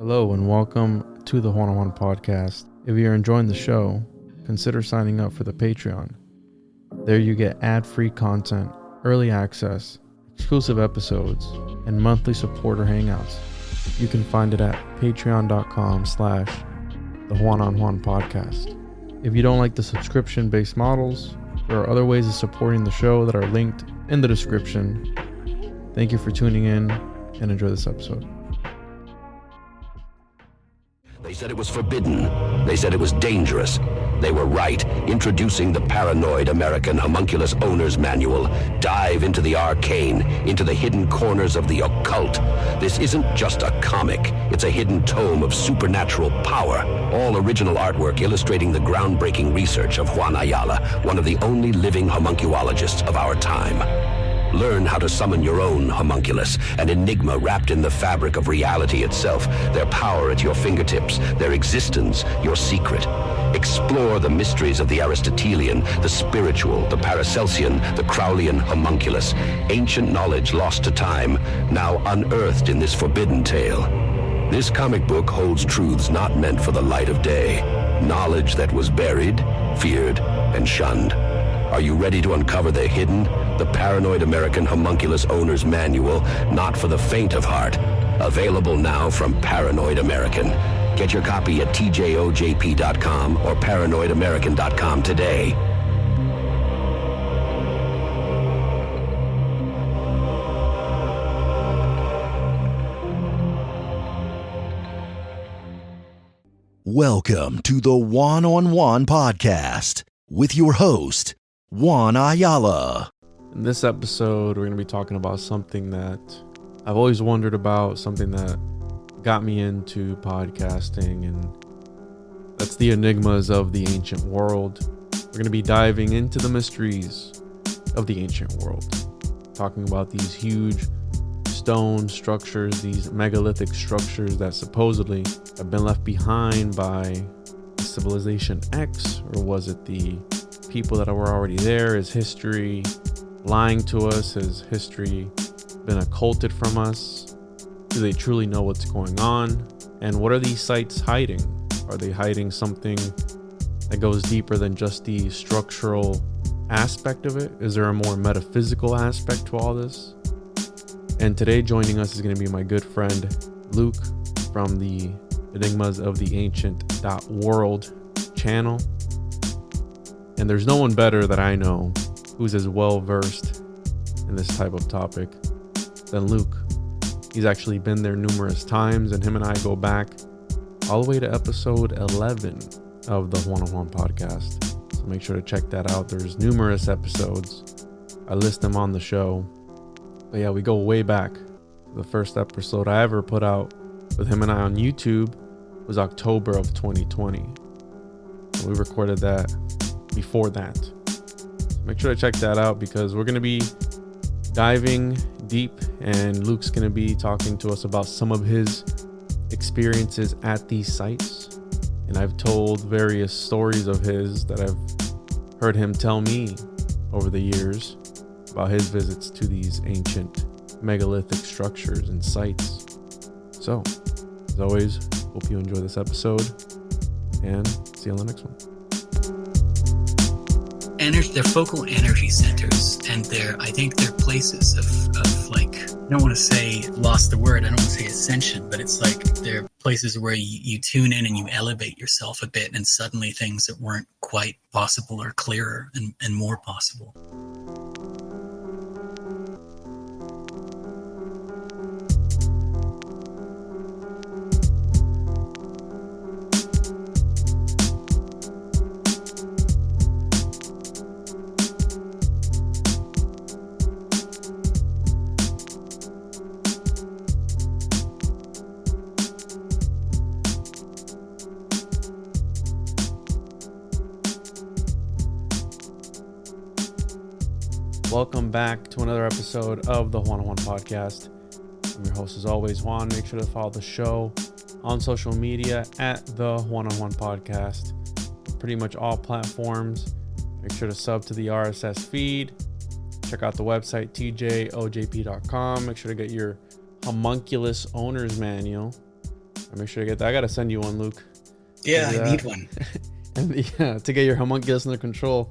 Hello and welcome to the One-on-One podcast. If you're enjoying the show, consider signing up for the Patreon. There you get ad-free content, early access, exclusive episodes, and monthly supporter hangouts. You can find it at patreon.com/the-One-on-One-podcast. If you don't like the subscription-based models, there are other ways of supporting the show that are linked in the description. Thank you for tuning in and enjoy this episode. They said it was forbidden. They said it was dangerous. They were right. Introducing the paranoid American homunculus owner's manual. Dive into the arcane, into the hidden corners of the occult. This isn't just a comic. It's a hidden tome of supernatural power. All original artwork illustrating the groundbreaking research of Juan Ayala, one of the only living homunculologists of our time. Learn how to summon your own homunculus, an enigma wrapped in the fabric of reality itself, their power at your fingertips, their existence, your secret. Explore the mysteries of the Aristotelian, the spiritual, the Paracelsian, the Crowleyan homunculus, ancient knowledge lost to time, now unearthed in this forbidden tale. This comic book holds truths not meant for the light of day, knowledge that was buried, feared, and shunned. Are you ready to uncover the hidden? The Paranoid American Homunculus Owner's Manual, not for the faint of heart. Available now from Paranoid American. Get your copy at tjojp.com or paranoidamerican.com today. Welcome to the One-on-One podcast with your host, Juan Ayala. In this episode, we're going to be talking about something that I've always wondered about, something that got me into podcasting, and that's the enigmas of the ancient world. We're going to be diving into the mysteries of the ancient world, talking about these huge stone structures, these megalithic structures that supposedly have been left behind by Civilization X, or was it the people that were already there? Is history lying to us? Has history been occulted from us? Do they truly know what's going on? And what are these sites hiding? Are they hiding something that goes deeper than just the structural aspect of it? Is there a more metaphysical aspect to all this? And today joining us is going to be my good friend Luke from the Enigmas of the Ancient World channel. And there's no one better that I know who's as well versed in this type of topic than Luke. He's actually been there numerous times, and him and I go back all the way to episode 11 of the One-on-One podcast. So make sure to check that out. There's numerous episodes. I list them on the show. But yeah, we go way back. The first episode I ever put out with him and I on YouTube was October of 2020. And we recorded that before that. So make sure to check that out, because we're going to be diving deep, and Luke's going to be talking to us about some of his experiences at these sites. And I've told various stories of his that I've heard him tell me over the years about his visits to these ancient megalithic structures and sites. So, as always, hope you enjoy this episode, and see you on the next one. They're focal energy centers, and I think they're places of like, I don't want to say, lost the word, I don't want to say ascension, but it's like they're places where you tune in and you elevate yourself a bit, and suddenly things that weren't quite possible are clearer and more possible. Welcome back to another episode of the One-on-One podcast. I'm your host as always, Juan. Make sure to follow the show on social media at the One-on-One podcast. Pretty much all platforms. Make sure to sub to the RSS feed. Check out the website tjojp.com. Make sure to get your homunculus owner's manual. I make sure to get that. I gotta send you one, Luke. Yeah, I need one. And yeah, to get your homunculus under control.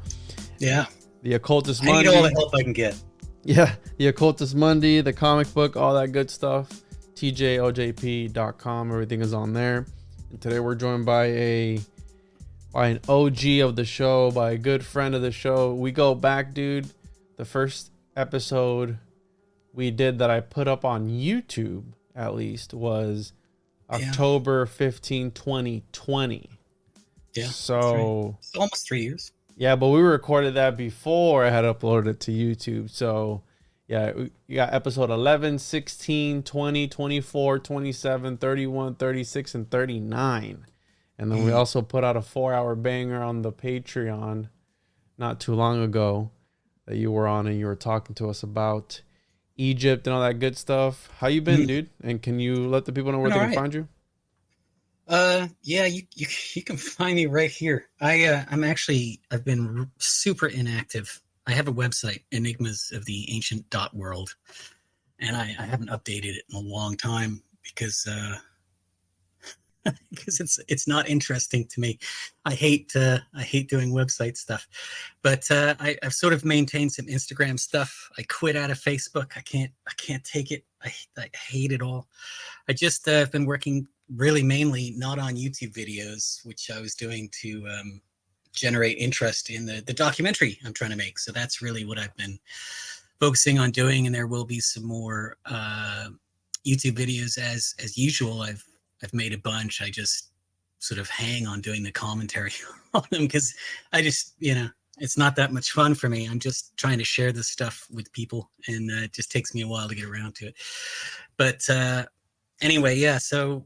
Yeah. The Occultist I Monday. need all the help I can get. Yeah, the Occultist Monday, the comic book, all that good stuff. TJOJP.com, everything is on there. And today we're joined by an OG of the show, by a good friend of the show. We go back, dude. The first episode we did that I put up on YouTube, at least, was October 15, 2020. Yeah. So it's almost 3 years. Yeah, but we recorded that before I had uploaded it to YouTube. So yeah, you got episode 11, 16, 20, 24, 27, 31, 36, and 39. And then we also put out a 4-hour banger on the Patreon not too long ago that you were on, and you were talking to us about Egypt and all that good stuff. How you been, dude? And can you let the people know where they can find you? Yeah, you can find me right here. I've been super inactive. I have a website, enigmasoftheancient.world, and I haven't updated it in a long time because it's not interesting to me. I hate doing website stuff, but I've sort of maintained some Instagram stuff. I quit out of Facebook. I can't take it. I hate it all. I just have been working really mainly not on YouTube videos, which I was doing to generate interest in the documentary I'm trying to make. So that's really what I've been focusing on doing, and there will be some more YouTube videos as usual. I've made a bunch. I just sort of hang on doing the commentary on them because I just, it's not that much fun for me. I'm just trying to share this stuff with people, and it just takes me a while to get around to it. But anyway, yeah, so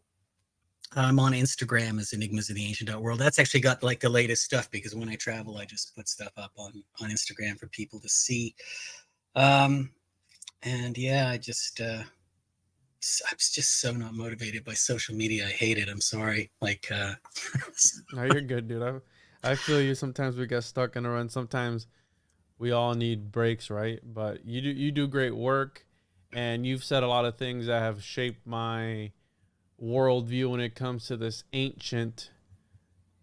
I'm on Instagram as enigmasoftheancient.world. That's actually got like the latest stuff because when I travel, I just put stuff up on Instagram for people to see. And yeah, I'm just so not motivated by social media. I hate it. I'm sorry. Like, No, you're good, dude. I feel you. Sometimes we get stuck in a run. Sometimes we all need breaks, right? But you do great work, and you've said a lot of things that have shaped my worldview when it comes to this ancient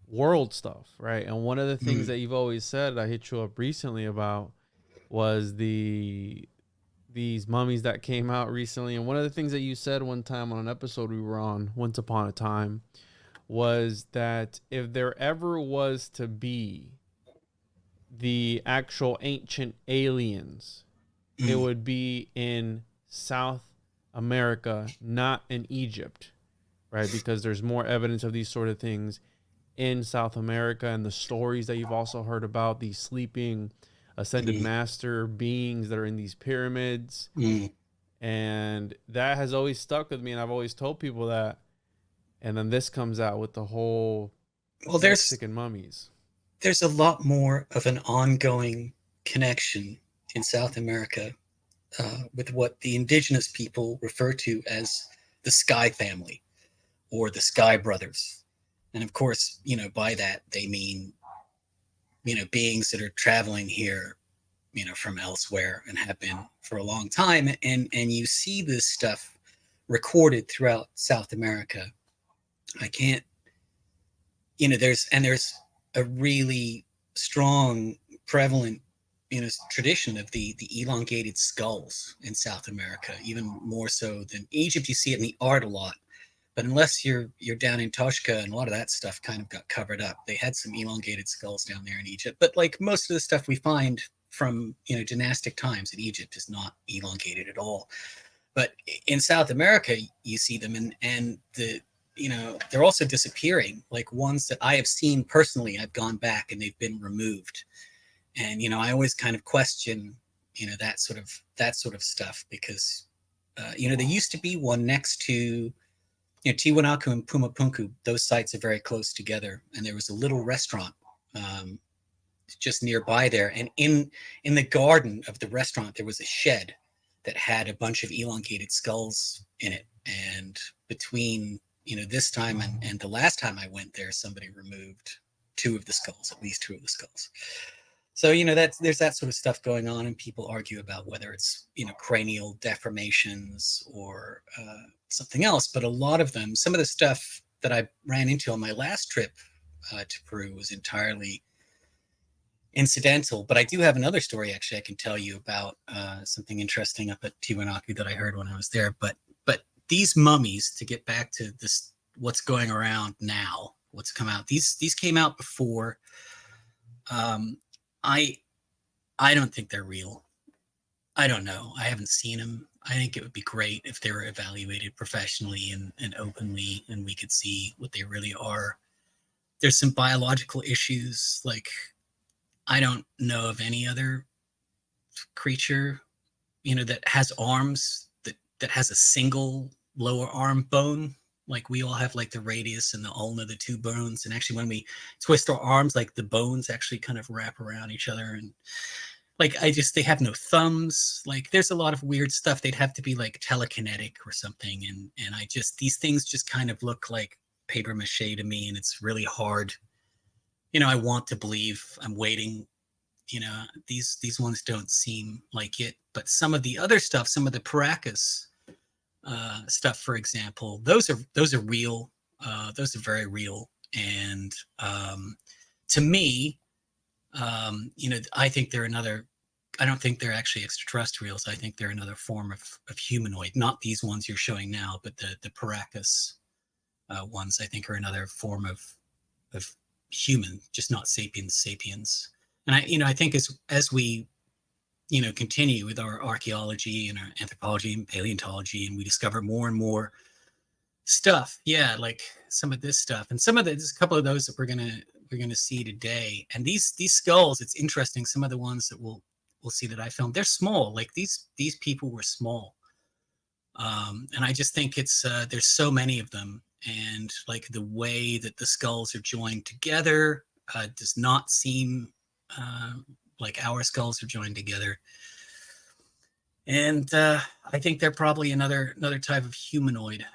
world stuff, right? And one of the things that you've always said, I hit you up recently about, was these mummies that came out recently. And one of the things that you said one time on an episode we were on once upon a time was that if there ever was to be the actual ancient aliens, it would be in South America, not in Egypt, right? Because there's more evidence of these sort of things in South America, and the stories that you've also heard about these sleeping ascended master beings that are in these pyramids. And that has always stuck with me, and I've always told people that. And then this comes out with the whole Mexican mummies. There's a lot more of an ongoing connection in South America with what the indigenous people refer to as the Sky Family or the Sky Brothers. And of course, by that they mean, beings that are traveling here, from elsewhere and have been for a long time. And you see this stuff recorded throughout South America. I can't, there's a really strong, prevalent, tradition of the elongated skulls in South America, even more so than Egypt. You see it in the art a lot, but unless you're down in Toshka, and a lot of that stuff kind of got covered up. They had some elongated skulls down there in Egypt, but like most of the stuff we find from dynastic times in Egypt is not elongated at all. But in South America, you see them, and they're also disappearing. Like ones that I have seen personally, I've gone back and they've been removed. And, I always kind of question, that sort of stuff because, there used to be one next to, Tiwanaku and Puma Punku. Those sites are very close together. And there was a little restaurant just nearby there. And in the garden of the restaurant, there was a shed that had a bunch of elongated skulls in it. And between, this time and the last time I went there, somebody removed at least two of the skulls. So, there's that sort of stuff going on, and people argue about whether it's, cranial deformations or something else. But a lot of them, some of the stuff that I ran into on my last trip to Peru was entirely incidental. But I do have another story, actually, I can tell you about something interesting up at Tiwanaku that I heard when I was there. But these mummies, to get back to this, what's going around now, what's come out, these came out before. I don't think they're real. I don't know. I haven't seen them. I think it would be great if they were evaluated professionally and openly, and we could see what they really are. There's some biological issues. Like, I don't know of any other creature, that has arms, that has a single lower arm bone. Like, we all have like the radius and the ulna, the two bones. And actually, when we twist our arms, like the bones actually kind of wrap around each other. And like, they have no thumbs. Like, there's a lot of weird stuff. They'd have to be like telekinetic or something. And these things just kind of look like paper mache to me. And it's really hard. I want to believe. I'm waiting. These ones don't seem like it. But some of the other stuff, some of the Paracas stuff, for example, those are real. Those are very real. And to me, I think they're I don't think they're actually extraterrestrials. I think they're another form of humanoid, not these ones you're showing now, but the Paracas ones, I think, are another form of human, just not sapiens. And I think as we, continue with our archaeology and our anthropology and paleontology, and we discover more and more stuff, like some of this stuff, and there's a couple of those that we're gonna see today. And these skulls, it's interesting. Some of the ones that we'll see that I filmed, they're small. Like, these people were small, and I just think it's there's so many of them, and like the way that the skulls are joined together does not seem like our skulls are joined together. And I think they're probably another type of humanoid,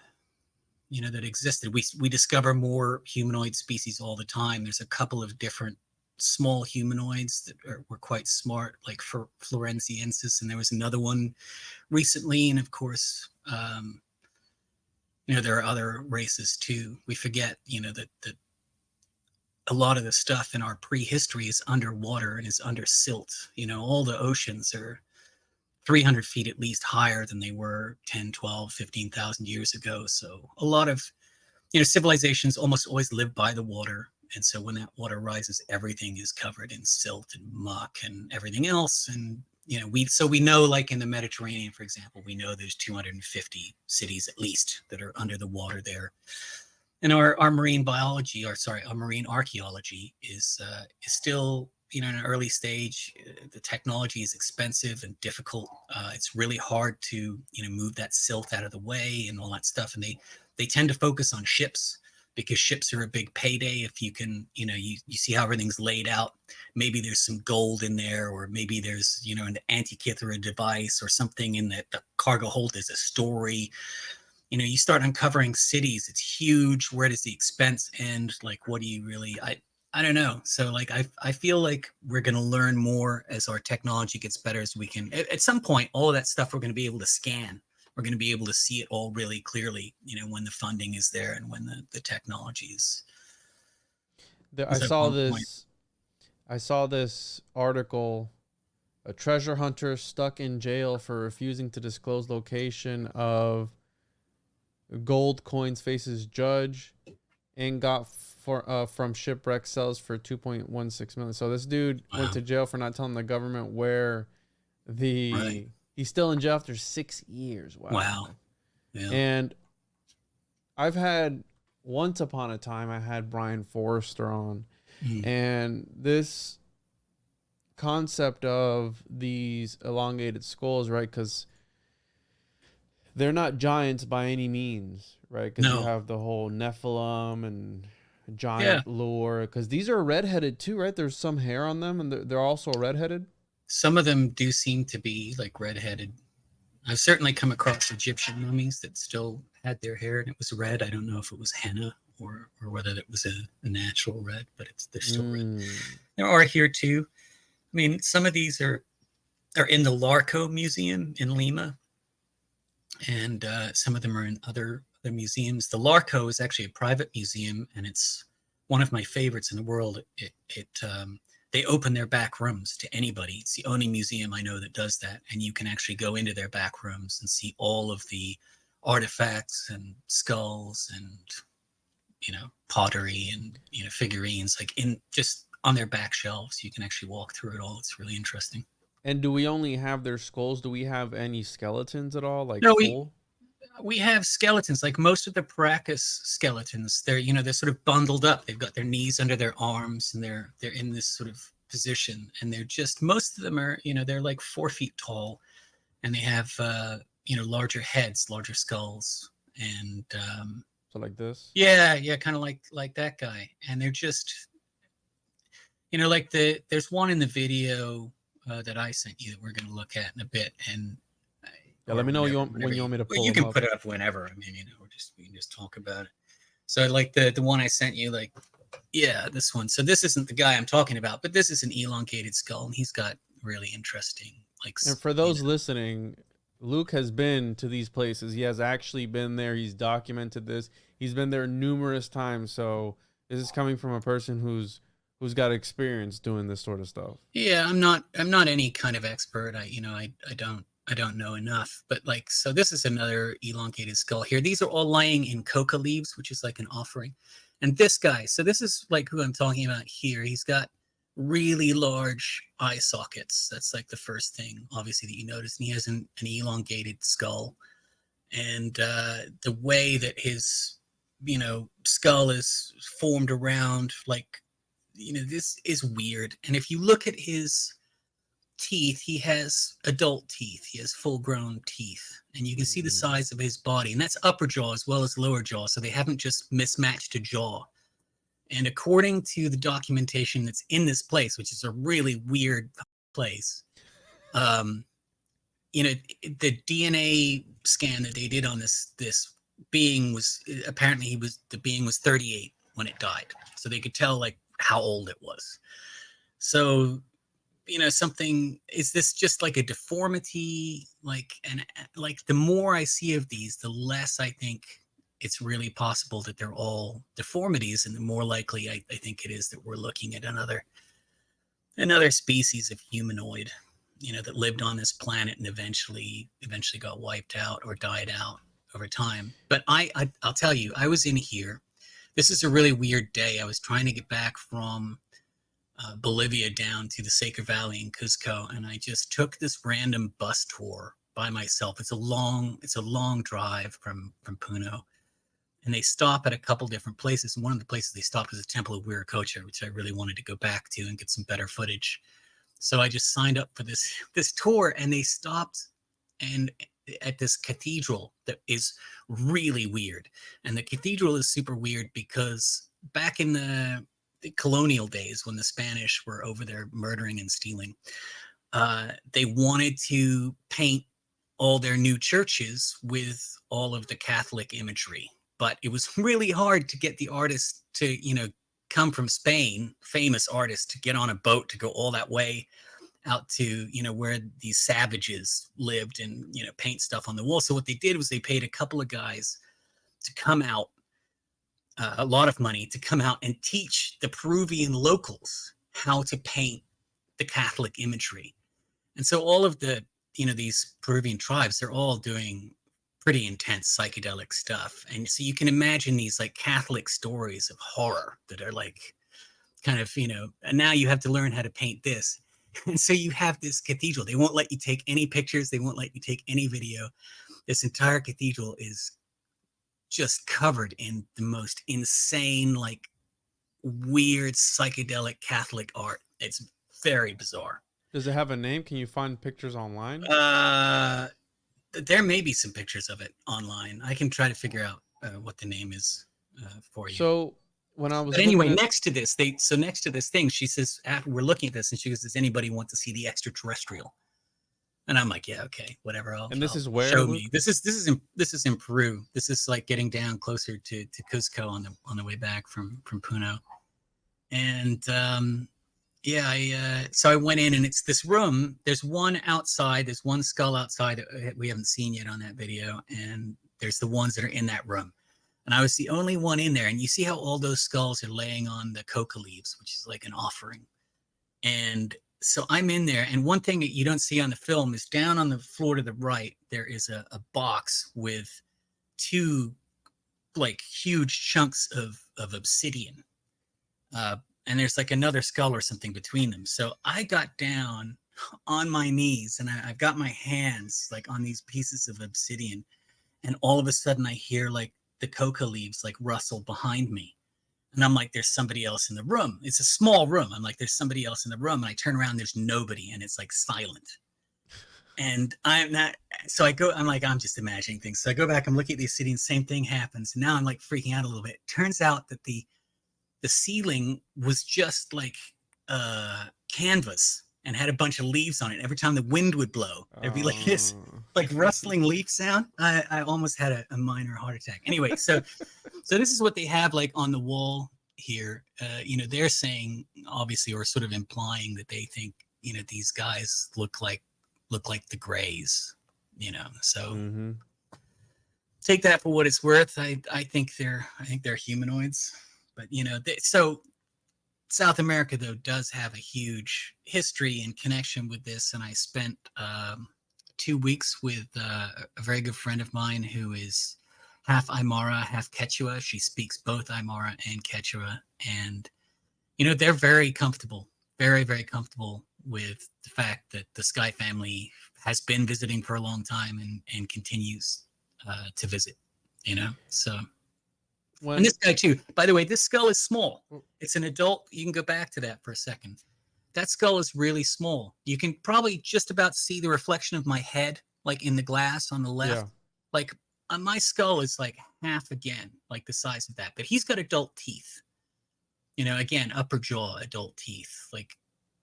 that existed. We discover more humanoid species all the time. There's a couple of different small humanoids that were quite smart, like for Florenziensis, and there was another one recently. And of course, there are other races too. We forget, that a lot of the stuff in our prehistory is underwater and is under silt. All the oceans are 300 feet at least higher than they were 10, 12, 15,000 years ago. So a lot of, civilizations almost always live by the water. And so when that water rises, everything is covered in silt and muck and everything else. And, we know, like in the Mediterranean, for example, we know there's 250 cities at least that are under the water there. And our marine biology, our marine archaeology is still, in an early stage. The technology is expensive and difficult. It's really hard to, move that silt out of the way and all that stuff. And they tend to focus on ships, because ships are a big payday. If you can, you see how everything's laid out. Maybe there's some gold in there, or maybe there's, an antikyth or a device or something in the cargo hold. There's a story. You start uncovering cities. It's huge. Where does the expense end? Like, what do you really, I don't know. So like, I feel like we're going to learn more as our technology gets better, as we can, at some point, all of that stuff we're going to be able to scan. We're going to be able to see it all really clearly, when the funding is there and when the technology is. I saw this article. A treasure hunter stuck in jail for refusing to disclose location of gold coins faces judge and got from shipwreck cells for 2.16 million. So this dude went to jail for not telling the government where he's still in jail after 6 years. Wow. Yeah. And I've had, once upon a time, I had Brian Forrester on, and this concept of these elongated skulls, right? Because they're not giants by any means, right? Because you have the whole Nephilim and giant lore. Because these are redheaded too, right? There's some hair on them, and they're also redheaded. Some of them do seem to be like redheaded. I've certainly come across Egyptian mummies that still had their hair and it was red. I don't know if it was henna or whether it was a natural red, but they're still red. There are here too. I mean, some of these are in the Larco Museum in Lima. and some of them are in other museums. The Larco is actually a private museum, and it's one of my favorites in the world. They open their back rooms to anybody. It's the only museum I know that does that, and you can actually go into their back rooms and see all of the artifacts and skulls and pottery and figurines, like in just on their back shelves. You can actually walk through it all. It's really interesting. And do we only have their skulls? Do we have any skeletons at all? Like No, full? we have skeletons. Like most of the Paracas skeletons, they're sort of bundled up. They've got their knees under their arms, and they're in this sort of position, and they're just, most of them are, they're like 4 feet tall, and they have larger heads, larger skulls, and So like this? yeah, kind of like that guy. And they're just, like there's one in the video that I sent you that we're going to look at in a bit. And Yeah, let me know when you want me to pull you them can up. put it up whenever. I mean, we can just talk about it. So like the one I sent you, like, yeah, this one. So this isn't the guy I'm talking about, but this is an elongated skull, and he's got really interesting, like. And for those listening, Luke has been to these places. He has actually been there. He's documented this. He's been there numerous times. So this is coming from a person who's got experience doing this sort of stuff. Yeah, I'm not any kind of expert. I don't know enough. But like, so this is another elongated skull here. These are all lying in coca leaves, which is like an offering. And this guy, so this is like who I'm talking about here. He's got really large eye sockets. That's like the first thing, obviously, that you notice. And he has an elongated skull. And the way that his, skull is formed around, like, this is weird. And if you look at his teeth, he has adult teeth. He has full-grown teeth. And you can see the size of his body. And that's upper jaw as well as lower jaw. So they haven't just mismatched a jaw. And according to the documentation that's in this place, which is a really weird place, the DNA scan that they did on this being was, apparently the being was 38 when it died. So they could tell like how old it was. So, something, is this just like a deformity? Like, and like the more I see of these, the less I think it's really possible that they're all deformities, and the more likely I think it is that we're looking at another species of humanoid, that lived on this planet and eventually got wiped out or died out over time. But I'll tell you, I was in here. This is a really weird day. I was trying to get back from Bolivia down to the Sacred Valley in Cuzco, and I just took this random bus tour by myself. It's a long drive from Puno, and they stop at a couple different places. And one of the places they stopped was the Temple of Wiracocha, which I really wanted to go back to and get some better footage. So I just signed up for this tour, and they stopped and at this cathedral that is really weird. And the cathedral is super weird because back in the colonial days, when the Spanish were over there murdering and stealing, they wanted to paint all their new churches with all of the Catholic imagery. But it was really hard to get the artists to, come from Spain, famous artists, to get on a boat to go all that way out to, where these savages lived and, paint stuff on the wall. So what they did was they paid a couple of guys to come out, a lot of money to come out and teach the Peruvian locals how to paint the Catholic imagery. And so all of the, these Peruvian tribes, they're all doing pretty intense psychedelic stuff. And so you can imagine these like Catholic stories of horror that are like kind of, and now you have to learn how to paint this. And so you have this cathedral. They won't let you take any pictures. They won't let you take any video. This entire cathedral is just covered in the most insane, like weird psychedelic Catholic art. It's very bizarre. Does it have a name? Can you find pictures online? There may be some pictures of it online. I can try to figure out what the name is for you. So when I was, but anyway, next to this thing, she says, after we're looking at this, and she goes, "Does anybody want to see the extraterrestrial?" And I'm like, "Yeah, okay, whatever." This is where? Show me. This is in Peru. This is like getting down closer to Cuzco on the way back from Puno, and Yeah, so I went in, and it's this room. There's one outside. There's one skull outside that we haven't seen yet on that video, and there's the ones that are in that room. And I was the only one in there. And you see how all those skulls are laying on the coca leaves, which is like an offering. And so I'm in there, and one thing that you don't see on the film is down on the floor to the right, there is a box with two like huge chunks of obsidian. And there's like another skull or something between them. So I got down on my knees, and I've got my hands like on these pieces of obsidian. And all of a sudden I hear like the coca leaves like rustle behind me. And I'm like, there's somebody else in the room. It's a small room. I'm like, there's somebody else in the room. And I turn around, there's nobody, and it's like silent. And I'm not, so I go, I'm like, I'm just imagining things. So I go back, I'm looking at the obsidian, same thing happens. And now I'm like freaking out a little bit. It turns out that the ceiling was just like canvas and had a bunch of leaves on it. Every time the wind would blow, there'd be like this like rustling leaf sound. I almost had a minor heart attack. Anyway, so this is what they have like on the wall here. They're saying, obviously, or sort of implying that they think, these guys look like the Greys, so take that for what it's worth. I think they're humanoids, but so South America, though, does have a huge history and connection with this. And I spent 2 weeks with a very good friend of mine who is half Aymara, half Quechua. She speaks both Aymara and Quechua. And, they're very comfortable, very, very comfortable with the fact that the Sky family has been visiting for a long time and continues to visit, so... And this guy too, by the way, this skull is small. It's an adult. You can go back to that for a second. That skull is really small. You can probably just about see the reflection of my head, like in the glass on the left. Yeah. Like my skull is like half again, like the size of that. But he's got adult teeth. Again, upper jaw, adult teeth. Like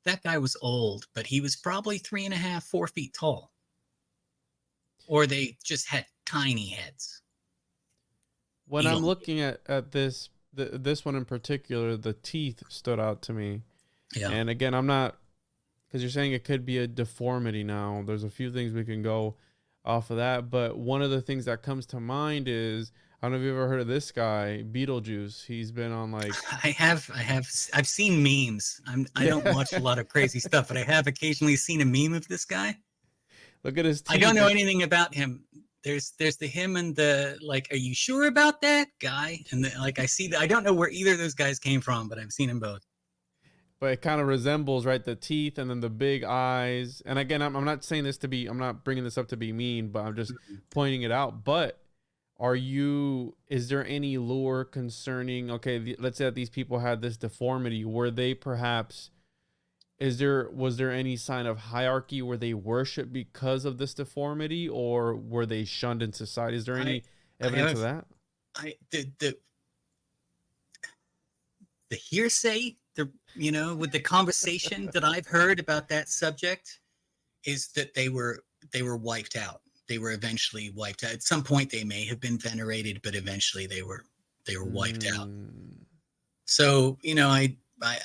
that guy was old, but he was probably 3.5, 4 feet tall. Or they just had tiny heads. When I'm looking at this one in particular, the teeth stood out to me. Yeah. And again, I'm not, because you're saying it could be a deformity now. There's a few things we can go off of that. But one of the things that comes to mind is, I don't know if you've ever heard of this guy, Beetlejuice. He's been on like... I've seen memes. I don't watch a lot of crazy stuff, but I have occasionally seen a meme of this guy. Look at his teeth. I don't know anything about him. There's the him and the like, are you sure about that guy? And I see that. I don't know where either of those guys came from, but I've seen them both. But it kind of resembles, right, the teeth and then the big eyes. And again, I'm not saying this to be, I'm not bringing this up to be mean, but I'm just pointing it out. But is there any lore concerning, okay, let's say that these people had this deformity. Were they perhaps, was there any sign of hierarchy where they worship because of this deformity, or were they shunned in society? Is there any evidence of that? The hearsay, with the conversation that I've heard about that subject is that they were wiped out. They were eventually wiped out. At some point they may have been venerated, but eventually they were wiped out. So, I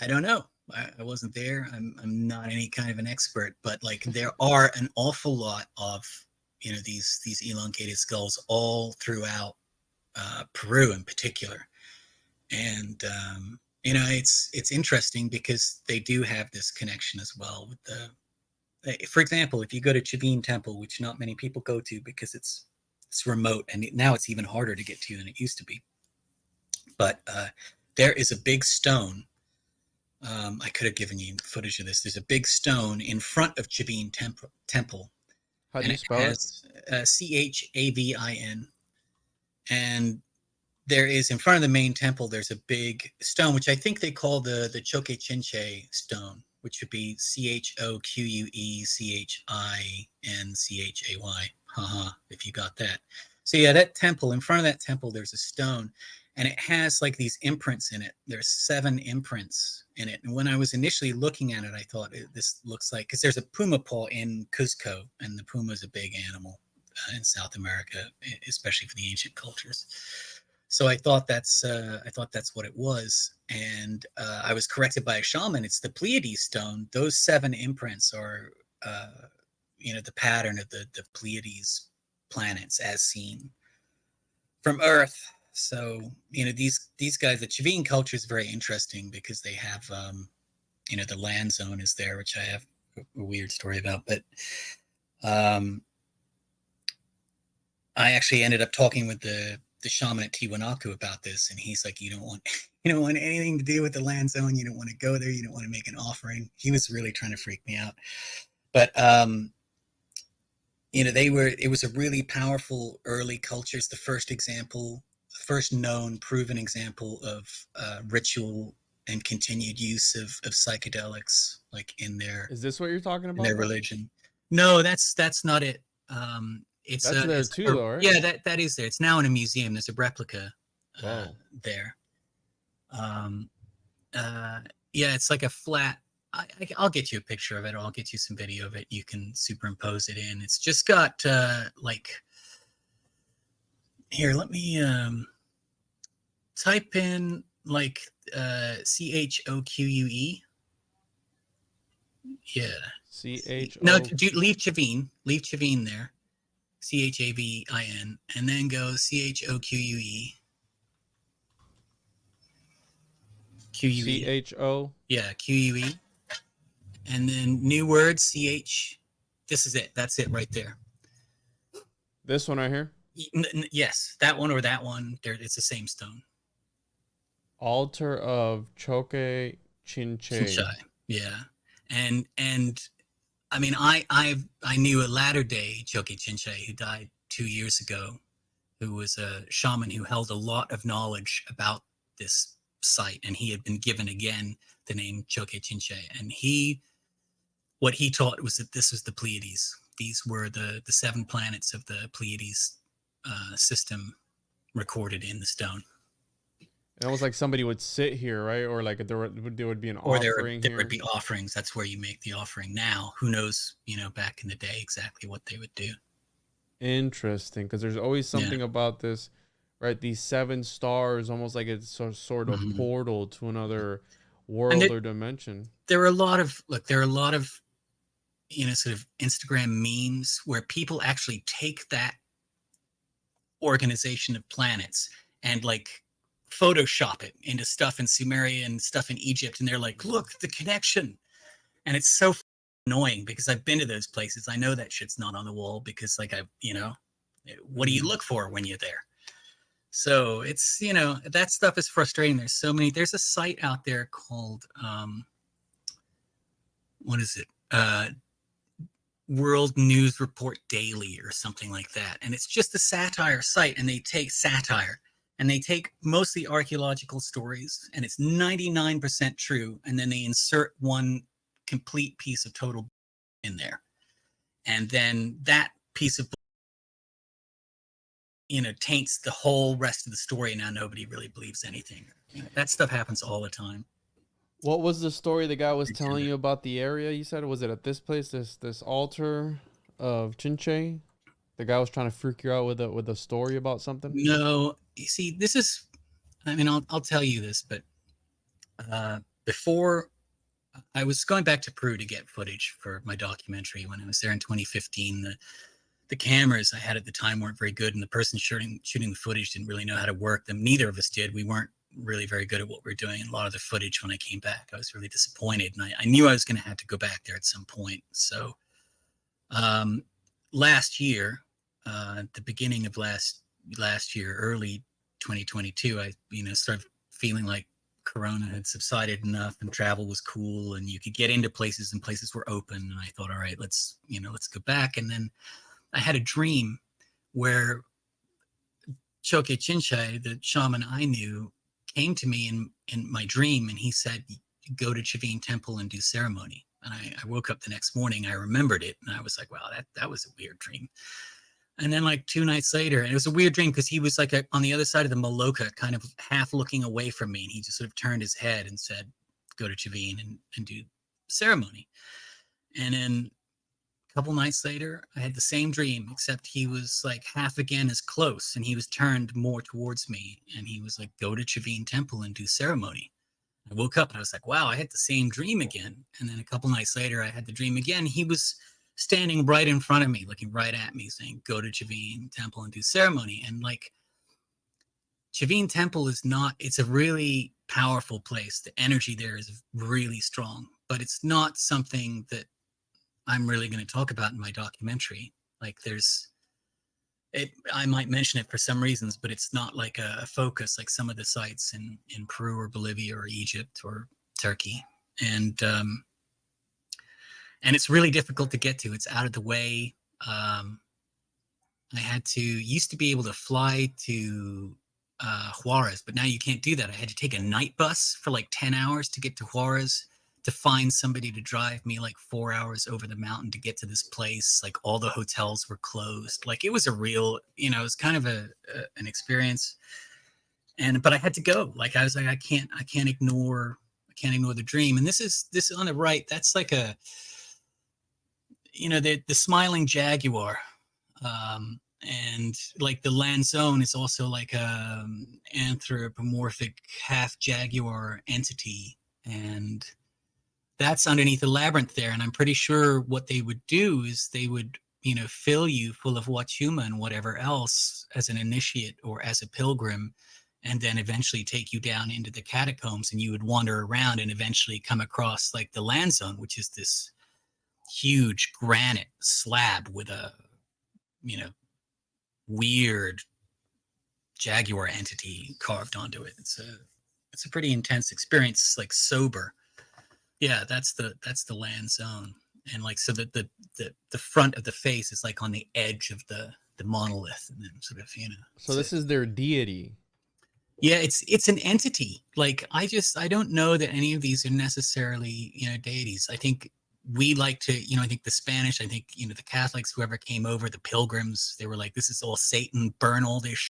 don't know. I wasn't there. I'm not any kind of an expert, but like there are an awful lot of, these elongated skulls all throughout Peru in particular. And, it's interesting because they do have this connection as well with for example, if you go to Chavin Temple, which not many people go to because it's remote, and now it's even harder to get to than it used to be. But there is a big stone. I could have given you footage of this. There's a big stone in front of Chavin Temple. How do you spell it? Chavin. And there is, in front of the main temple, there's a big stone, which I think they call the Choque Chinche stone, which would be CHOQUECHINCHAY. Haha, if you got that. So yeah, that temple, in front of that temple, there's a stone, and it has like these imprints in it. There's 7 imprints in it. And when I was initially looking at it, I thought this looks like, because there's a puma paw in Cuzco, and the puma is a big animal in South America, especially for the ancient cultures. So I thought that's what it was, and I was corrected by a shaman. It's the Pleiades stone. Those 7 imprints are, the pattern of the Pleiades planets as seen from Earth. So these guys, the Chavin culture is very interesting because they have the land zone is there, which I have a weird story about, but I actually ended up talking with the shaman at Tiwanaku about this, and he's like, you don't want anything to do with the land zone. You don't want to go there. You don't want to make an offering. He was really trying to freak me out. But it was a really powerful early culture. It's the first known proven example of ritual and continued use of psychedelics, like in their Is this what you're talking about? in their religion. No, that's not it. It's That's there too, though, right? Yeah, that is there. It's now in a museum. There's a replica there. Yeah, it's like a flat. I'll get you a picture of it, or I'll get you some video of it. You can superimpose it in. It's just got here. Let me type in CHOQUE. Yeah. No, leave Chavin there. CHAVIN, and then go CHOQUE. CHO. Yeah, QUE. And then new word CH. This is it. That's it right there. This one right here? Yes, that one or that one. It's the same stone. Altar of Choke Chinche. Yeah. And I mean, I knew a latter day Choke Chinche who died 2 years ago, who was a shaman who held a lot of knowledge about this site, and he had been given again the name Choke Chinche. And what he taught was that this was the Pleiades. These were the 7 planets of the Pleiades system recorded in the stone. And it was like somebody would sit here, right? Or like there would be an offering. There would be offerings. That's where you make the offering. Now, who knows, back in the day exactly what they would do. Interesting, because there's always something about this, right? These 7 stars, almost like it's some sort of portal to another world or dimension. There are a lot of sort of Instagram memes where people actually take that organization of planets and Photoshop it into stuff in Sumeria and stuff in Egypt, and they're like, look, the connection. And it's so annoying because I've been to those places. I know that shit's not on the wall because what do you look for when you're there? So it's, that stuff is frustrating. There's a site out there called what is it? World News Report Daily or something like that. And it's just a satire site, and they take satire and they take mostly archaeological stories, and it's 99% true. And then they insert one complete piece of total in there. And then that piece of taints the whole rest of the story. And now nobody really believes anything. That stuff happens all the time. What was the story the guy was telling you about the area? You said, was it at this place, this altar of Chinche? The guy was trying to freak you out with a story about something? No, you see, this is, I'll tell you this, but before I was going back to Peru to get footage for my documentary when I was there in 2015, the cameras I had at the time weren't very good, and the person shooting the footage didn't really know how to work them. Neither of us did. We weren't really very good at what we were doing. And a lot of the footage, when I came back, I was really disappointed, and I knew I was going to have to go back there at some point. So last year, at the beginning of last year, early 2022, I started feeling like Corona had subsided enough and travel was cool and you could get into places and places were open. And I thought, all right, let's go back. And then I had a dream where Choke Chinche, the shaman I knew, came to me in my dream, and he said, go to Chavin Temple and do ceremony. And I woke up the next morning, I remembered it, and I was like, wow, that was a weird dream. And then 2 nights later, and it was a weird dream because he was on the other side of the Maloka, kind of half looking away from me, and he just sort of turned his head and said, go to Chavin and do ceremony. And then a couple nights later, I had the same dream, except he was like half again as close, and he was turned more towards me, and he was like, go to Chavin Temple and do ceremony. I woke up and I was like, wow, I had the same dream again. And then a couple nights later, I had the dream again. He was standing right in front of me, looking right at me, saying, go to Chavin Temple and do ceremony. And like, Chavin Temple is not, it's a really powerful place. The energy there is really strong, but it's not something that I'm really going to talk about in my documentary. Like I might mention it for some reasons, but it's not like a focus like some of the sites in Peru or Bolivia or Egypt or Turkey. And it's really difficult to get to. It's out of the way. I used to be able to fly to Juarez, but now you can't do that. I had to take a night bus for like 10 hours to get to Juarez, to find somebody to drive me like 4 hours over the mountain to get to this place. Like all the hotels were closed. Like it was a real, it was kind of an experience. But I had to go. Like I was like, I can't ignore the dream. And this on the right, that's like the smiling jaguar. And like the land zone is also like a anthropomorphic half jaguar entity, and that's underneath the labyrinth there. And I'm pretty sure what they would do is they would fill you full of wachuma and whatever else as an initiate or as a pilgrim, and then eventually take you down into the catacombs, and you would wander around and eventually come across like the land zone, which is this huge granite slab with a weird jaguar entity carved onto it. It's a pretty intense experience, like sober. Yeah, that's the land zone. And like, so the front of the face is like on the edge of the monolith, and then sort of, So this is their deity. Yeah, it's an entity. Like I don't know that any of these are necessarily, deities. I think we like to, I think the Spanish, I think, the Catholics, whoever came over, the pilgrims, they were like, this is all Satan, burn all this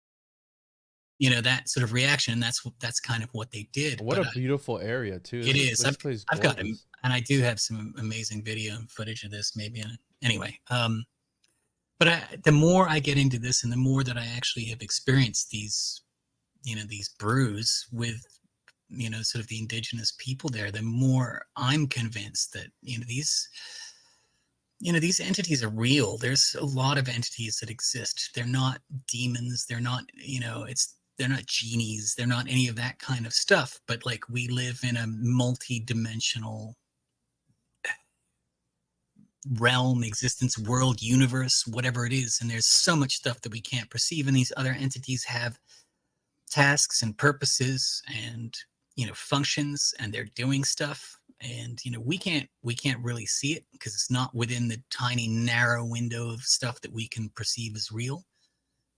that sort of reaction. That's kind of what they did. What a beautiful area too. It is. I've got them, and I do have some amazing video footage of this maybe. Anyway, but the more I get into this and the more that I actually have experienced these, these brews with, sort of the indigenous people there, the more I'm convinced that, these entities are real. There's a lot of entities that exist. They're not demons. They're not, they're not genies. They're not any of that kind of stuff. But like, we live in a multi-dimensional realm, existence, world, universe, whatever it is. And there's so much stuff that we can't perceive. And these other entities have tasks and purposes and, functions, and they're doing stuff. And, we can't really see it because it's not within the tiny narrow window of stuff that we can perceive as real.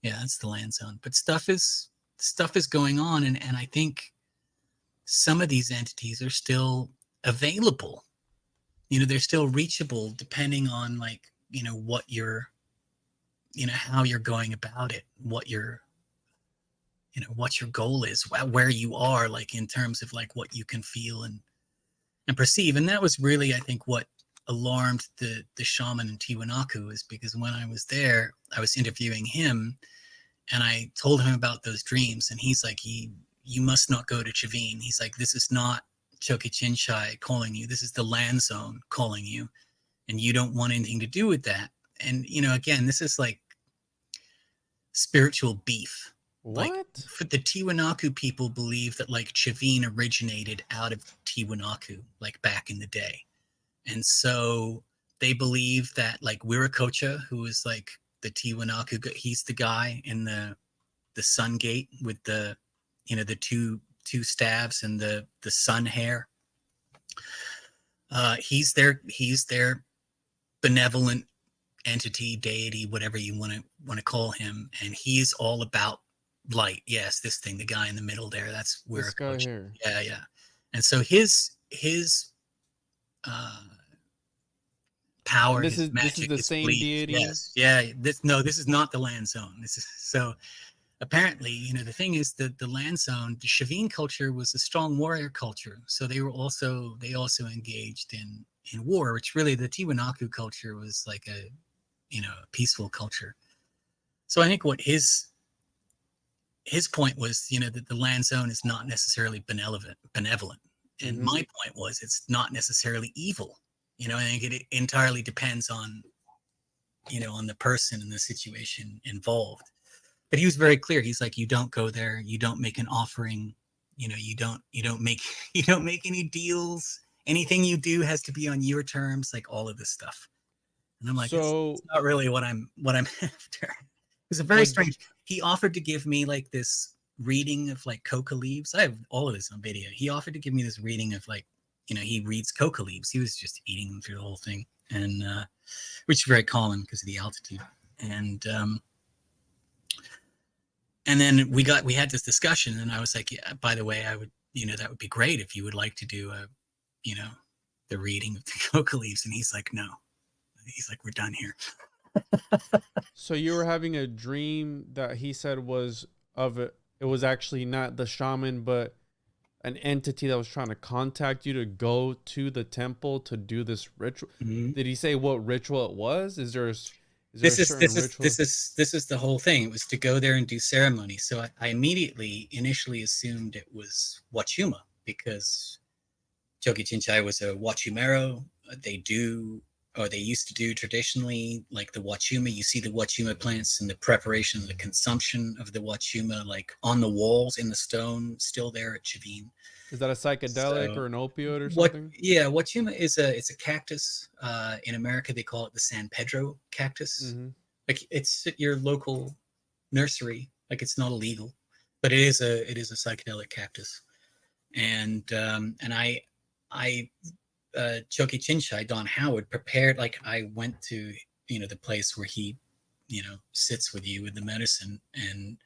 Yeah, that's the land zone. But stuff is going on. And I think some of these entities are still available. They're still reachable depending on like, what you're, how you're going about it, what your goal is, where you are, like in terms of like what you can feel and perceive. And that was really, I think, what alarmed the shaman in Tiwanaku, is because when I was there, I was interviewing him and I told him about those dreams, and he's like, you must not go to Chavin. He's like, this is not Chokichinchai calling you. This is the land zone calling you, and you don't want anything to do with that. And, again, this is like spiritual beef. What? Like, for the Tiwanaku people believe that like Chavin originated out of Tiwanaku, like back in the day. And so they believe that like Wiracocha, who is like the Tiwanaku, he's the guy in the sun gate with the, the two staves and the sun hair. He's their benevolent entity, deity, whatever you want to call him. And he's all about light. Yes, this thing, the guy in the middle there, that's where this guy here. Yeah. And so his power, this his is magic, the his same belief. deity. Yes. Yeah. This is not the land zone. This is so apparently, the thing is that the land zone, the Chavin culture was a strong warrior culture. So they also engaged in in war, which really the Tiwanaku culture was like a, you know, a peaceful culture. So I think what his point was, you know, that the land zone is not necessarily benevolent. And Mm-hmm. my point was it's not necessarily evil. You know, I think it entirely depends on, you know, on the person and the situation involved. But he was very clear. He's like, you don't go there, you don't make an offering, you know, you don't make you don't make any deals. Anything you do has to be on your terms, like all of this stuff. And I'm like, So it's not really what I'm after. It was a very like strange. He offered to give me like this reading of like coca leaves. I have all of this on video. He offered to give me this reading of like, you know, he reads coca leaves. He was just eating them through the whole thing, and which is very common because of the altitude. And then we had this discussion, and I was like, yeah, by the way, I would, you know, that would be great if you would like to do a, you know, the reading of the coca leaves. And he's like, no. He's like, we're done here. So you were having a dream that he said was of it. It was actually not the shaman, but an entity that was trying to contact you to go to the temple to do this ritual. Mm-hmm. Did he say what ritual it was? Is there a This certain ritual? is the whole thing. It was to go there and do ceremony. So I immediately initially assumed it was Wachuma, because Choki Chinchai was a Wachumero. They used to do traditionally, like the Wachuma. You see the Wachuma plants and the preparation, the consumption of the like on the walls in the stone, still there at Chavin. Is that a psychedelic or an opioid or something? Wachuma is it's a cactus. In America, they call it the San Pedro cactus. Mm-hmm. Like it's at your local nursery. Like it's not illegal, but it is a psychedelic cactus. And Choki Chinchai, Don Howard, prepared, like I went to, you know, the place where he, you know, sits with you with the medicine, and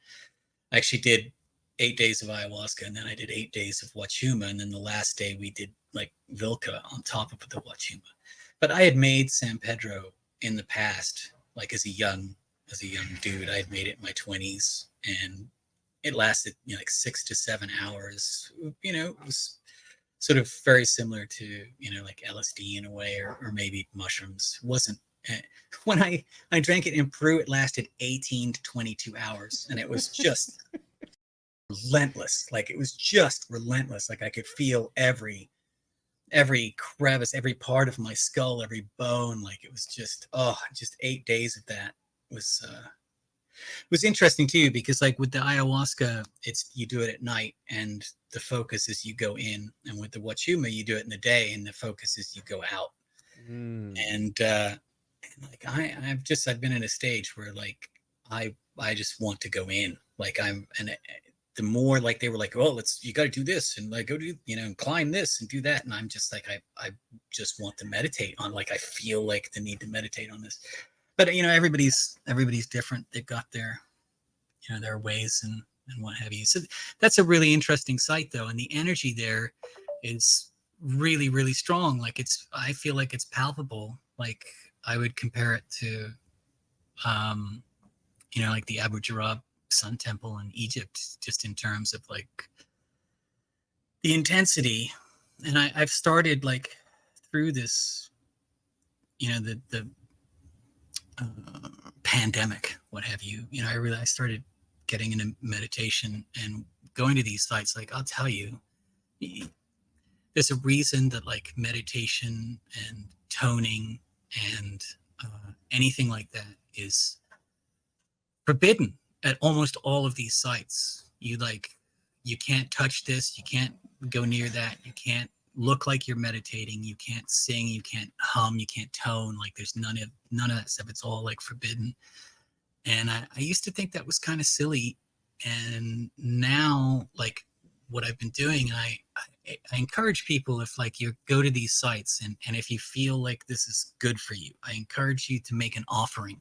I actually did 8 days of ayahuasca, and then I did 8 days of Wachuma, and then the last day we did like Vilca on top of the Wachuma. But I had made San Pedro in the past, like as a young dude. I had made it in my 20s, and it lasted, you know, like 6 to 7 hours. You know, it was sort of very similar to, you know, like LSD in a way, or maybe mushrooms. It wasn't when I drank it in Peru, it lasted 18 to 22 hours, and it was just relentless. Like it was just relentless. Like I could feel every crevice, every part of my skull, every bone. Like it was just 8 days of that was interesting too, because like with the ayahuasca, it's you do it at night and the focus is you go in, and with the Wachuma you do it in the day and the focus is you go out. And like I've been in a stage where like I just want to go in. Like the more like they were like, oh, you got to do this and like go do, you know, and climb this and do that, and I'm just like I just want to meditate on, like I feel like the need to meditate on this. But you know, everybody's different. They've got their, you know, their ways and what have you. So that's a really interesting site though, and the energy there is really, really strong. Like I feel like it's palpable. Like I would compare it to, you know, like the Abu Jarab Sun Temple in Egypt, just in terms of like the intensity. And I've started like through this, you know, the pandemic, what have you. You know, I started getting into meditation and going to these sites. Like I'll tell you, there's a reason that like meditation and toning and anything like that is forbidden at almost all of these sites. You can't touch this, you can't go near that, you can't look like you're meditating, you can't sing, you can't hum, you can't tone. Like there's none of that stuff. It's all like forbidden. And I used to think that was kind of silly, and now like what I've been doing, I encourage people, if like you go to these sites and if you feel like this is good for you, I encourage you to make an offering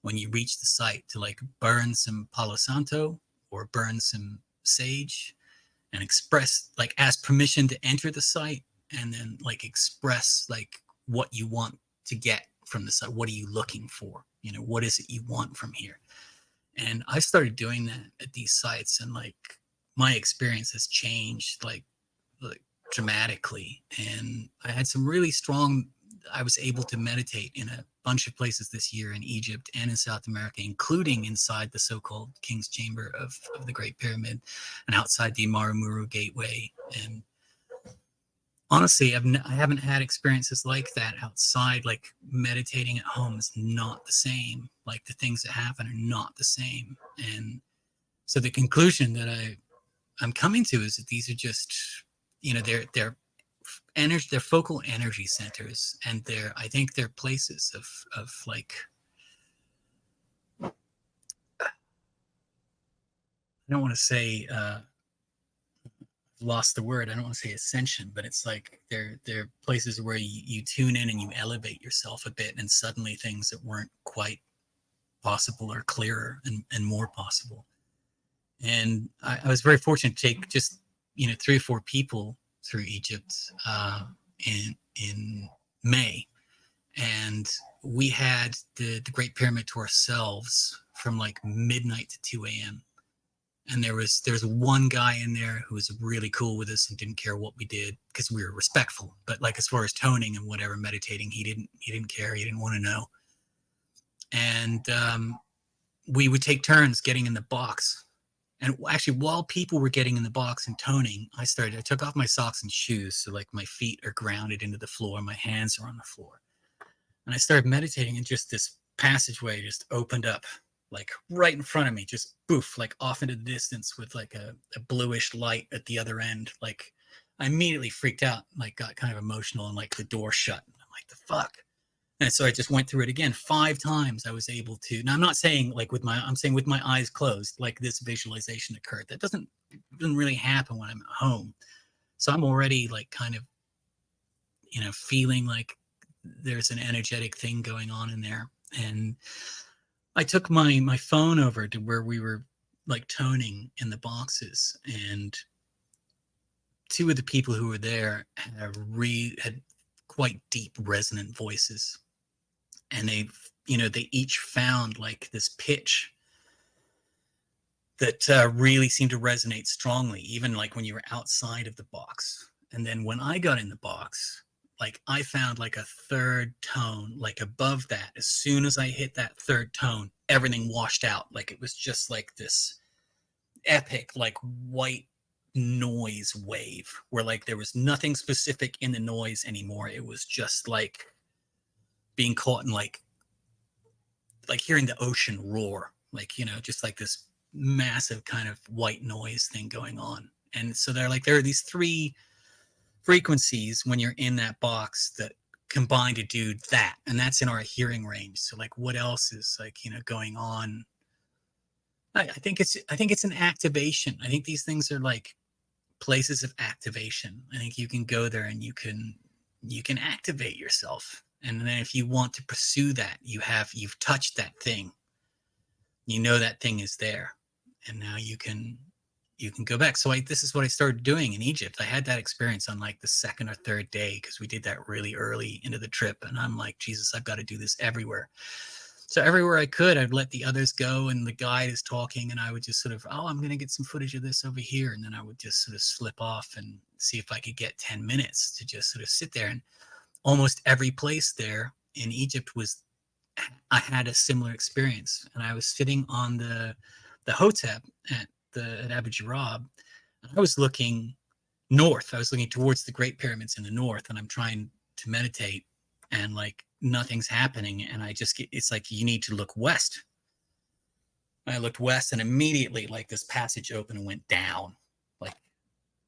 when you reach the site, to like burn some Palo Santo or burn some sage and express, like ask permission to enter the site, and then like express like what you want to get from the site. What are you looking for? You know, what is it you want from here? And I started doing that at these sites, and like my experience has changed like dramatically. And I had some really strong, I was able to meditate in a bunch of places this year in Egypt and in South America, including inside the so-called King's Chamber of the Great Pyramid and outside the Aramu Muru Gateway. And honestly, I haven't had experiences like that outside. Like meditating at home is not the same. Like the things that happen are not the same. And so the conclusion that I'm coming to is that these are just, they're energy, they're focal energy centers, and I think they're places of like, I don't want to say lost the word. I don't want to say ascension, but it's like they're places where you tune in and you elevate yourself a bit, and suddenly things that weren't quite possible are clearer and more possible. And I was very fortunate to take just 3 or 4 people through Egypt in May, and we had the Great Pyramid to ourselves from like midnight to 2 a.m. And there's one guy in there who was really cool with us and didn't care what we did because we were respectful. But like as far as toning and whatever, meditating, he didn't care. He didn't want to know. And we would take turns getting in the box. And actually, while people were getting in the box and toning, I took off my socks and shoes. So like my feet are grounded into the floor. My hands are on the floor. And I started meditating, and just this passageway just opened up, like right in front of me, just boof, like off into the distance with like a bluish light at the other end. Like I immediately freaked out, like got kind of emotional, and like the door shut. And I'm like, the fuck? And so I just went through it again 5 times. I was able to. Now I'm not saying like I'm saying with my eyes closed, like this visualization occurred. That doesn't really happen when I'm at home. So I'm already like kind of, feeling like there's an energetic thing going on in there. And I took my phone over to where we were like toning in the boxes, and 2 of the people who were there had quite deep resonant voices. And they each found like this pitch that really seemed to resonate strongly, even like when you were outside of the box. And then when I got in the box, like I found like a 3rd tone, like above that. As soon as I hit that 3rd tone, everything washed out. Like it was just like this epic, like white noise wave where like there was nothing specific in the noise anymore. It was just like being caught in like hearing the ocean roar, like, just like this massive kind of white noise thing going on. And so there are these 3 frequencies when you're in that box that combine to do that, and that's in our hearing range. So like what else is like going on? I think it's an activation. I think these things are like places of activation. I think you can go there and you can activate yourself. And then if you want to pursue that, you've touched that thing. That thing is there. And now you can go back. So this is what I started doing in Egypt. I had that experience on like the 2nd or 3rd day because we did that really early into the trip. And I'm like, Jesus, I've got to do this everywhere. So everywhere I could, I'd let the others go, and the guide is talking, and I would just sort of, I'm going to get some footage of this over here. And then I would just sort of slip off and see if I could get 10 minutes to just sort of sit there. And almost every place there in Egypt I had a similar experience. And I was sitting on the Hotep at Abu Jarab. I was looking north. I was looking towards the Great Pyramids in the north, and I'm trying to meditate, and like nothing's happening. And it's like, you need to look west. I looked west, and immediately like this passage opened and went down, like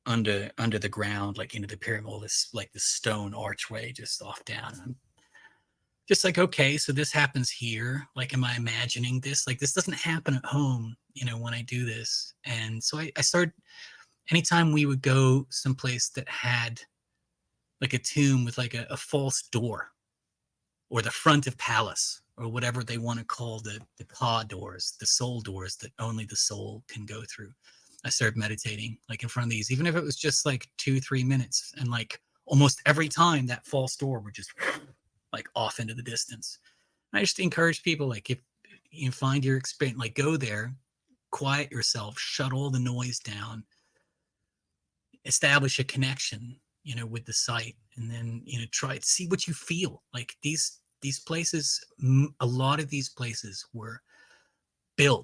under the ground, like into the pyramid, this stone archway just off down. And I'm just like, okay, so this happens here. Like, am I imagining this? Like, this doesn't happen at home, when I do this. And so I started, anytime we would go someplace that had like a tomb with like a false door, or the front of palace, or whatever they want to call the Ka doors, the soul doors that only the soul can go through, I started meditating like in front of these, even if it was just like 2-3 minutes. And like almost every time that false door would just like off into the distance. I just encourage people, like, if you find your experience, like go there, quiet yourself, shut all the noise down, establish a connection, with the site, and then, try to see what you feel. Like these places, a lot of these places were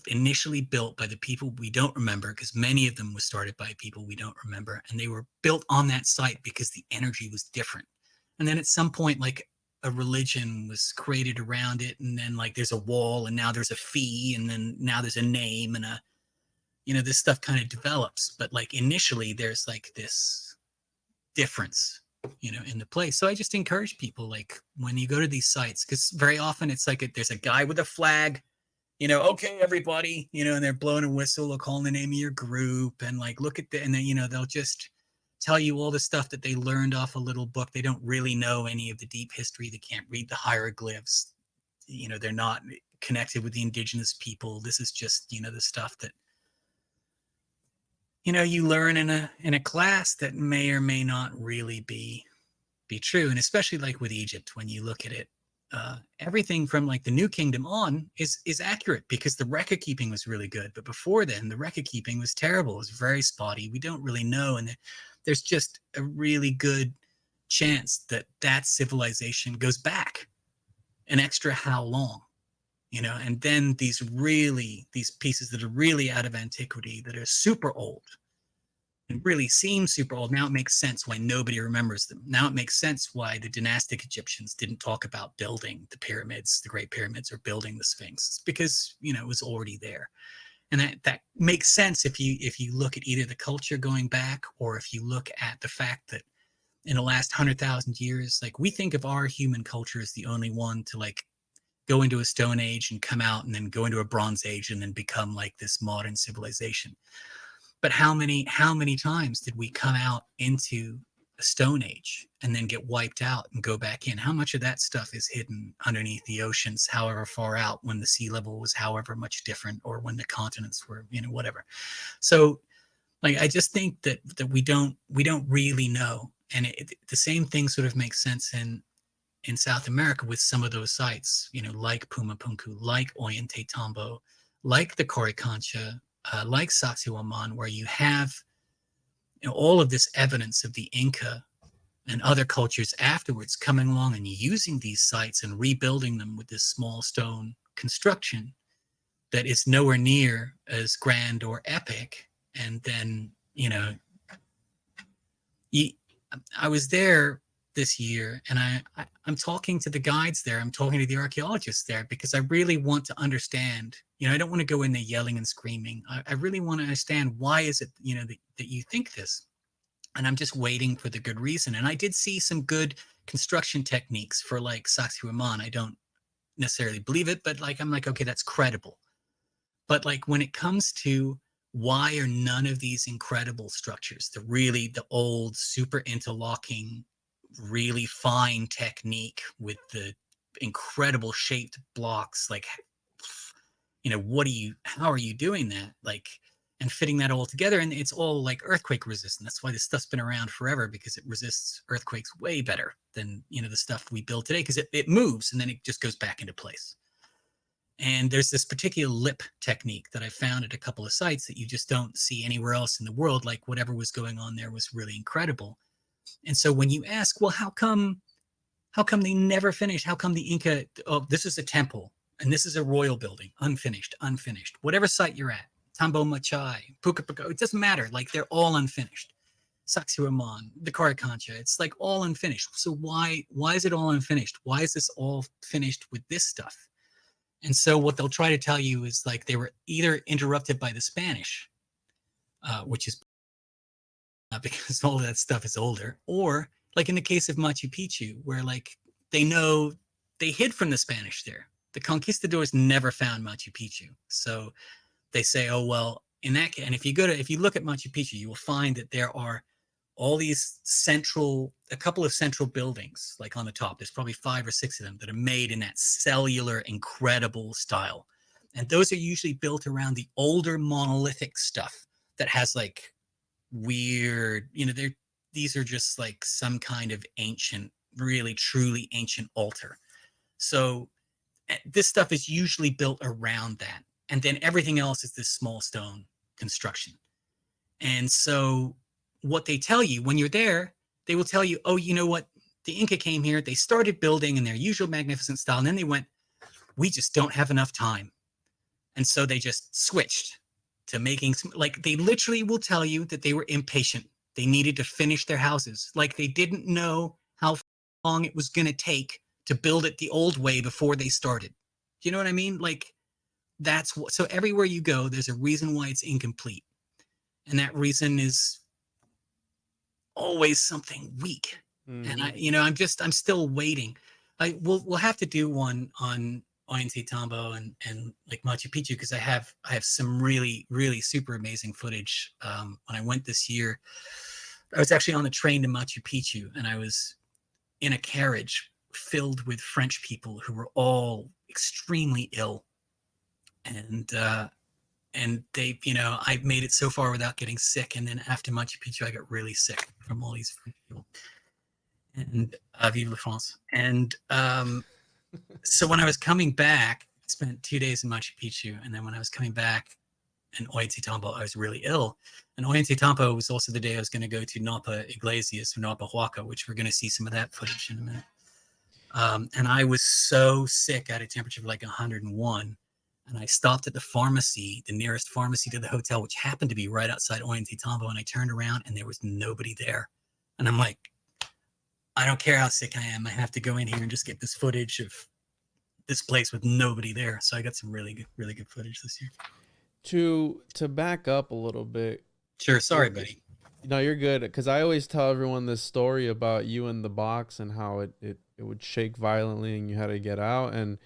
initially built by the people we don't remember, because many of them were started by people we don't remember, and they were built on that site because the energy was different. And then at some point, like, a religion was created around it, and then like there's a wall, and now there's a fee, and then now there's a name, and this stuff kind of develops. But like initially there's like this difference, in the place. So I just encourage people, like, when you go to these sites, because very often it's like there's a guy with a flag, okay, everybody, and they're blowing a whistle or calling the name of your group, and like, look at and then, they'll just tell you all the stuff that they learned off a little book. They don't really know any of the deep history. They can't read the hieroglyphs. They're not connected with the indigenous people. This is just, the stuff that, you learn in a class that may or may not really be true. And especially like with Egypt, when you look at it, everything from like the New Kingdom on is accurate, because the record keeping was really good. But before then, the record keeping was terrible. It was very spotty. We don't really know. And there's just a really good chance that civilization goes back an extra how long, and then these pieces that are really out of antiquity, that are super old and really seem super old. Now it makes sense why nobody remembers them. Now it makes sense why the dynastic Egyptians didn't talk about building the pyramids, the Great Pyramids, or building the Sphinx. It's because, it was already there. And that makes sense if you look at either the culture going back, or if you look at the fact that in the last 100,000 years, like, we think of our human culture as the only one to like go into a Stone Age and come out, and then go into a Bronze Age and then become like this modern civilization. But how many times did we come out into a Stone Age and then get wiped out and go back in? How much of that stuff is hidden underneath the oceans, however far out, when the sea level was however much different, or when the continents were, whatever. So like, I just think that we don't really know. And the same thing sort of makes sense in South America with some of those sites, like Puma Punku, like Ollantaytambo, like the Coricancha, like Sacsayhuaman, where you have all of this evidence of the Inca and other cultures afterwards coming along and using these sites and rebuilding them with this small stone construction that is nowhere near as grand or epic. And then, I was there this year, and I'm talking to the guides there. I'm talking to the archaeologists there, because I really want to understand. I don't want to go in there yelling and screaming. I really want to understand, why is it, that you think this? And I'm just waiting for the good reason. And I did see some good construction techniques for like Sacsayhuaman. I don't necessarily believe it, but like, I'm like, okay, that's credible. But like, when it comes to why are none of these incredible structures, the old, super interlocking, really fine technique with the incredible shaped blocks, like, how are you doing that? Like, and fitting that all together. And it's all like earthquake resistant. That's why this stuff's been around forever, because it resists earthquakes way better than, the stuff we build today, because it moves and then it just goes back into place. And there's this particular lip technique that I found at a couple of sites that you just don't see anywhere else in the world. Like, whatever was going on there was really incredible. And so when you ask, well, how come they never finished? How come the Inca, this is a temple and this is a royal building, unfinished, whatever site you're at, Tambo Machai, Pucapaco, it doesn't matter. Like, they're all unfinished. Sacsayhuaman, the Coricancha, it's like all unfinished. So why is it all unfinished? Why is this all finished with this stuff? And so what they'll try to tell you is like, they were either interrupted by the Spanish, which is because all of that stuff is older, or like in the case of Machu Picchu, where like they hid from the Spanish there. The conquistadors never found Machu Picchu. So they say, oh, well, in that case, and if you look at Machu Picchu, you will find that there are all these a couple of central buildings, like on the top. There's probably 5 or 6 of them that are made in that cellular, incredible style. And those are usually built around the older monolithic stuff that has like weird, these are just like some kind of ancient, really truly ancient altar. So this stuff is usually built around that. And then everything else is this small stone construction. And so what they tell you when you're there, they will tell you, oh, you know what? The Inca came here, they started building in their usual magnificent style, and then they went, we just don't have enough time. And so they just switched to making some, like, they literally will tell you that they were impatient. They needed to finish their houses. Like, they didn't know how long it was going to take to build it the old way before they started. Do you know what I mean? Like, that's what, so everywhere you go, there's a reason why it's incomplete. And that reason is always something weak. And I'm still waiting. We'll have to do one on Ollantaytambo and like Machu Picchu, because I have some really, really super amazing footage. When I went this year, I was actually on the train to Machu Picchu, and I was in a carriage filled with French people who were all extremely ill. And they, I made it so far without getting sick. And then after Machu Picchu, I got really sick from all these French people. And vive la France. And so when I was coming back, I spent 2 days in Machu Picchu. And then when I was coming back in Ollantaytambo, I was really ill. And Ollantaytambo was also the day I was going to go to Napa Iglesias or Napa Haka, which we're going to see some of that footage in a minute. And I was so sick. I had a temperature of like 101. And I stopped at the pharmacy, the nearest pharmacy to the hotel, which happened to be right outside Ollantaytambo. And I turned around and there was nobody there. And I'm like, I don't care how sick I am. I have to go in here and just get this footage of this place with nobody there. So I got some really good footage this year. To back up a little bit. Sure. Sorry, buddy. No, you're good. Because I always tell everyone this story about you in the box and how it would shake violently and you had to get out. And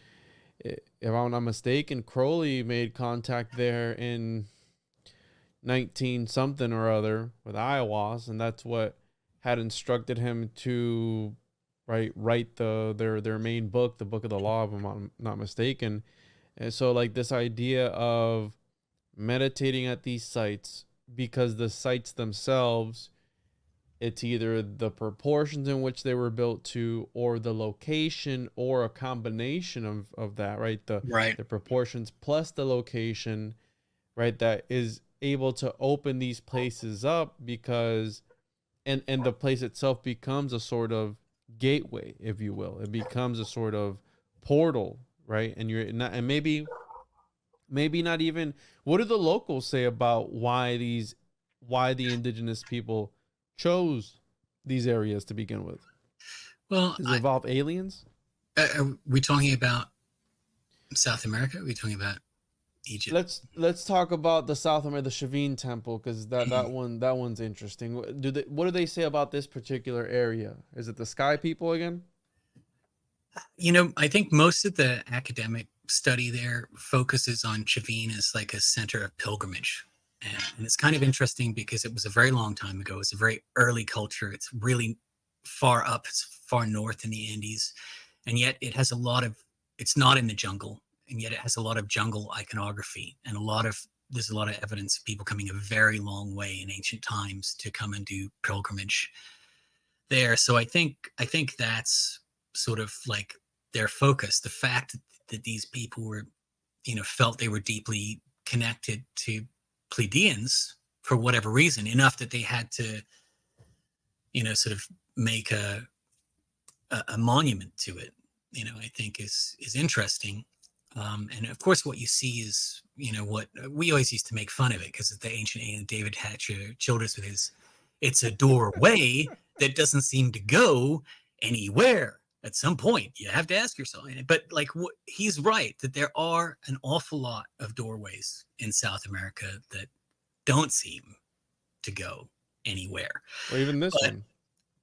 if I'm not mistaken, Crowley made contact there in 19 something or other with ayahuasca, and that's what had instructed him to write their main book, the Book of the Law, if I'm not mistaken. And so like this idea of meditating at these sites, because the sites themselves, it's either the proportions in which they were built to, or the location, or a combination of that, right? The proportions plus the location, right? That is able to open these places up, because and the place itself becomes a sort of gateway, if you will. It becomes a sort of portal, right? And you're not, and maybe not even, what do the locals say about why the indigenous people chose these areas to begin with? Well, does it involve aliens? Are we talking about South America? Are we talking about Egypt? Let's talk about the South America, the Chavin Temple, because that one's interesting. What do they say about this particular area? Is it the Sky People again? I think most of the academic study there focuses on Chavin as like a center of pilgrimage. And it's kind of interesting because it was a very long time ago. It's a very early culture. It's really far up. It's far north in the Andes. And yet it has it's not in the jungle. And yet it has a lot of jungle iconography and there's a lot of evidence of people coming a very long way in ancient times to come and do pilgrimage there. So I think that's sort of like their focus. The fact that these people were, felt they were deeply connected to Pleiadians for whatever reason, enough that they had to, sort of make a monument to it, I think is interesting. And of course, what you see is, what we always used to make fun of it, because the ancient David Hatcher Childers with his, it's a doorway that doesn't seem to go anywhere. At some point, you have to ask yourself. But like, he's right that there are an awful lot of doorways in South America that don't seem to go anywhere. Or even this one.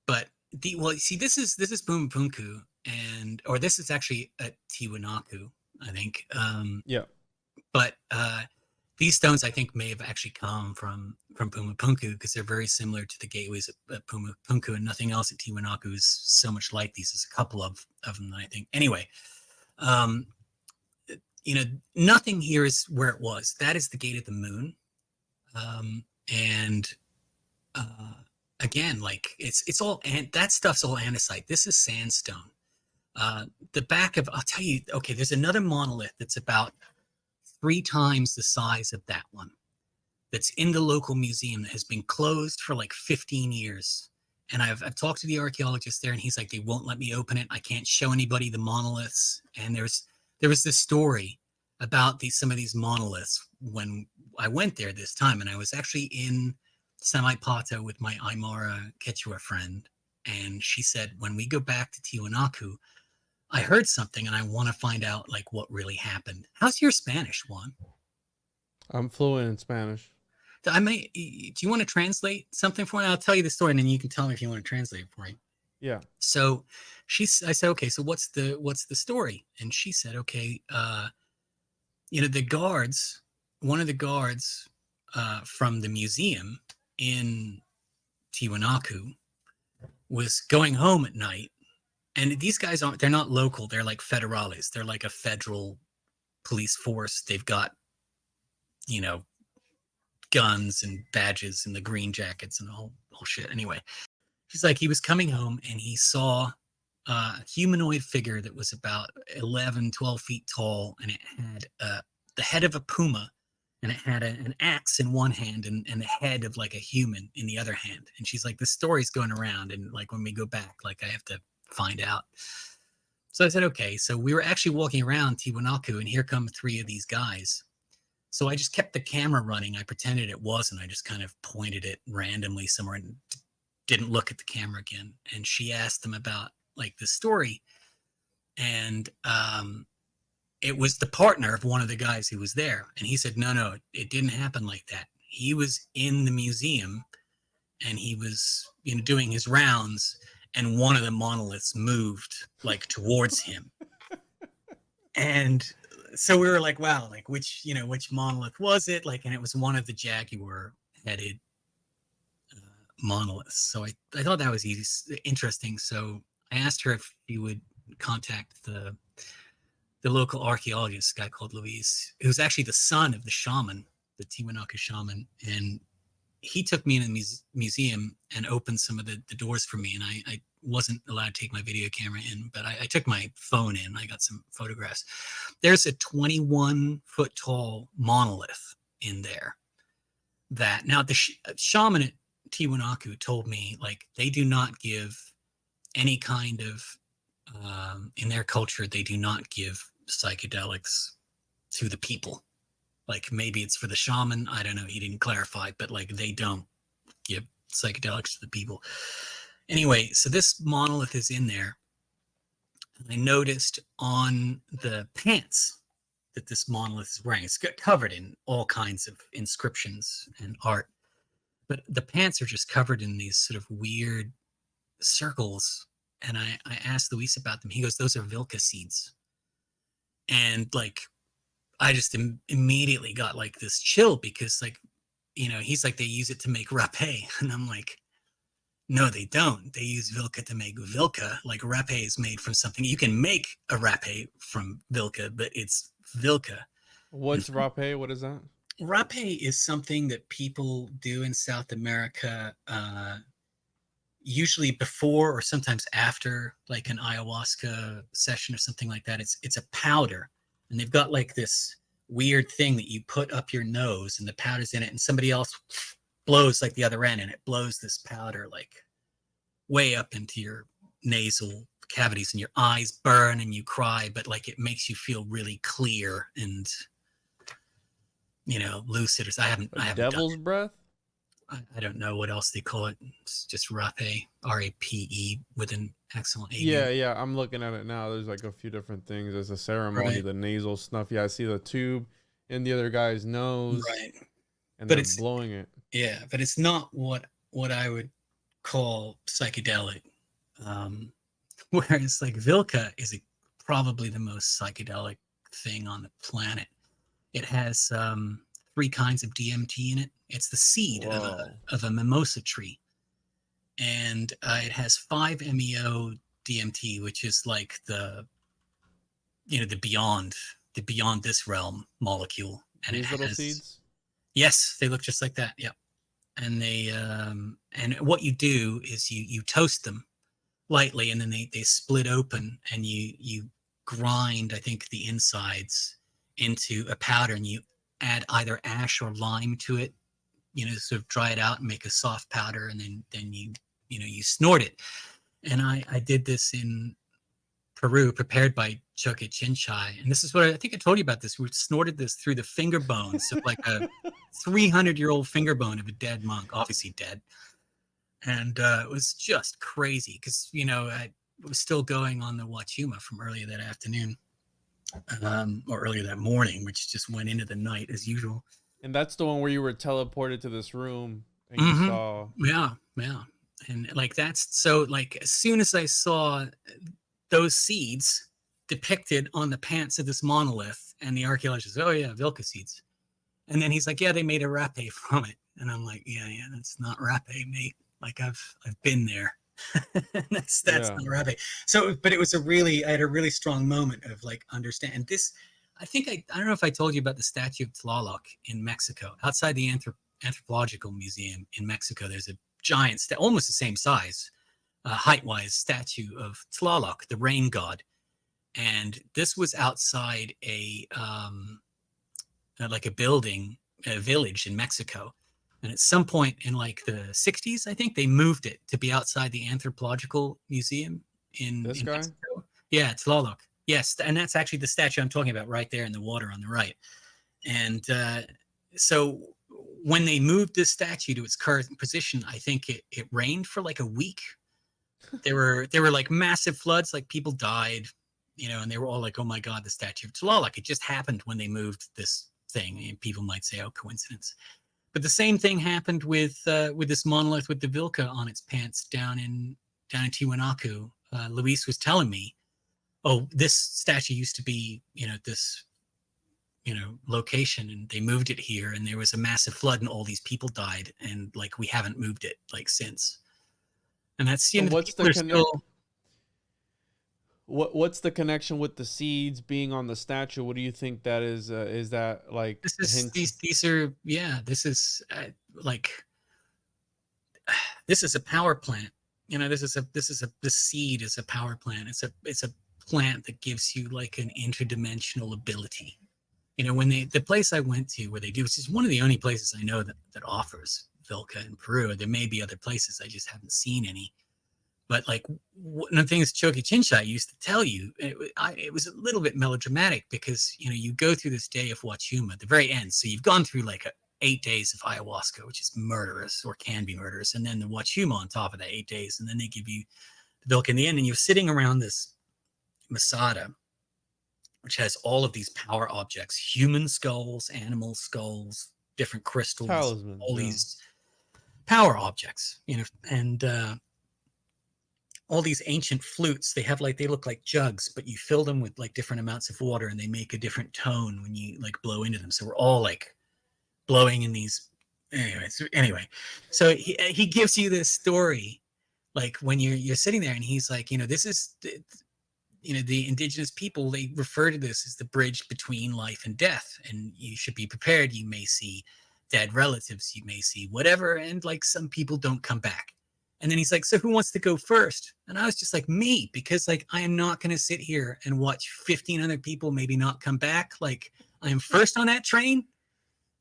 But see, this is Puma Punku, or this is actually at Tiwanaku, I think. Yeah. But these stones, I think, may have actually come from Puma Punku, because they're very similar to the gateways at Puma Punku, and nothing else at Tiwanaku is so much like these. There's a couple of them, I think. Anyway, nothing here is where it was. That is the gate of the moon. Again, like it's all, and that stuff's all andesite. This is sandstone. The back of, I'll tell you, okay, there's another monolith that's about 3 times the size of that one, that's in the local museum, that has been closed for like 15 years. And I've talked to the archaeologist there, and he's like, they won't let me open it. I can't show anybody the monoliths. And there was this story about some of these monoliths when I went there this time, and I was actually in Samaipata with my Aymara Quechua friend, and she said, when we go back to Tiwanaku, I heard something, and I want to find out like what really happened. How's your Spanish, Juan? I'm fluent in Spanish. Do you want to translate something for me? I'll tell you the story, and then you can tell me if you want to translate it for me. Yeah. So I said, okay, so what's the story? And she said, okay, the guards, one of the guards from the museum in Tiwanaku was going home at night. And these guys they're not local. They're like federales. They're like a federal police force. They've got, guns and badges and the green jackets and the whole shit. Anyway, she's like, he was coming home and he saw a humanoid figure that was about 11, 12 feet tall. And it had the head of a puma, and it had an axe in one hand and the head of like a human in the other hand. And she's like, the story's going around, and like when we go back, like I have to find out. So I said, okay. So we were actually walking around Tiwanaku, and here come three of these guys. So I just kept the camera running. I pretended it wasn't. I just kind of pointed it randomly somewhere and didn't look at the camera again. And she asked them about like the story, and it was the partner of one of the guys who was there. And he said, no, it didn't happen like that. He was in the museum, and he was, doing his rounds, and one of the monoliths moved like towards him. And so we were like, wow, like which monolith was it? Like, and it was one of the jaguar-headed monoliths. So I thought that was interesting. So I asked her if she would contact the local archaeologist, a guy called Luis, who's actually the son of the shaman, the Tiwanaku shaman. And he took me in the museum and opened some of the doors for me. And I wasn't allowed to take my video camera in, but I took my phone in. I got some photographs. There's a 21-foot tall monolith in there. That now the shaman at Tiwanaku told me, like, they do not give any kind of in their culture, they do not give psychedelics to the people. Like, maybe it's for the shaman, I don't know, he didn't clarify, but like they don't give psychedelics to the people. Anyway, so this monolith is in there. And I noticed on the pants that this monolith is wearing, it's covered in all kinds of inscriptions and art, but the pants are just covered in these sort of weird circles. And I asked Luis about them. He goes, those are Vilca seeds. And like, I just immediately got like this chill because like, he's like, they use it to make rapé. And I'm like, no, they don't. They use Vilca to make Vilca. Like, rapé is made from something. You can make a rapé from Vilca, but it's Vilca. What's rapé? What is that? Rapé is something that people do in South America, usually before or sometimes after like an ayahuasca session or something like that. It's a powder, and they've got like this weird thing that you put up your nose, and the powder's in it, and somebody else blows like the other end, and it blows this powder like way up into your nasal cavities, and your eyes burn and you cry, but like it makes you feel really clear and lucid. I haven't Devil's breath. I don't know what else they call it. It's just rapé, R-A-P-E with an excellent A. Yeah. I'm looking at it now. There's like a few different things. There's a ceremony, right. The nasal snuff. Yeah, I see the tube in the other guy's nose. Right. And they're blowing it. Yeah, but it's not what I would call psychedelic. Whereas like Vilca is probably the most psychedelic thing on the planet. It has 3 kinds of DMT in it. It's the seed of a mimosa tree. And it has 5-MeO DMT, which is like the beyond this realm molecule. And these little seeds? Yes, they look just like that. Yep. And they and what you do is you toast them lightly, and then they split open, and you grind, I think, the insides into a powder, and you add either ash or lime to it, sort of dry it out and make a soft powder, and then you you snort it. And I did this in Peru, prepared by Choke Chinchai. And this is what I think I told you about this. We snorted this through the finger bones of like a 300-year-old finger bone of a dead monk, obviously dead. And it was just crazy because, I was still going on the Wachuma from earlier that afternoon, or earlier that morning, which just went into the night as usual. And that's the one where you were teleported to this room and you saw. Yeah. And like, that's so like, as soon as I saw those seeds depicted on the pants of this monolith, and the archaeologist, oh yeah, Vilca seeds. And then he's like, yeah, they made a rapé from it. And I'm like, yeah, that's not rapé, mate. Like I've been there. that's not rapé. So, but it was I had a really strong moment of like understanding this. I think I don't know if I told you about the statue of Tlaloc in Mexico, outside the Anthropological Museum in Mexico. There's a giant, almost the same size, height-wise statue of Tlaloc, the rain god. And this was outside like a building, a village in Mexico. And at some point in like the 60s, I think they moved it to be outside the Anthropological Museum in Mexico. Yeah, Tlaloc. Yes, and that's actually the statue I'm talking about right there in the water on the right. And so when they moved this statue to its current position, I think it rained for like a week. There were like massive floods, like people died, and they were all like, oh my God, the statue of Tlaloc. It just happened when they moved this thing. And people might say, oh, coincidence. But the same thing happened with this monolith with the Vilca on its pants down in Tiwanaku. Luis was telling me, oh, this statue used to be, this, location, and they moved it here, and there was a massive flood, and all these people died, and like we haven't moved it like since. And that's what's the connection with the seeds being on the statue? What do you think that is? Is that like these are this is like this is a power plant. This seed is a power plant. It's a plant that gives you like an interdimensional ability. When the place I went to where they do, which is one of the only places I know that offers Vilca in Peru. There may be other places, I just haven't seen any. But like one of the things Choke Chinchai used to tell you, it was a little bit melodramatic because, you go through this day of Wachuma at the very end. So you've gone through like 8 days of ayahuasca, which is murderous or can be murderous. And then the Wachuma on top of that 8 days. And then they give you the Vilca in the end. And you're sitting around this Masada, which has all of these power objects, human skulls, animal skulls, different crystals, talismans, all these power objects, and all these ancient flutes. They look like jugs, but you fill them with like different amounts of water, and they make a different tone when you like blow into them. So we're all like blowing in these. Anyway, so he gives you this story, like when you're sitting there, and he's like, this is the indigenous people, they refer to this as the bridge between life and death, and you should be prepared. You may see dead relatives, you may see whatever, and like some people don't come back. And then he's like, so who wants to go first? And I was just like, me, because like I am not going to sit here and watch 15 other people maybe not come back. Like I'm first on that train.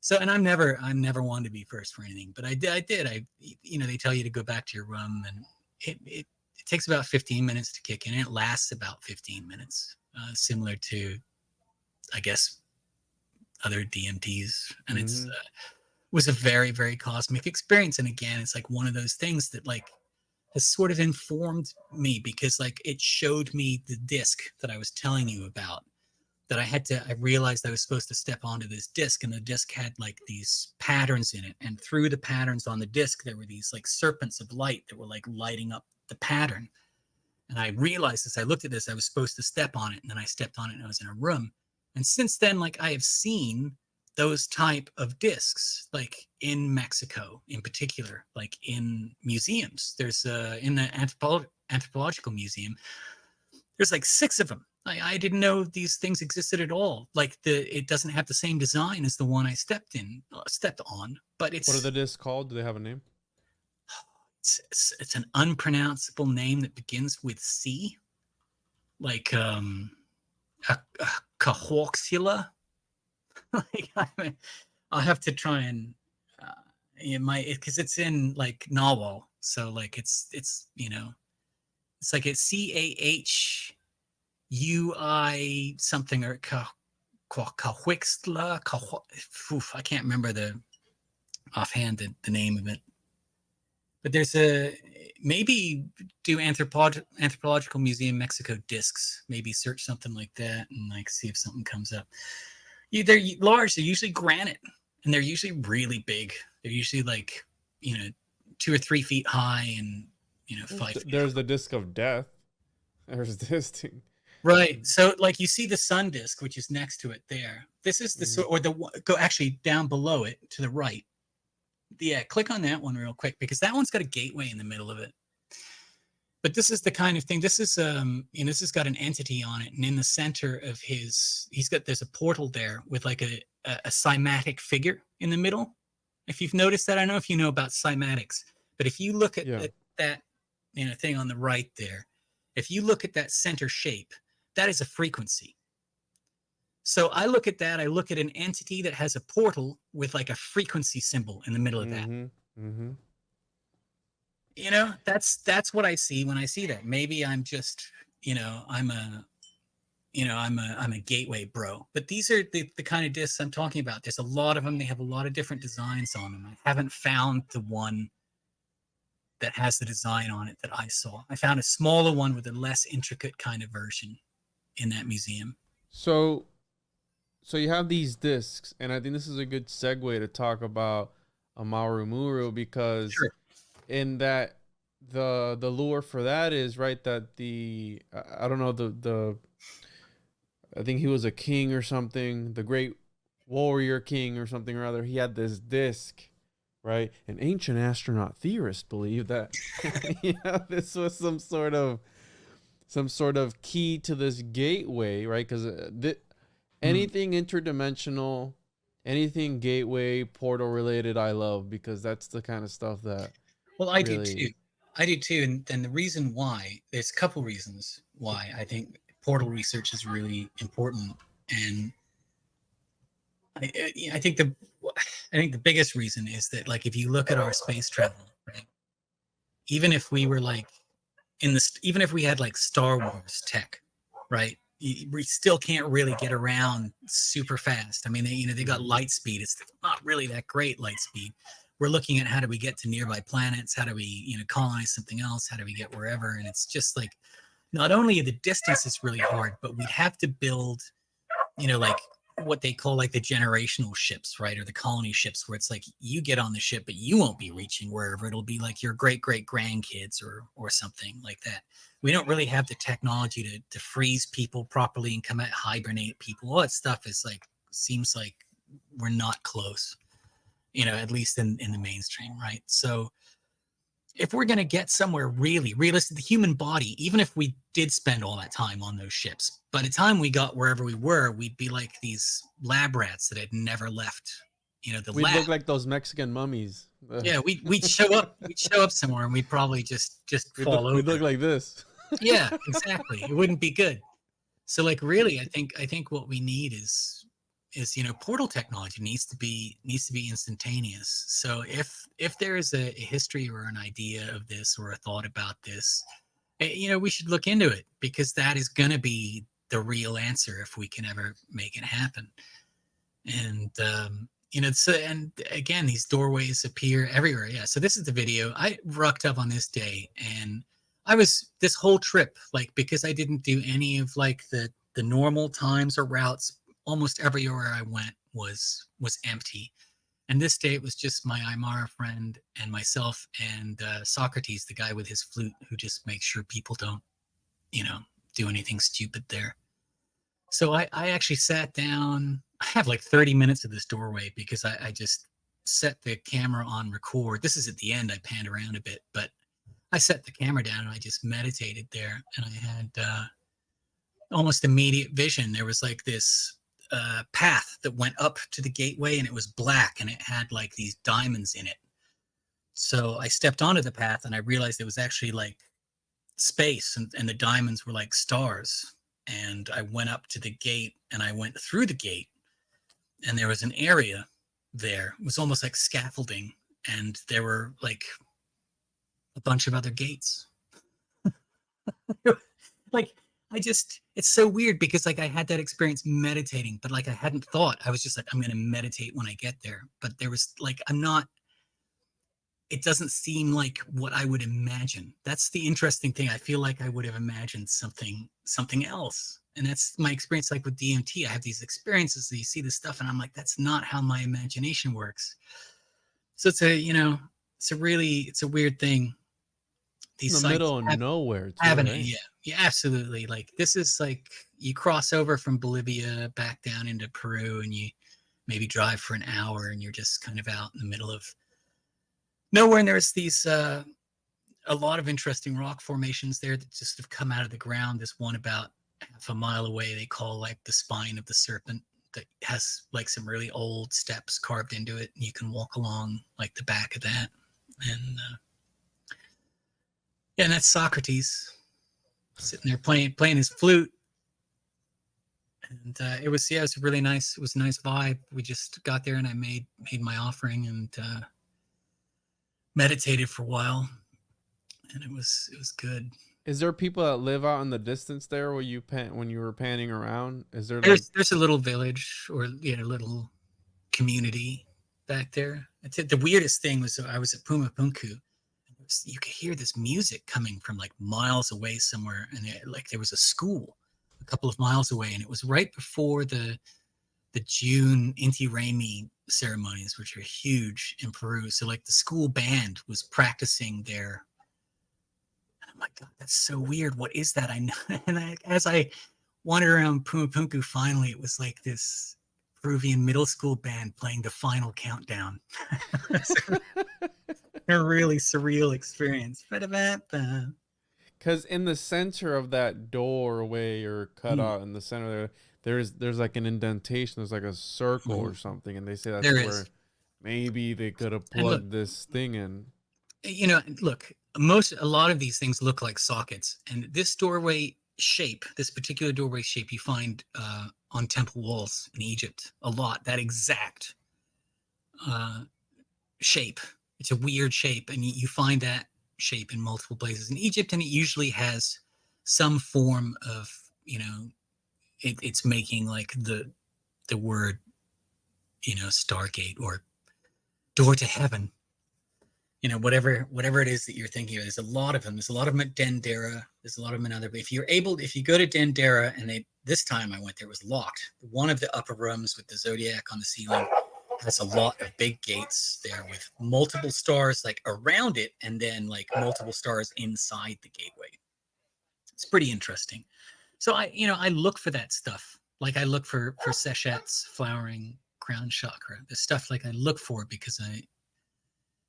So, and I'm never wanted to be first for anything, but I did. They tell you to go back to your room, and it takes about 15 minutes to kick in, and it lasts about 15 minutes, similar to, I guess, other DMTs. And it's was a very, very cosmic experience. And again, it's like one of those things that like has sort of informed me, because like it showed me the disc that I was telling you about, that I realized I was supposed to step onto this disc, and the disc had like these patterns in it. And through the patterns on the disc, there were these like serpents of light that were like lighting up the pattern. And I realized as I looked at this, I was supposed to step on it. And then I stepped on it, and I was in a room. And since then, like I have seen those type of discs, like in Mexico in particular, like in museums. There's in the Anthropological Museum, there's like 6 of them. I didn't know these things existed at all. Like it doesn't have the same design as the one I stepped on, but it's. What are the discs called? Do they have a name? It's an unpronounceable name that begins with C, like a cahoxula. Like I'll have to try and because it's in like Nahuatl, So like it's it's like it's CAHUI something or Kahwixtla. I can't remember the offhand the name of it. But there's maybe do Anthropological Museum Mexico discs. Maybe search something like that and like see if something comes up. They're large. They're usually granite, and they're usually really big. They're usually like 2 or 3 feet high and 5 feet. There's the disc of death. There's this thing. Right. So like you see the sun disk, which is next to it there. This is the or the go actually down below it to the right. Yeah, click on that one real quick because that one's got a gateway in the middle of it. But this is the kind of thing. This is this has got an entity on it, and in the center of there's a portal there with like a cymatic figure in the middle. If you've noticed that, I don't know if you know about cymatics, but if you look at that thing on the right there, if you look at that center shape, that is a frequency. So I look at that. I look at an entity that has a portal with like a frequency symbol in the middle of that. Mm-hmm. That's what I see when I see that. Maybe I'm just, I'm a gateway bro. But these are the kind of discs I'm talking about. There's a lot of them. They have a lot of different designs on them. I haven't found the one that has the design on it that I saw. I found a smaller one with a less intricate kind of version in that museum. So you have these discs, and I think this is a good segue to talk about Aramu Muru because in that the lure for that is right that I don't know I think he was a king or something, the great warrior king or something or other. He had this disc, right? An ancient astronaut theorist believed that this was some sort of key to this gateway, right? Because anything interdimensional, anything gateway, portal related, I love because that's the kind of stuff that. Well, I do too. And the reason why, there's a couple reasons why I think portal research is really important. And I think the biggest reason is that like if you look at our space travel, right? Even if we were like even if we had like Star Wars tech, right? We still can't really get around super fast. I mean, they got light speed. It's not really that great light speed. We're looking at how do we get to nearby planets? How do we, colonize something else? How do we get wherever? And it's just like, not only the distance is really hard, but we'd have to build, like what they call like the generational ships, right? Or the colony ships where it's like you get on the ship, but you won't be reaching wherever. It'll be like your great grandkids or something like that. We don't really have the technology to freeze people properly and come out hibernate people. All that stuff is like, seems like we're not close, at least in the mainstream, right? So if we're going to get somewhere really realistic, the human body, even if we did spend all that time on those ships, by the time we got wherever we were, we'd be like these lab rats that had never left, the we'd lab. Look like those Mexican mummies. Yeah, we'd show up somewhere and we'd probably just fall over. We'd look like this. Yeah, exactly. It wouldn't be good. So like really, I think what we need is portal technology needs to be instantaneous. So if there is a history or an idea of this or a thought about this, we should look into it because that is going to be the real answer if we can ever make it happen. And so, and again, these doorways appear everywhere. Yeah. So this is the video. I rocked up on this day, and I was this whole trip because I didn't do any of the normal times or routes. Almost everywhere I went was empty. And this day it was just my Aymara friend and myself and Socrates, the guy with his flute, who just makes sure people don't, do anything stupid there. So I actually sat down. I have 30 minutes of this doorway because I just set the camera on record. This is at the end. I panned around a bit, but I set the camera down and I just meditated there. And I had almost immediate vision. There was this path that went up to the gateway, and it was black and it had these diamonds in it. So I stepped onto the path and I realized it was actually space, and the diamonds were like stars. And I went up to the gate and I went through the gate, and there was an area there. It was almost like scaffolding, and there were a bunch of other gates. Like, it's so weird because like I had that experience meditating, but like I hadn't thought. I was just like, I'm going to meditate when I get there. But there was like, it doesn't seem like what I would imagine. That's the interesting thing. I feel like I would have imagined something else. And that's my experience. Like with DMT, I have these experiences that you see this stuff and I'm like, that's not how my imagination works. So it's a weird thing. These in the middle of nowhere too, having right? it, yeah, absolutely. Like this is like you cross over from Bolivia back down into Peru and you maybe drive for an hour and you're just kind of out in the middle of nowhere. And there's these a lot of interesting rock formations there that just have come out of the ground. There's one about half a mile away they call like the spine of the serpent that has like some really old steps carved into it. And you can walk along like the back of that. And yeah, and that's Socrates sitting there playing his flute. And it was really nice. It was a nice vibe. We just got there and I made my offering and meditated for a while. And it was good. Is there people that live out in the distance there where when you were panning around? Is there there's a little village or a little community back there. The weirdest thing was I was at Puma Punku. You could hear this music coming from like miles away somewhere, and there was a school a couple of miles away, and it was right before the June Inti Raymi ceremonies, which are huge in Peru. So like the school band was practicing there. And I'm like, God, that's so weird. What is that? I know. And as I wandered around Puma Punku, finally it was like this Peruvian middle school band playing the final countdown. A really surreal experience. Because in the center of that doorway or cutout in the center there's like an indentation. There's like a circle or something, and they say that's where maybe they could have plugged this thing in. Look, a lot of these things look like sockets, and this particular doorway shape, you find on temple walls in Egypt a lot. That exact shape. It's a weird shape, and you find that shape in multiple places in Egypt, and it usually has some form of, it's making like the word, Stargate or door to heaven, whatever it is that you're thinking of. There's a lot of them. There's a lot of them at Dendera. There's a lot of them in other, but if you go to Dendera, and this time I went there, it was locked. One of the upper rooms with the zodiac on the ceiling has a lot of big gates there with multiple stars like around it, and then like multiple stars inside the gateway. It's pretty interesting. So I look for that stuff. Like I look for Sechet's flowering crown chakra. The stuff like I look for because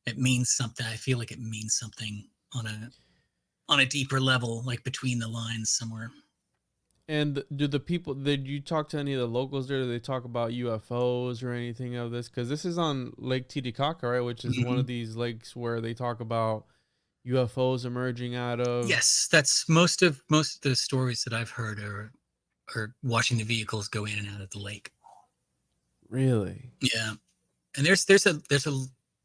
it means something. I feel like it means something on a deeper level, like between the lines somewhere. And did you talk to any of the locals there? Do they talk about UFOs or anything of this? Because this is on Lake Titicaca, right? Which is one of these lakes where they talk about UFOs emerging out of. Yes, that's most of the stories that I've heard are watching the vehicles go in and out of the lake. Really? Yeah, and there's a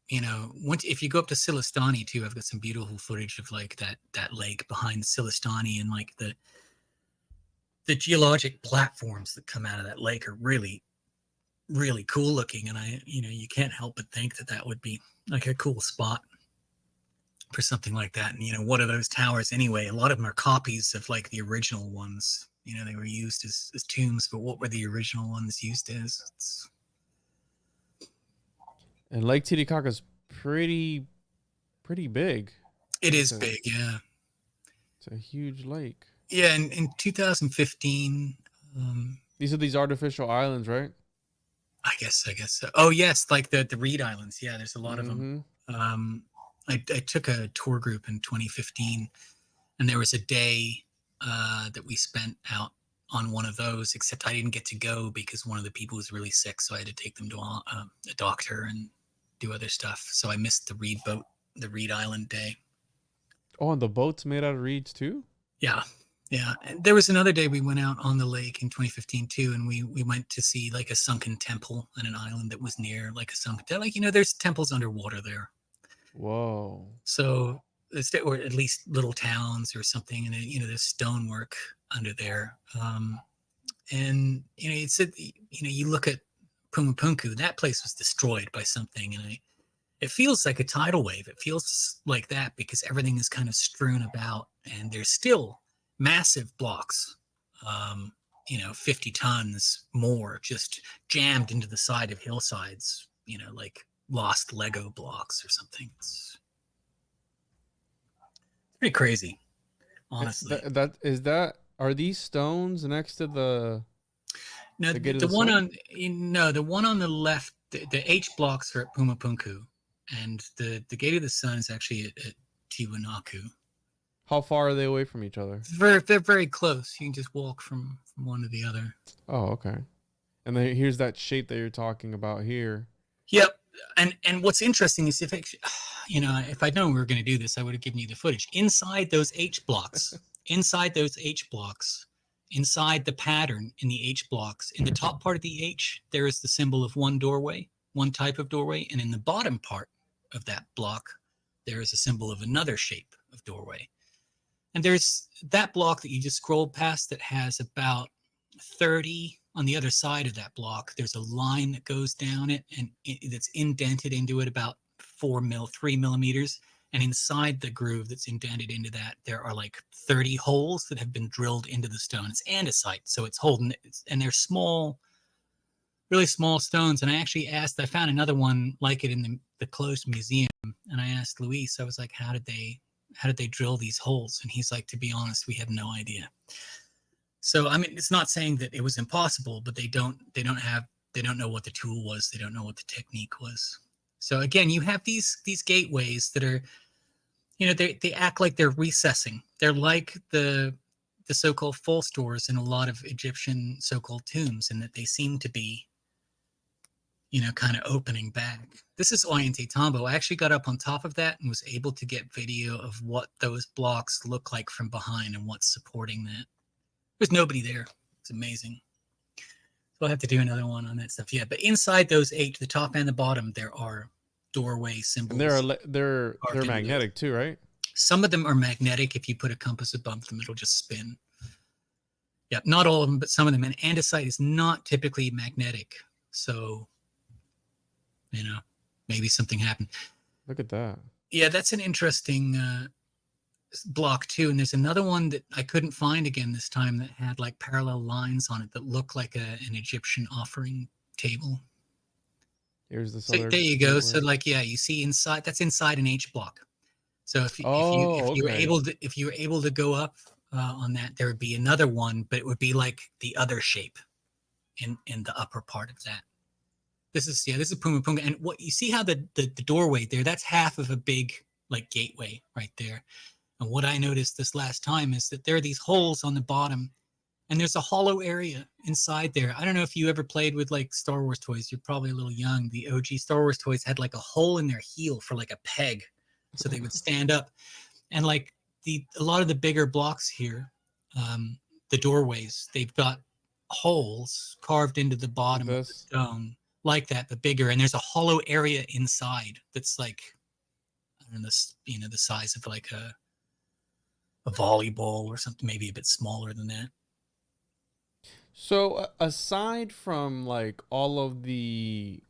if you go up to Silistani too, I've got some beautiful footage of like that lake behind Silistani, and like the geologic platforms that come out of that lake are really, really cool looking. And you can't help but think that would be like a cool spot for something like that. And, what are those towers anyway? A lot of them are copies of like the original ones. They were used as tombs, but what were the original ones used as? And Lake Titicaca is pretty big. It is big, yeah. It's a huge lake. Yeah, in 2015. These are these artificial islands, right? I guess so. Oh yes, like the Reed Islands. Yeah, there's a lot of them. I took a tour group in 2015, and there was a day that we spent out on one of those, except I didn't get to go because one of the people was really sick, so I had to take them to a doctor and do other stuff. So I missed the Reed Island day. Oh, and the boat's made out of reeds too? Yeah. And there was another day we went out on the lake in 2015 too, and we went to see like a sunken temple on an island that was near like a sunken, like there's temples underwater there. Whoa. So or at least little towns or something, and there's stonework under there. And it's you look at Puma Punku, that place was destroyed by something, and it feels like a tidal wave. It feels like that because everything is kind of strewn about, and there's still massive blocks, 50 tons more just jammed into the side of hillsides, like lost Lego blocks or something. It's pretty crazy, honestly. Are these stones next to the the one on the left, the H blocks are at Puma Punku, and the Gate of the Sun is actually at Tiwanaku. How far are they away from each other? They're very close. You can just walk from one to the other. Oh, okay. And then here's that shape that you're talking about here. Yep. And what's interesting is if I'd known we were going to do this, I would have given you the footage. Inside those H blocks, inside the pattern in the H blocks, in the top part of the H, there is the symbol of one doorway, one type of doorway. And in the bottom part of that block, there is a symbol of another shape of doorway. And there's that block that you just scrolled past that has about 30 on the other side of that block. There's a line that goes down it, and that's indented into it about 3 millimeters. And inside the groove that's indented into that, there are like 30 holes that have been drilled into the stone. It's andesite, so it's holding it. And they're small, really small stones. And I found another one like it in the closed museum. And I asked Luis, I was like, how did they drill these holes? And he's like, to be honest, we have no idea. So, I mean, it's not saying that it was impossible, but they don't know what the tool was. They don't know what the technique was. So again, you have these gateways that are, they act like they're recessing. They're like the so-called false doors in a lot of Egyptian so-called tombs, in that they seem to be, kind of opening back. This is Ollantaytambo. I actually got up on top of that and was able to get video of what those blocks look like from behind and what's supporting that. There's nobody there. It's amazing. So I'll have to do another one on that stuff. Yeah, but inside those 8, the top and the bottom, there are doorway symbols. And they're magnetic too, right? Some of them are magnetic. If you put a compass above them, it'll just spin. Yeah, not all of them, but some of them. And andesite is not typically magnetic. So, maybe something happened. Look at that. Yeah, that's an interesting block too. And there's another one that I couldn't find again this time that had like parallel lines on it that looked like an Egyptian offering table. Here's the so there you go. So like, yeah, you see inside, that's inside an H block. So if you were able to go up on that, there would be another one, but it would be like the other shape in the upper part of that. This is Puma Punku. And what you see how the doorway there, that's half of a big like gateway right there. And what I noticed this last time is that there are these holes on the bottom, and there's a hollow area inside there. I don't know if you ever played with like Star Wars toys. You're probably a little young. The OG Star Wars toys had like a hole in their heel for like a peg, so they would stand up. And like a lot of the bigger blocks here, the doorways, they've got holes carved into the bottom of the stone like that, but bigger. And there's a hollow area inside that's like, I don't know, the size of like a volleyball or something, maybe a bit smaller than that. So aside from like all of the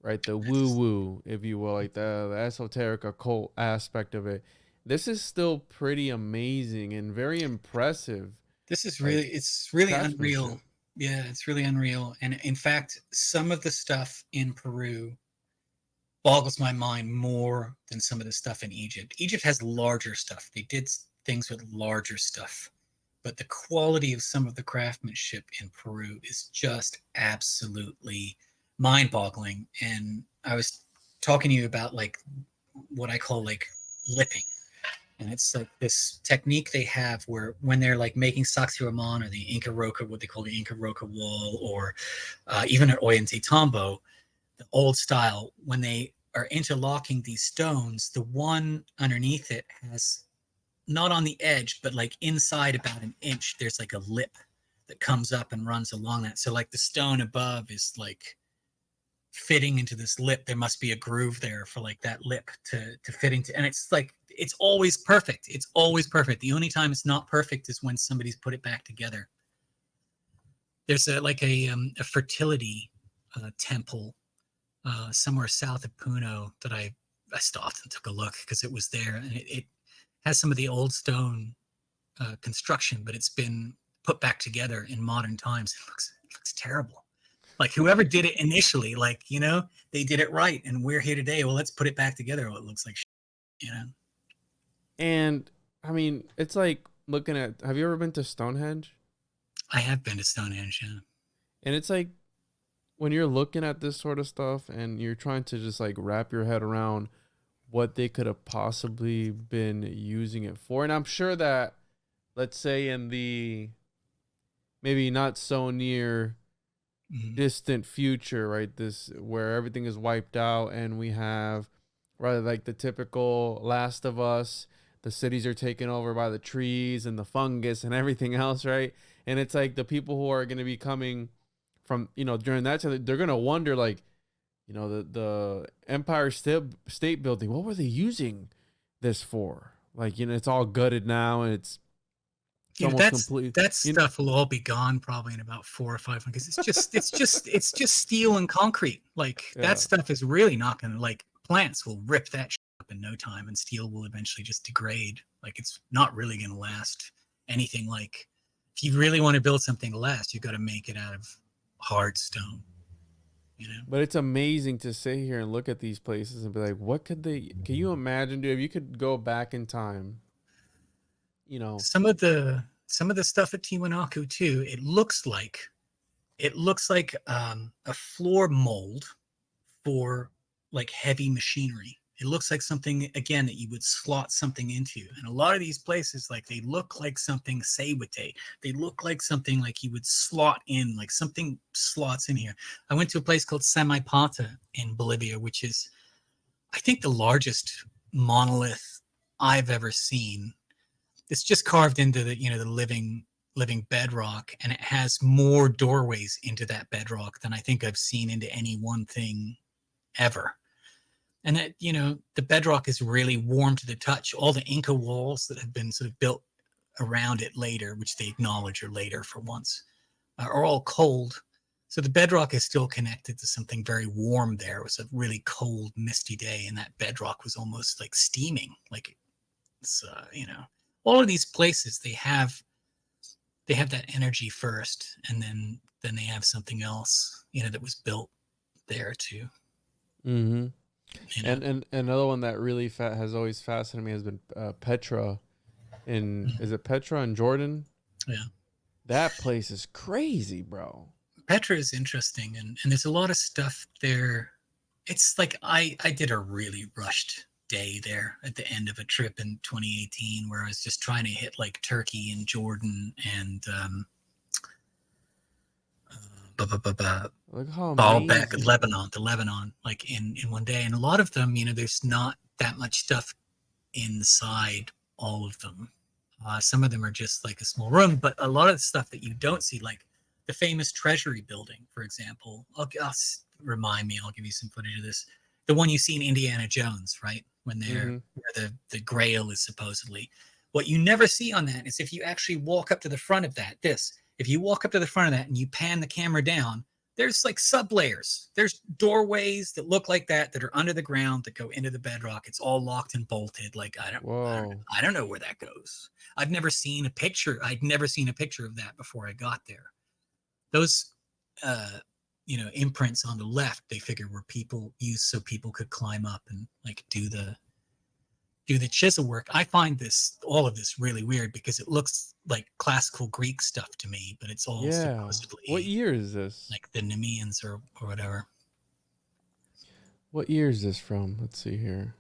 woo-woo, if you will, like the esoteric occult aspect of it, this is still pretty amazing and very impressive. This is really, it's really unreal. Yeah, it's really unreal. And in fact, some of the stuff in Peru boggles my mind more than some of the stuff in Egypt. Egypt has larger stuff. They did things with larger stuff. But the quality of some of the craftsmanship in Peru is just absolutely mind-boggling. And I was talking to you about like what I call like lipping. And it's like this technique they have where when they're like making Sacsayhuaman or the Inca Roca, what they call the Inca Roca wall, or even at Ollantaytambo, the old style, when they are interlocking these stones, the one underneath it has, not on the edge, but like inside about an inch, there's like a lip that comes up and runs along that. So like the stone above is like fitting into this lip. There must be a groove there for like that lip to fit into. And it's like, it's always perfect. It's always perfect. The only time it's not perfect is when somebody's put it back together. There's a fertility temple somewhere south of Puno that I stopped and took a look because it was there, and it has some of the old stone construction, but it's been put back together in modern times. It looks terrible. Like whoever did it initially, like, you know, they did it right, and we're here today. Well, let's put it back together. Well, it looks like shit, you know. And I mean, it's like looking at. Have you ever been to Stonehenge? I have been to Stonehenge, yeah. And it's like when you're looking at this sort of stuff and you're trying to just like wrap your head around what they could have possibly been using it for. And I'm sure that, let's say in the maybe not so near distant future, right? This where everything is wiped out and we have rather like the typical Last of Us, the cities are taken over by the trees and the fungus and everything else, right? And it's like the people who are going to be coming from, you know, during that time, they're going to wonder, like, you know, the Empire State Building, what were they using this for? Like, you know, it's all gutted now and it's almost complete. That stuff will all be gone probably in about 4 or 5 because it's just steel and concrete. Like that stuff is really not going to, like, plants will rip that shit up in no time, and steel will eventually just degrade. Like it's not really going to last anything. Like if you really want to build something to last, you've got to make it out of hard stone. You know? But it's amazing to sit here and look at these places and be like, what could they, can you imagine, dude, if you could go back in time, you know, some of the stuff at Tiwanaku too, it looks like a floor mold for like heavy machinery. It looks like something, again, that you would slot something into. And a lot of these places, like, they look like something Seiwate. They look like something like you would slot in, like something slots in here. I went to a place called Samaipata in Bolivia, which is, I think, the largest monolith I've ever seen. It's just carved into the, you know, the living bedrock, and it has more doorways into that bedrock than I think I've seen into any one thing ever. And that, you know, the bedrock is really warm to the touch. All the Inca walls that have been sort of built around it later, which they acknowledge are later for once, are all cold. So the bedrock is still connected to something very warm there. It was a really cold, misty day, and that bedrock was almost like steaming. Like it's, you know, all of these places, they have that energy first, and then they have something else, you know, that was built there too. Mm-hmm. You know? And another one that really has always fascinated me has been Petra is it Petra in Jordan? Yeah. That place is crazy, bro. Petra is interesting, and there's a lot of stuff there. It's like I did a really rushed day there at the end of a trip in 2018 where I was just trying to hit like Turkey and Jordan and Baalbek, Lebanon, like in one day. And a lot of them, you know, there's not that much stuff inside all of them. Some of them are just like a small room, but a lot of the stuff that you don't see, like the famous Treasury building, for example. I'll remind me, I'll give you some footage of this. The one you see in Indiana Jones, right? When they're where the Grail is supposedly. What you never see on that is if you actually walk up to the front of that, if you walk up to the front of that and you pan the camera down, there's like sub-layers. There's doorways that look like that are under the ground that go into the bedrock. It's all locked and bolted. Like, I don't know where that goes. I'd never seen a picture of that before I got there. Those, you know, imprints on the left, they figured were people used so people could climb up and like do the chisel work. I find all of this really weird because it looks like classical Greek stuff to me, but it's all supposedly. What year is this? Like the Nemeans or whatever. What year is this from? Let's see here.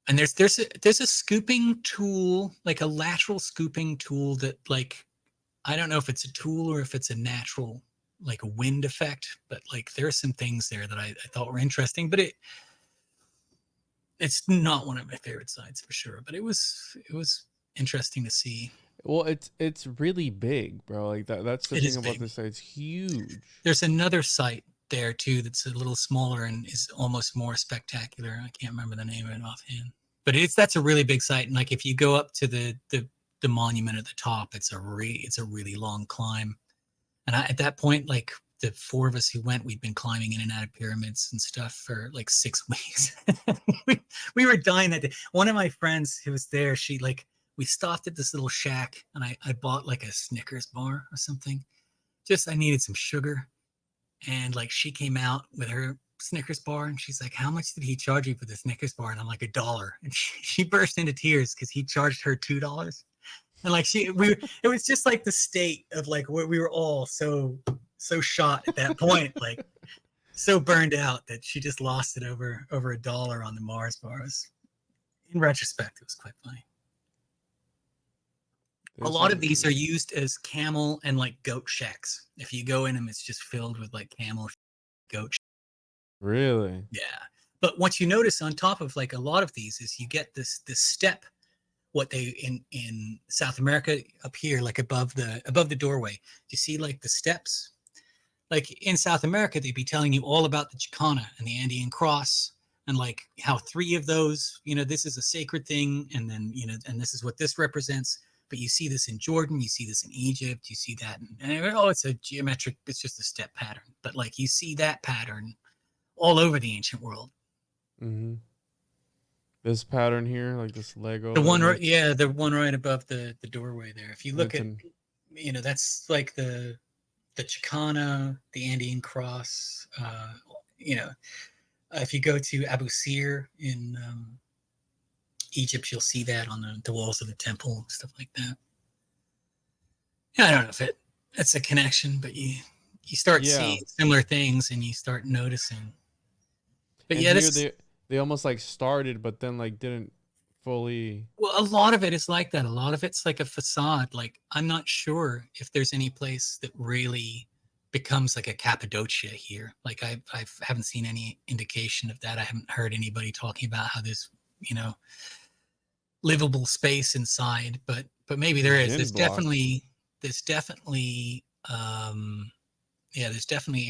And there's a scooping tool, like a lateral scooping tool that, like, I don't know if it's a tool or if it's a natural, like a wind effect, but like there are some things there that I thought were interesting, but it's not one of my favorite sites for sure, but it was interesting to see. Well, it's really big, bro. Like that's the thing about this site. It's huge. There's another site there too that's a little smaller and is almost more spectacular. I can't remember the name of it offhand, but that's a really big site. And like if you go up to the monument at the top, it's a really long climb. And at that point, like the four of us who went, we'd been climbing in and out of pyramids and stuff for like 6 weeks. we were dying that day. One of my friends who was there, we stopped at this little shack and I bought like a Snickers bar or something. I needed some sugar. And like she came out with her Snickers bar and she's like, how much did he charge you for the Snickers bar? And I'm like, $1. And she burst into tears because he charged her $2. And like it was just like the state of like where we were all so shot at that point, like so burned out that she just lost it over $1 on the Mars bars. In retrospect, it was quite funny. A lot of these are used as camel and like goat shacks. If you go in them, it's just filled with like camel, goat. Really? Yeah. But what you notice on top of like a lot of these is you get this step. What they in South America up here, like above the doorway, you see like the steps. Like in South America, they'd be telling you all about the Chicana and the Andean cross, and like how 3 of those, this is a sacred thing, and then and this is what this represents. But you see this in Jordan, you see this in Egypt, you see that, and it's a geometric, it's just a step pattern. But like you see that pattern all over the ancient world. Mm-hmm. This pattern here, like this Lego. The one, the one right above the doorway there. If you look at, that's like the Chicana, the Andean cross. If you go to Abu Sir in Egypt, you'll see that on the walls of the temple, stuff like that. Yeah, I don't know if it's a connection, but you start seeing similar things and you start noticing. But and here they almost like started, but then like didn't fully. Well, a lot of it is like that. A lot of it's like a facade. Like I'm not sure if there's any place that really becomes like a Cappadocia here. Like I haven't seen any indication of that. I haven't heard anybody talking about how there's livable space inside, but maybe there is. There's definitely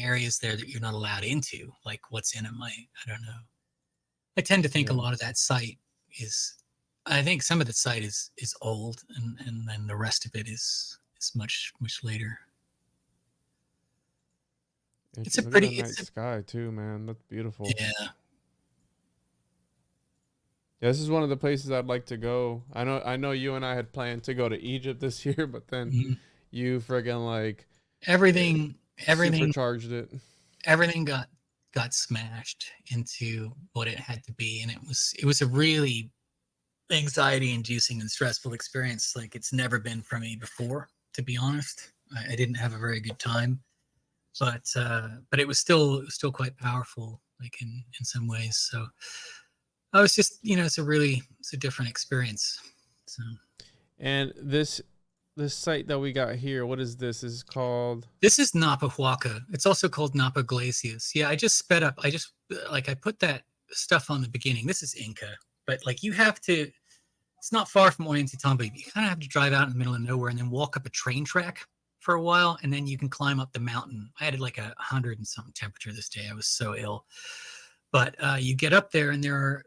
areas there that you're not allowed into. Like what's in them, I don't know. I tend to think a lot of that site I think some of the site is old, and then the rest of it is much later. It's a pretty night sky too, man. That's beautiful. Yeah. Yeah, this is one of the places I'd like to go. I know you and I had planned to go to Egypt this year, but then you friggin' like everything supercharged it. Everything got smashed into what it had to be, and it was a really anxiety inducing and stressful experience like it's never been for me before, to be honest. I didn't have a very good time, but it was still quite powerful, like in some ways. So I was just, it's a different experience. So, and this site that we got here, what is this? This is Napa Haka. It's also called Napa Glaciers. Yeah, I just sped up. I put that stuff on the beginning. This is Inca, but like you have to, it's not far from Ollantaytambo. You kind of have to drive out in the middle of nowhere and then walk up a train track for a while, and then you can climb up the mountain. I had like 100 and something temperature this day. I was so ill. But you get up there and there are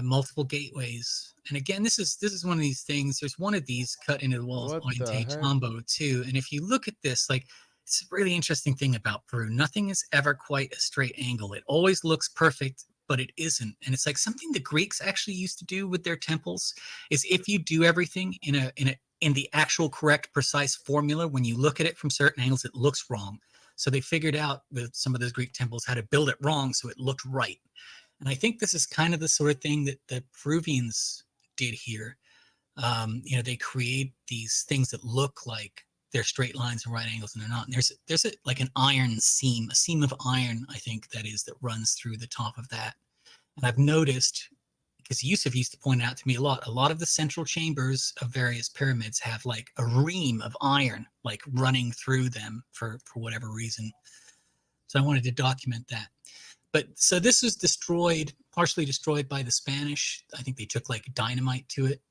multiple gateways. And again, this is one of these things. There's one of these cut into the walls of Ollantaytambo too. And if you look at this, like it's a really interesting thing about Peru. Nothing is ever quite a straight angle. It always looks perfect, but it isn't. And it's like something the Greeks actually used to do with their temples is if you do everything in the actual correct, precise formula, when you look at it from certain angles, it looks wrong. So they figured out with some of those Greek temples how to build it wrong so it looked right. And I think this is kind of the sort of thing that the Peruvians did here. They create these things that look like they're straight lines and right angles, and they're not. And there's like an iron seam, a seam of iron, I think that runs through the top of that. And I've noticed, because Yusuf used to point out to me a lot of the central chambers of various pyramids have like a ream of iron like running through them for whatever reason. So I wanted to document that. But so this was partially destroyed by the Spanish. I think they took like dynamite to it.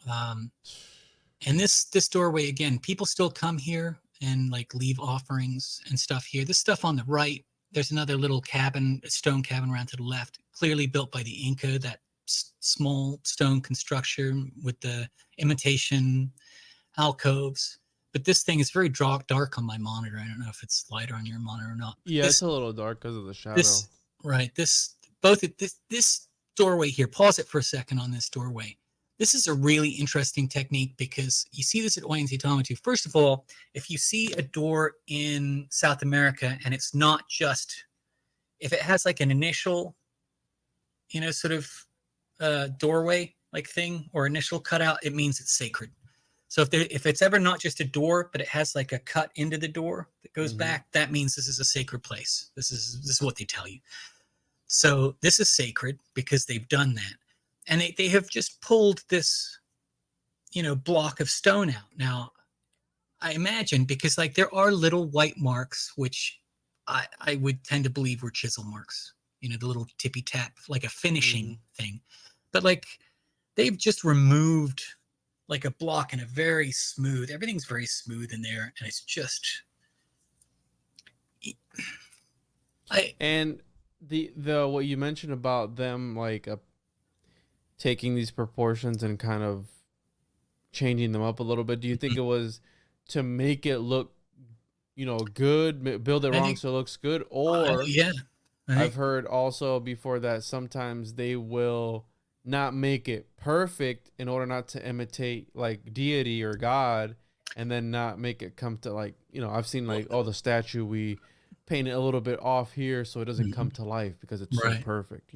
And this doorway, again, people still come here and like leave offerings and stuff here. This stuff on the right, there's another little cabin, a stone cabin around to the left, clearly built by the Inca, that small stone construction with the imitation alcoves. But this thing is very dark on my monitor. I don't know if it's lighter on your monitor or not. Yeah, it's a little dark because of the shadow. This doorway here, pause it for a second on this doorway. This is a really interesting technique because you see this at Ollantaytamatu. First of all, if you see a door in South America and it's not just, if it has like an initial, sort of doorway like thing or initial cutout, it means it's sacred. So if it's ever not just a door, but it has like a cut into the door that goes back, that means this is a sacred place. This is what they tell you. So this is sacred because they've done that. And they have just pulled this, block of stone out. Now, I imagine, because like there are little white marks, which I would tend to believe were chisel marks, the little tippy tap, like a finishing thing. But like they've just removed like a block in everything's very smooth in there. And it's just, and the what you mentioned about them like taking these proportions and kind of changing them up a little bit, do you think it was to make it look good, build it wrong so it looks good? Or yeah, I've heard also before that sometimes they will not make it perfect in order not to imitate like deity or God, and then not make it come to like, I've seen like, the statue, we paint it a little bit off here so it doesn't come to life because it's so perfect,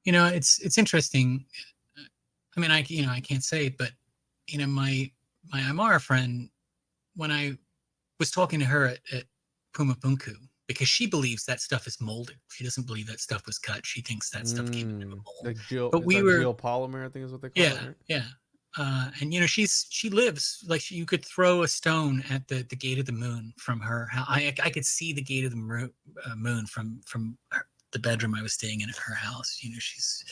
it's interesting. I mean, I can't say it, but my Aymara friend, when I was talking to her at Puma Punku, because she believes that stuff is molded. She doesn't believe that stuff was cut. She thinks that stuff came into a mold. But geopolymer, I think is what they call it. Right? Yeah. And she lives like you could throw a stone at the gate of the moon from her. I could see the gate of the moon from the bedroom I was staying in at her house. She's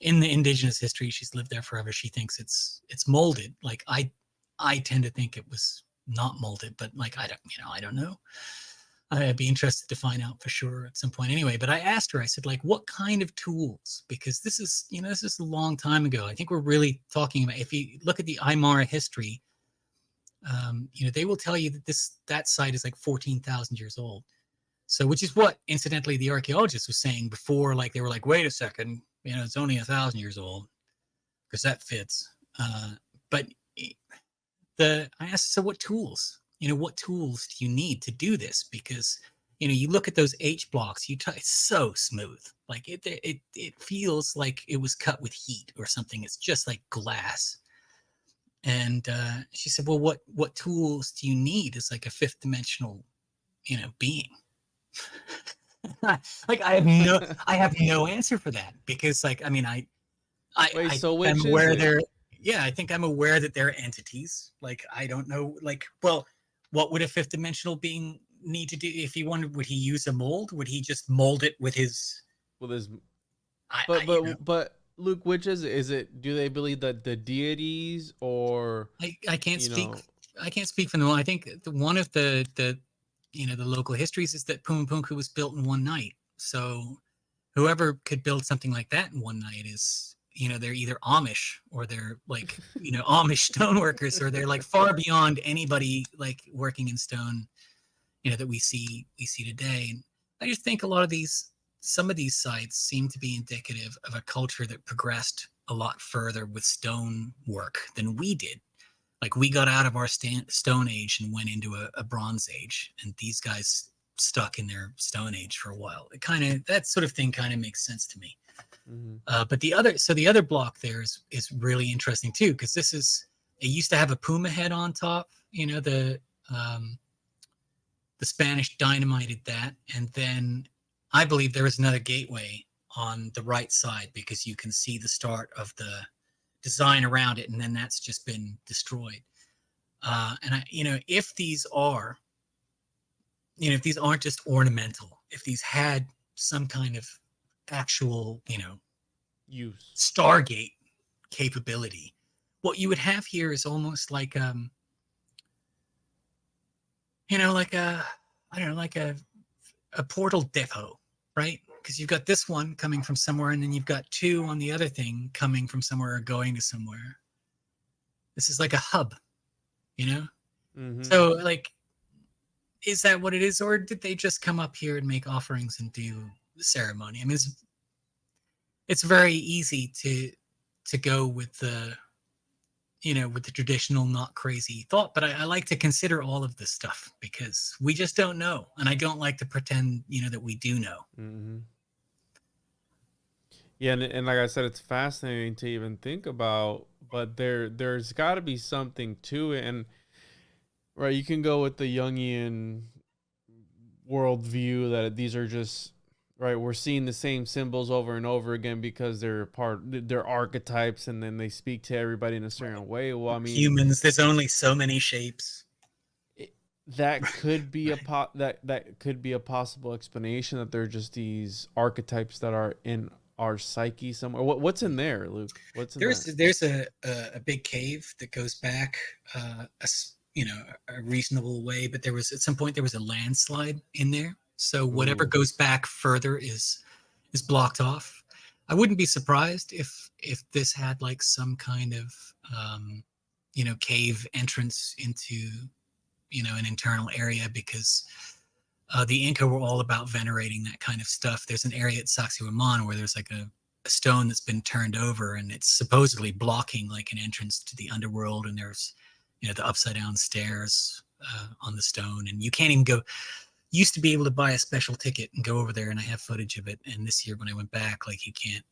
in the indigenous history. She's lived there forever. She thinks it's molded. Like I tend to think it was not molded, but like I don't know. I'd be interested to find out for sure at some point anyway. But I asked her, I said, like, what kind of tools? Because this is a long time ago. I think we're really talking about, if you look at the Aymara history, they will tell you that site is like 14,000 years old. So, which is what, incidentally, the archaeologists was saying before, like, they were like, wait a second, it's only 1,000 years old, because that fits. But I asked, so what tools? What tools do you need to do this? Because, you look at those H blocks, it's so smooth. Like it feels like it was cut with heat or something. It's just like glass. And she said, well, what tools do you need as like a fifth dimensional, being? Like I have no answer for that, because like, I mean, I'm aware I think I'm aware that there are entities. Like, I don't know, like, well, what would a fifth dimensional being need to do if he wanted? Would he use a mold? Would he just mold it with his? But Luke, which is it? Is it? Do they believe that the deities, or I can't speak. I can't speak for them. I think one of the local histories is that Puma Punku was built in one night. So whoever could build something like that in one night is, they're either Amish, or they're like, Amish stoneworkers, or they're like far beyond anybody like working in stone, that we see today. And I just think some of these sites seem to be indicative of a culture that progressed a lot further with stone work than we did. Like, we got out of our stone age and went into a bronze age, and these guys stuck in their stone age for a while. That sort of thing kind of makes sense to me. Mm-hmm. But the other block there is really interesting too, because it used to have a puma head on top. The Spanish dynamited that, and then I believe there was another gateway on the right side, because you can see the start of the design around it, and then that's just been destroyed. And if these aren't just ornamental, if these had some kind of actual, use, Stargate capability, what you would have here is almost like like a a portal depot, right? Because you've got this one coming from somewhere, and then you've got two on the other thing coming from somewhere or going to somewhere. This is like a hub, you know? Mm-hmm. So, like, is that what it is? Or did they just come up here and make offerings and do the ceremony? I mean, it's very easy to go with the, with the traditional, not crazy thought. But I like to consider all of this stuff because we just don't know. And I don't like to pretend, that we do know. Mm-hmm. Yeah, and like I said, it's fascinating to even think about, but there's got to be something to it. And right, you can go with the Jungian worldview that these are just, right, we're seeing the same symbols over and over again because they're archetypes, and then they speak to everybody in a certain way. Well, I mean, humans, there's only so many shapes. That could be that could be a possible explanation, that they're just these archetypes that are in our psyche somewhere. What's in there, Luke? What's in there? There's a big cave that goes back a reasonable way, but there was at some point there was a landslide in there, so whatever goes back further is blocked off. I wouldn't be surprised if this had like some kind of cave entrance into an internal area, because the Inca were all about venerating that kind of stuff. There's an area at Sacsayhuaman where there's like a stone that's been turned over, and it's supposedly blocking like an entrance to the underworld, and there's the upside down stairs on the stone, and you can't even go. Used to be able to buy a special ticket and go over there, and I have footage of it. And this year when I went back, you can't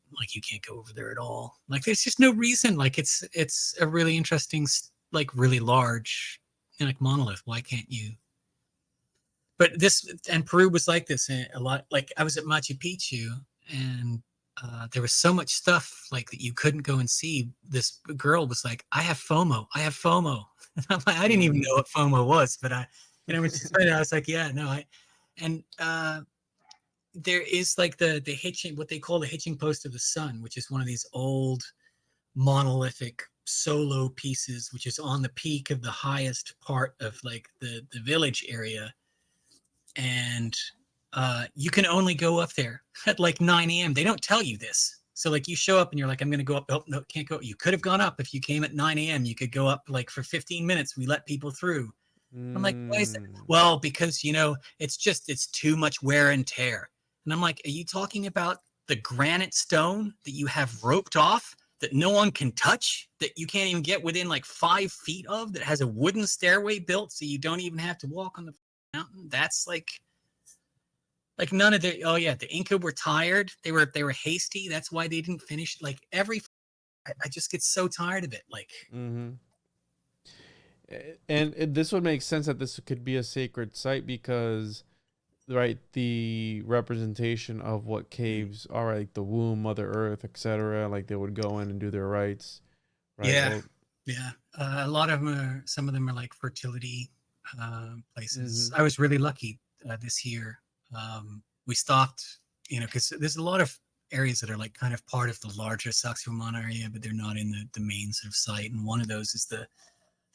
go over there at all. Like, there's just no reason. Like, it's a really interesting, like really large, like monolith. Why can't you? But Peru was like this a lot. Like, I was at Machu Picchu, and there was so much stuff like that you couldn't go and see. This girl was like, I have FOMO. And I'm like, I didn't even know what FOMO was, but when she said it, I was like, yeah, no, there is like the hitching, what they call the hitching post of the sun, which is one of these old monolithic solo pieces, which is on the peak of the highest part of like the village area. And you can only go up there at like 9 a.m. They don't tell you this. So like you show up and you're like, I'm going to go up. Oh, no, can't go. You could have gone up if you came at 9 a.m. You could go up like for 15 minutes. We let people through. I'm like, why is that? Well, because, it's too much wear and tear. And I'm like, are you talking about the granite stone that you have roped off, that no one can touch, that you can't even get within like 5 feet of, that has a wooden stairway built so you don't even have to walk on the mountain? That's like none of the, the Inca were tired. They were hasty. That's why they didn't finish. Like I just get so tired of it. Like, And this would make sense that this could be a sacred site because, right, the representation of what caves are, like the womb, Mother Earth, etc. Like they would go in and do their rites. Right? Yeah. A lot of them some of them are like fertility places. I was really lucky this year. We stopped, because there's a lot of areas that are like kind of part of the larger Sacsayhuaman area, but they're not in the main sort of site. And one of those is the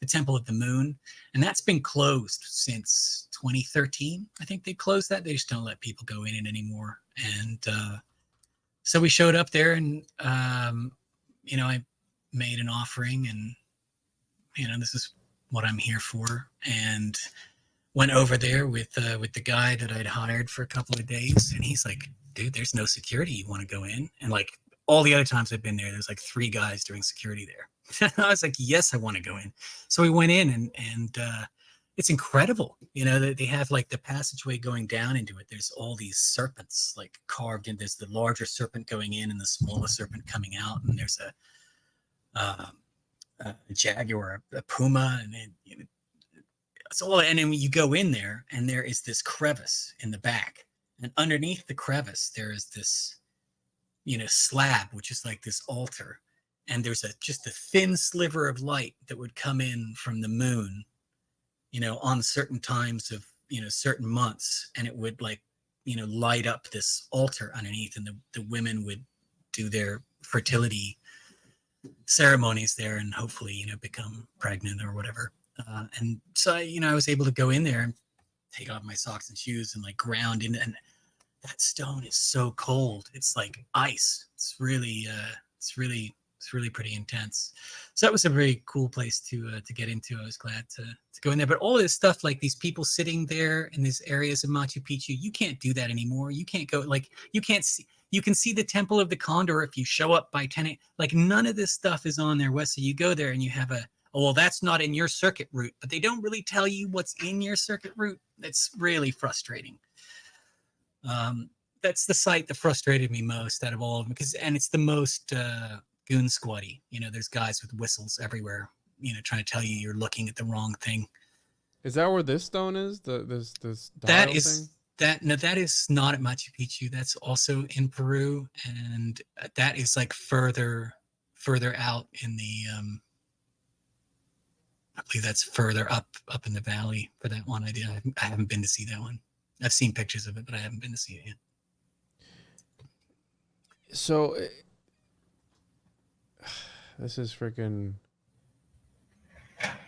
Temple of the Moon, and that's been closed since 2013. I think they closed that. They just don't let people go in it anymore. And so we showed up there, and I made an offering, and this is what I'm here for, and went over there with the guy that I'd hired for a couple of days, and he's like, dude, there's no security. You want to go in? And like all the other times I've been there, there's like 3 guys doing security there. I was like, yes, I want to go in. So we went in, and it's incredible. They have like the passageway going down into it. There's all these serpents like carved in. There's the larger serpent going in and the smaller serpent coming out. And there's a jaguar, a puma, and it's all. And then you go in there, and there is this crevice in the back, and underneath the crevice there is this, slab, which is like this altar. And there's just a thin sliver of light that would come in from the moon, on certain times of, certain months. And it would like, light up this altar underneath. And the women would do their fertility ceremonies there and hopefully, become pregnant or whatever. And so, I was able to go in there take off my socks and shoes and like ground in, and that stone is so cold. It's like ice. It's really pretty intense. So that was a very cool place to get into. I was glad to go in there. But all this stuff, like these people sitting there in these areas of Machu Picchu, you can't do that anymore. You can't go, like, you can't see. You can see the Temple of the Condor if you show up by 10 a.m. Like, none of this stuff is on their west. So you go there and you have oh, well, that's not in your circuit route, but they don't really tell you what's in your circuit route. That's really frustrating. That's the site that frustrated me most out of all of them, and it's the most goon squatty. You know, there's guys with whistles everywhere, you know, trying to tell you you're looking at the wrong thing. Is that where this stone is? This that is thing? that is not at Machu Picchu. That's also in Peru, and that is like further out in the I believe that's further up in the valley for that one. I haven't been to see that one. I've seen pictures of it, but I haven't been to see it yet. So this is freaking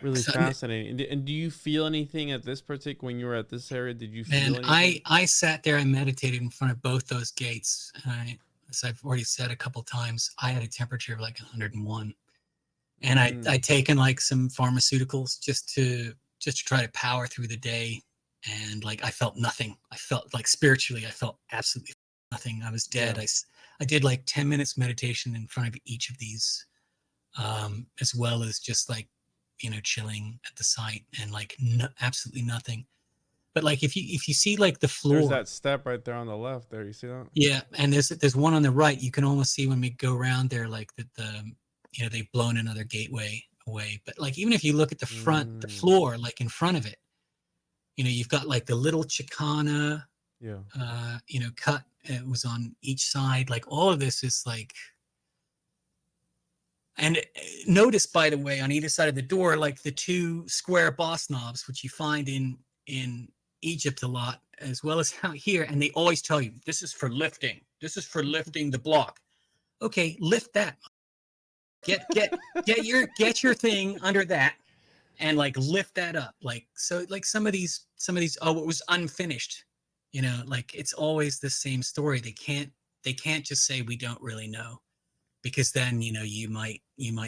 really fascinating. And do you feel anything at this particular, when you were at this area? Did you feel anything? I sat there and meditated in front of both those gates. And as I've already said a couple times, I had a temperature of like 101. And I'd taken like some pharmaceuticals just to try to power through the day. And like, I felt nothing. I felt like spiritually, I felt absolutely nothing. I was dead. Yeah. I did like 10 minutes meditation in front of each of these, as well as just like, you know, chilling at the site and like absolutely nothing. But like, if you see like the floor, there's that step right there on the left there. You see that? Yeah. And there's one on the right. You can almost see when we go around there, like that you know, they've blown another gateway away. But like, even if you look at the front, the floor, like in front of it, you know, you've got like the little Chicana, you know, cut. It was on each side. Like, all of this is like, and notice, by the way, on either side of the door, like the two square boss knobs, which you find in Egypt a lot, as well as out here. And they always tell you, this is for lifting. This is for lifting the block. Okay, lift that. Get your thing under that and like lift that up. Like, so like some of these, oh, it was unfinished, you know, like it's always the same story. They can't just say we don't really know, because then, you know, you might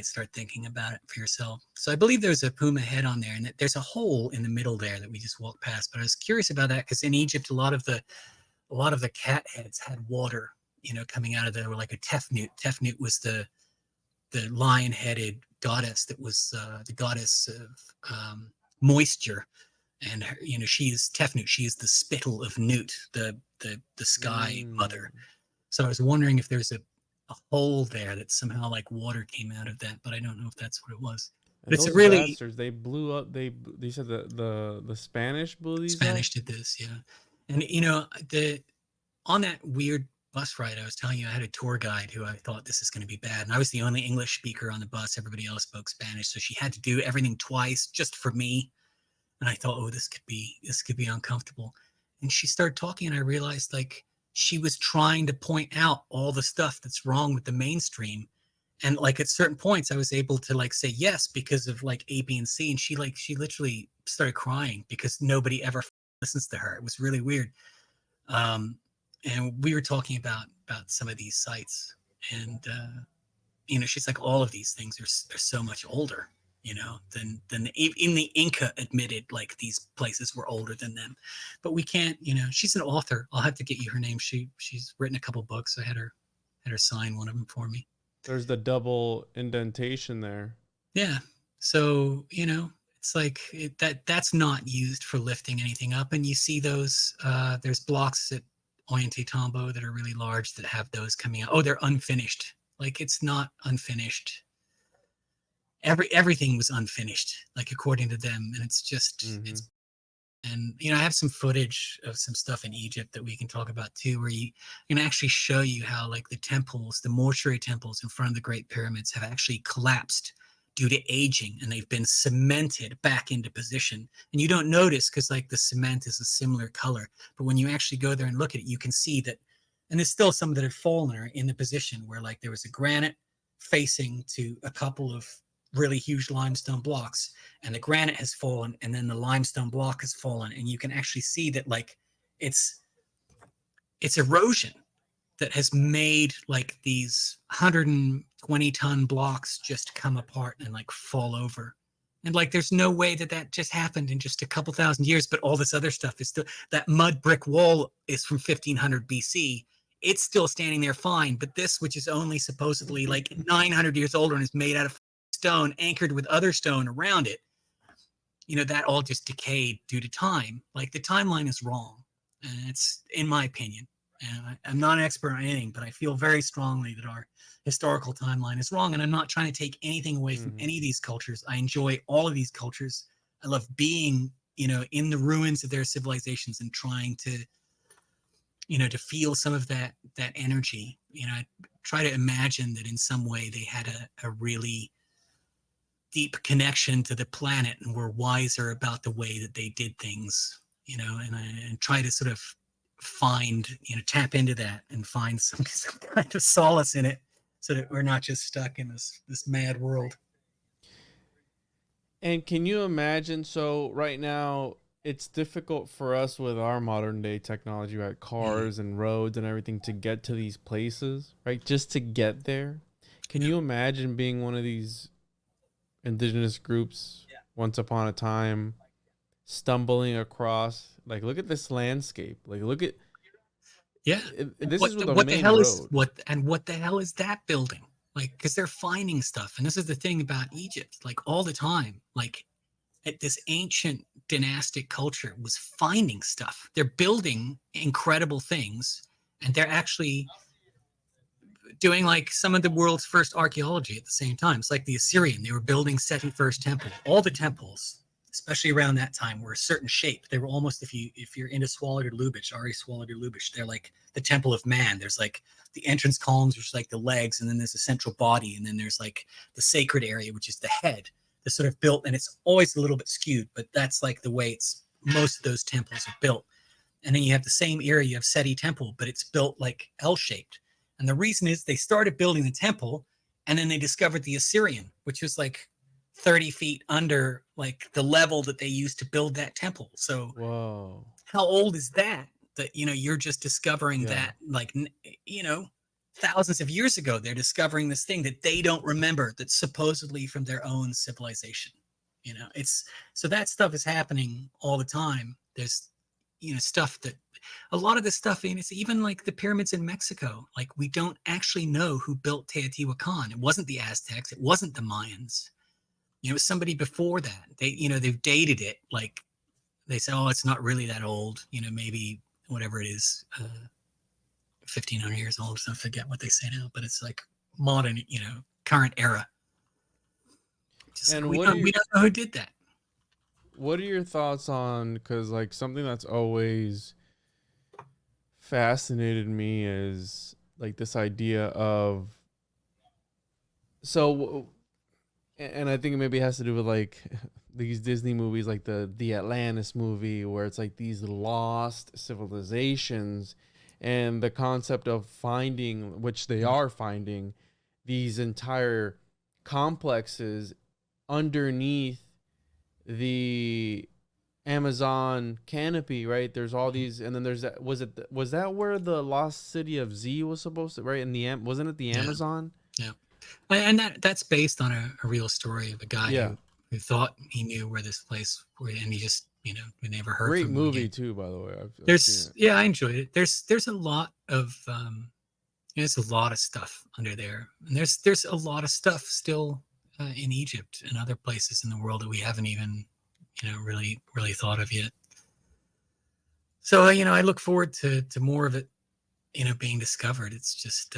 start thinking about it for yourself. So I believe there's a puma head on there, and there's a hole in the middle there that we just walked past. But I was curious about that, because in Egypt, a lot of the cat heads had water, you know, coming out of there, like a Tefnut. Tefnut was the lion-headed goddess that was the goddess of moisture, and her, you know, she is Tefnut. She is the spittle of Nut, the sky mother. So I was wondering if there's a hole there that somehow like water came out of that, but I don't know if that's what it was. But it's a really bastards, they blew up. They said the Spanish blew these. Spanish did this, yeah. And you know, on that weird bus ride, I was telling you, I had a tour guide who I thought, this is going to be bad, and I was the only English speaker on the bus. Everybody else spoke Spanish, so she had to do everything twice just for me. And I thought, oh, this could be uncomfortable. And she started talking, and I realized like she was trying to point out all the stuff that's wrong with the mainstream. And like at certain points, I was able to like say yes because of like A, B, and C. And she literally started crying because nobody ever listens to her. It was really weird. And we were talking about some of these sites, and you know, she's like, all of these things are so much older, you know, than even the Inca admitted like these places were older than them. But we can't, you know, she's an author. I'll have to get you her name. She's written a couple books. I had her sign one of them for me. There's the double indentation there. Yeah. So, you know, it's like that's not used for lifting anything up. And you see those, there's blocks at Ollantaytambo that are really large that have those coming out. Oh, they're unfinished. Like, it's not unfinished. Everything was unfinished, like according to them. And it's just, and you know, I have some footage of some stuff in Egypt that we can talk about too, where you can actually show you how like the temples, the mortuary temples in front of the Great Pyramids have actually collapsed due to aging, and they've been cemented back into position. And you don't notice because like the cement is a similar color, but when you actually go there and look at it, you can see that, and there's still some that had fallen are in the position where like there was a granite facing to a couple of really huge limestone blocks, and the granite has fallen, and then the limestone block has fallen, and you can actually see that like it's erosion that has made like these 120-ton blocks just come apart and like fall over. And like, there's no way that that just happened in just a couple thousand years, but all this other stuff is still, that mud brick wall is from 1500 BC. It's still standing there fine, but this, which is only supposedly like 900 years older and is made out of stone, anchored with other stone around it, you know, that all just decayed due to time. Like, the timeline is wrong. And it's, in my opinion, and I'm not an expert on anything, but I feel very strongly that our historical timeline is wrong. And I'm not trying to take anything away from any of these cultures. I enjoy all of these cultures. I love being, you know, in the ruins of their civilizations and trying to, you know, to feel some of that energy. You know, I try to imagine that in some way they had a really deep connection to the planet and were wiser about the way that they did things, you know, and try to sort of find, you know, tap into that and find some kind of solace in it, so that we're not just stuck in this mad world. And can you imagine, so right now it's difficult for us with our modern day technology, right? Cars and roads and everything, to get to these places, right? Just to get there. Can you imagine being one of these indigenous groups once upon a time, stumbling across, like, look at this landscape, like, look at, this is the what main the hell road. is what the hell is that building? Like, because they're finding stuff, and this is the thing about Egypt, like, all the time, like, this ancient dynastic culture was finding stuff. They're building incredible things, and they're actually doing like some of the world's first archaeology at the same time. It's like the Assyrian, they were building Seti First Temple. All the temples, especially around that time, were a certain shape. They were almost, if you're into Swallowed or Lubitsch, Ari Swallowed or Lubitsch, they're like the Temple of Man. There's like the entrance columns, which is like the legs, and then there's a central body, and then there's like the sacred area, which is the head. They're sort of built, and it's always a little bit skewed, but that's like the way it's, most of those temples are built. And then you have the same area, you have Seti Temple, but it's built like L-shaped. And the reason is they started building the temple, and then they discovered the Assyrian, which was like 30 feet under like the level that they used to build that temple. So Whoa. How old is that? That, you know, you're just discovering that, like, you know, thousands of years ago, they're discovering this thing that they don't remember, that's supposedly from their own civilization. You know, it's, so that stuff is happening all the time. There's, you know, stuff that, a lot of this stuff, and it's even like the pyramids in Mexico, like, we don't actually know who built Teotihuacan. It wasn't the Aztecs, it wasn't the Mayans. You know, it was somebody before that. They, you know, they've dated it, like, they say, oh, it's not really that old, you know, maybe whatever it is, 1,500 years old. So I forget what they say now, but it's like modern, you know, current era. Just And like, we don't know who did that. What are your thoughts on, because like something that's always fascinated me is like this idea of, so, and I think it maybe has to do with like these Disney movies, like the Atlantis movie, where it's like these lost civilizations, and the concept of finding, which they are finding, these entire complexes underneath the Amazon canopy, right? There's all these, and then there's that, was that where the lost city of Z was supposed to, right? In the wasn't it the Amazon? Yeah. And that's based on a real story of a guy who thought he knew where this place was, and he just, you know, we never heard Great from him movie again. too, by the way. I've seen it. Yeah, I enjoyed it. There's a lot of there's a lot of stuff under there, and there's a lot of stuff still in Egypt and other places in the world that we haven't even, you know, really thought of yet. So, you know, I look forward to more of it, you know, being discovered. It's just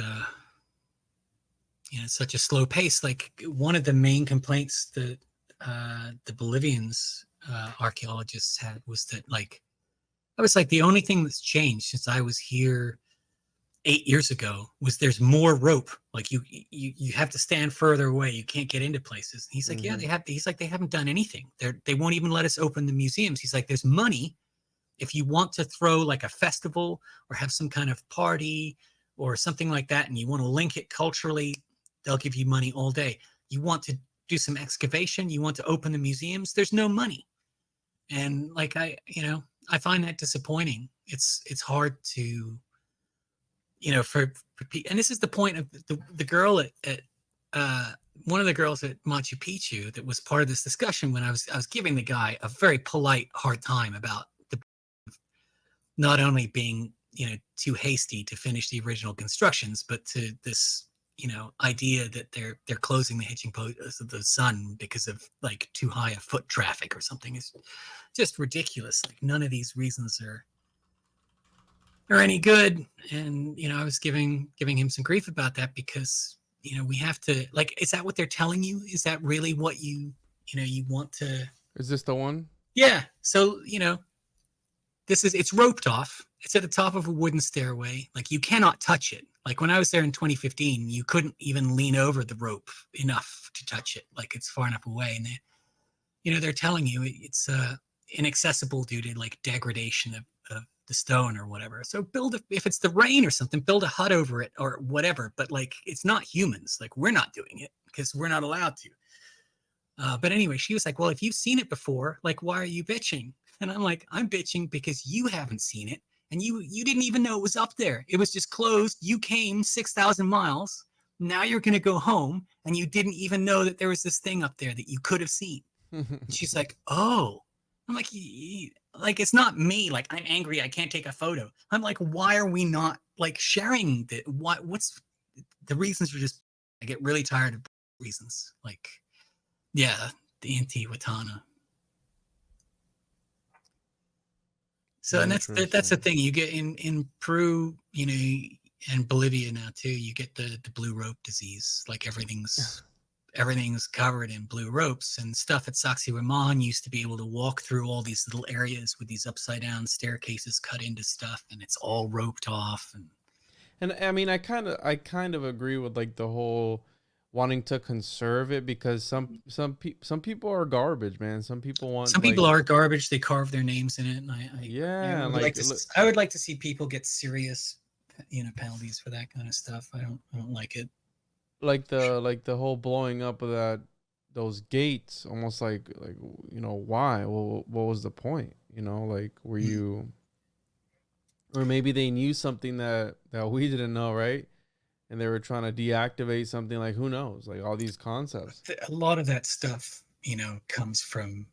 you know, it's such a slow pace. Like, one of the main complaints that the Bolivians archaeologists had was that, like, I was like, the only thing that's changed since I was here 8 years ago was there's more rope. Like, you have to stand further away. You can't get into places. And he's like, yeah, they have. He's like, they haven't done anything. They won't even let us open the museums. He's like, there's money. If you want to throw like a festival or have some kind of party or something like that, and you want to link it culturally, they'll give you money all day. You want to do some excavation, you want to open the museums, there's no money. And like, I find that disappointing. It's hard to, and this is the point of the girl at one of the girls at Machu Picchu that was part of this discussion when I was giving the guy a very polite, hard time about the not only being, too hasty to finish the original constructions, but to this, idea that they're closing the hitching post of the sun because of like too high a foot traffic or something. Is just ridiculous. Like none of these reasons are any good. And, I was giving him some grief about that because, we have to, like, is that what they're telling you? Is that really what you want to? Is this the one? Yeah. So, it's roped off. It's at the top of a wooden stairway. Like you cannot touch it. Like when I was there in 2015, you couldn't even lean over the rope enough to touch it. Like it's far enough away. And they're telling you it's inaccessible due to like degradation of the stone or whatever. So if it's the rain or something, build a hut over it or whatever. But like, it's not humans. Like we're not doing it because we're not allowed to. But anyway, she was like, well, if you've seen it before, like, why are you bitching? And I'm like, I'm bitching because you haven't seen it. And you didn't even know it was up there. It was just closed. You came 6,000 miles. Now you're going to go home. And you didn't even know that there was this thing up there that you could have seen. And she's like, oh. I'm like, it's not me. Like, I'm angry. I can't take a photo. I'm like, why are we not, like, sharing that? What's the reasons are just, I get really tired of reasons. Like, yeah, the Intihuatana. So, and that's the thing you get in Peru, and Bolivia now too. You get the blue rope disease. Like everything's covered in blue ropes and stuff. At Sacsayhuaman used to be able to walk through all these little areas with these upside down staircases cut into stuff, and it's all roped off. And I mean, I kind of agree with like the whole wanting to conserve it because some people are garbage, man. Some people are garbage. They carve their names in it, and I would like to see people get serious, penalties for that kind of stuff. I don't like it. Like the whole blowing up of those gates, almost like why? Well, what was the point? Like were you, or maybe they knew something that we didn't know, right? And they were trying to deactivate something. Like who knows? Like all these concepts. A lot of that stuff, comes from,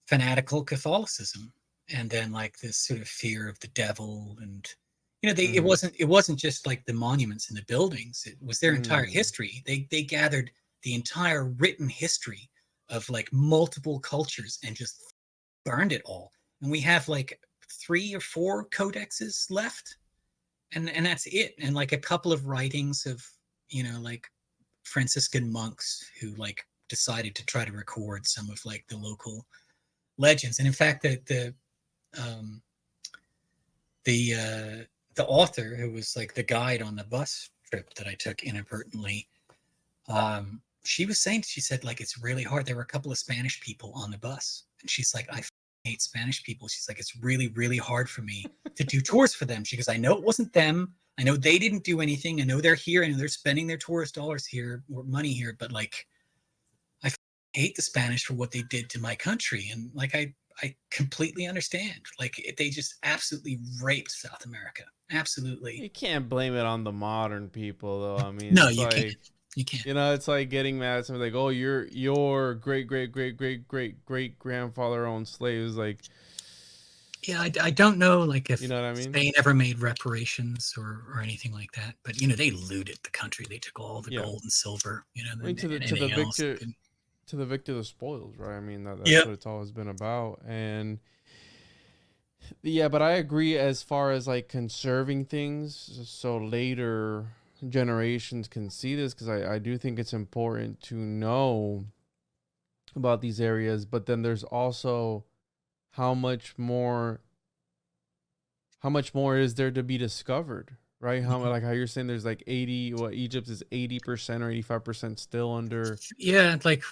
fanatical Catholicism, and then like this sort of fear of the devil and. It wasn't just like the monuments and the buildings. It was their entire history. They gathered the entire written history of like multiple cultures and just burned it all. And we have like 3 or 4 codexes left, and that's it. And like a couple of writings of like Franciscan monks who like decided to try to record some of like the local legends. And in fact, the author who was like the guide on the bus trip that I took inadvertently, she said like, it's really hard. There were a couple of Spanish people on the bus, and she's like, I hate Spanish people. She's like, it's really, really hard for me to do tours for them. She goes, I know it wasn't them. I know they didn't do anything. I know they're here. I know they're spending their tourist dollars here or money here, but like, I hate the Spanish for what they did to my country. And like, I completely understand. Like they just absolutely raped South America. Absolutely. You can't blame it on the modern people, though. I mean, no, you can't. You can't. It's like getting mad at somebody like, oh, your great grandfather owned slaves. Like, yeah, I don't know, like if you know what I mean? Spain ever made reparations or anything like that. But they looted the country. They took all the gold and silver. To the victor the spoils, right? I mean, that's what it's always been about. And yeah, but I agree as far as like conserving things so later generations can see this, because I do think it's important to know about these areas. But then there's also how much more is there to be discovered, right? Like how you're saying there's like Egypt is 80% or 85% still under. Yeah, like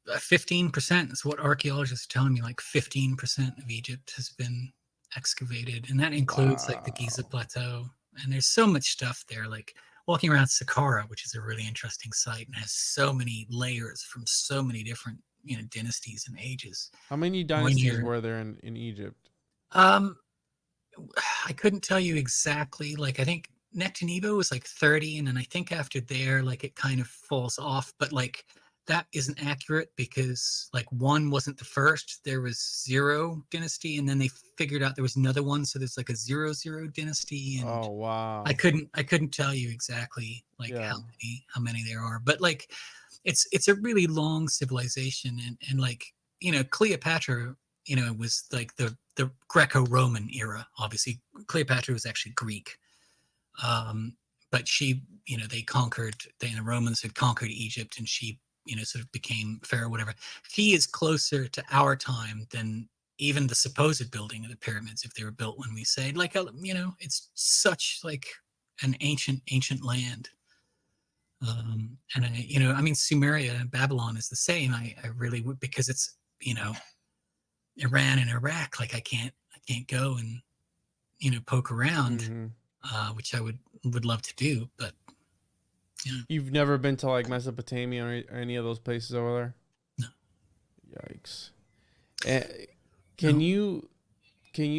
15% is what archaeologists are telling me. Like 15% of Egypt has been excavated, and that includes like the Giza Plateau. And there's so much stuff there. Like walking around Saqqara, which is a really interesting site and has so many layers from so many different, dynasties and ages. How many dynasties were there in Egypt? I couldn't tell you exactly. Like, I think Nectanebo was like 30, and then I think after there, like, it kind of falls off. But like, that isn't accurate because like one wasn't the first. There was 0 dynasty, and then they figured out there was another one. So there's like a 00 dynasty, and Oh wow! I couldn't tell you exactly like Yeah. how many there are. But like, it's a really long civilization, and like, Cleopatra, was like the Greco-Roman era. Obviously, Cleopatra was actually Greek. But she, they conquered, the Romans had conquered Egypt, and she, sort of became pharaoh, whatever. She is closer to our time than even the supposed building of the pyramids, if they were built when we say, like, it's such like an ancient land. And I mean, Sumeria and Babylon is the same. I really would, because it's, Iran and Iraq, like I can't go and, poke around, Mm-hmm. which I would love to do, but You've never been to like Mesopotamia or any of those places over there? No. Yikes. Can you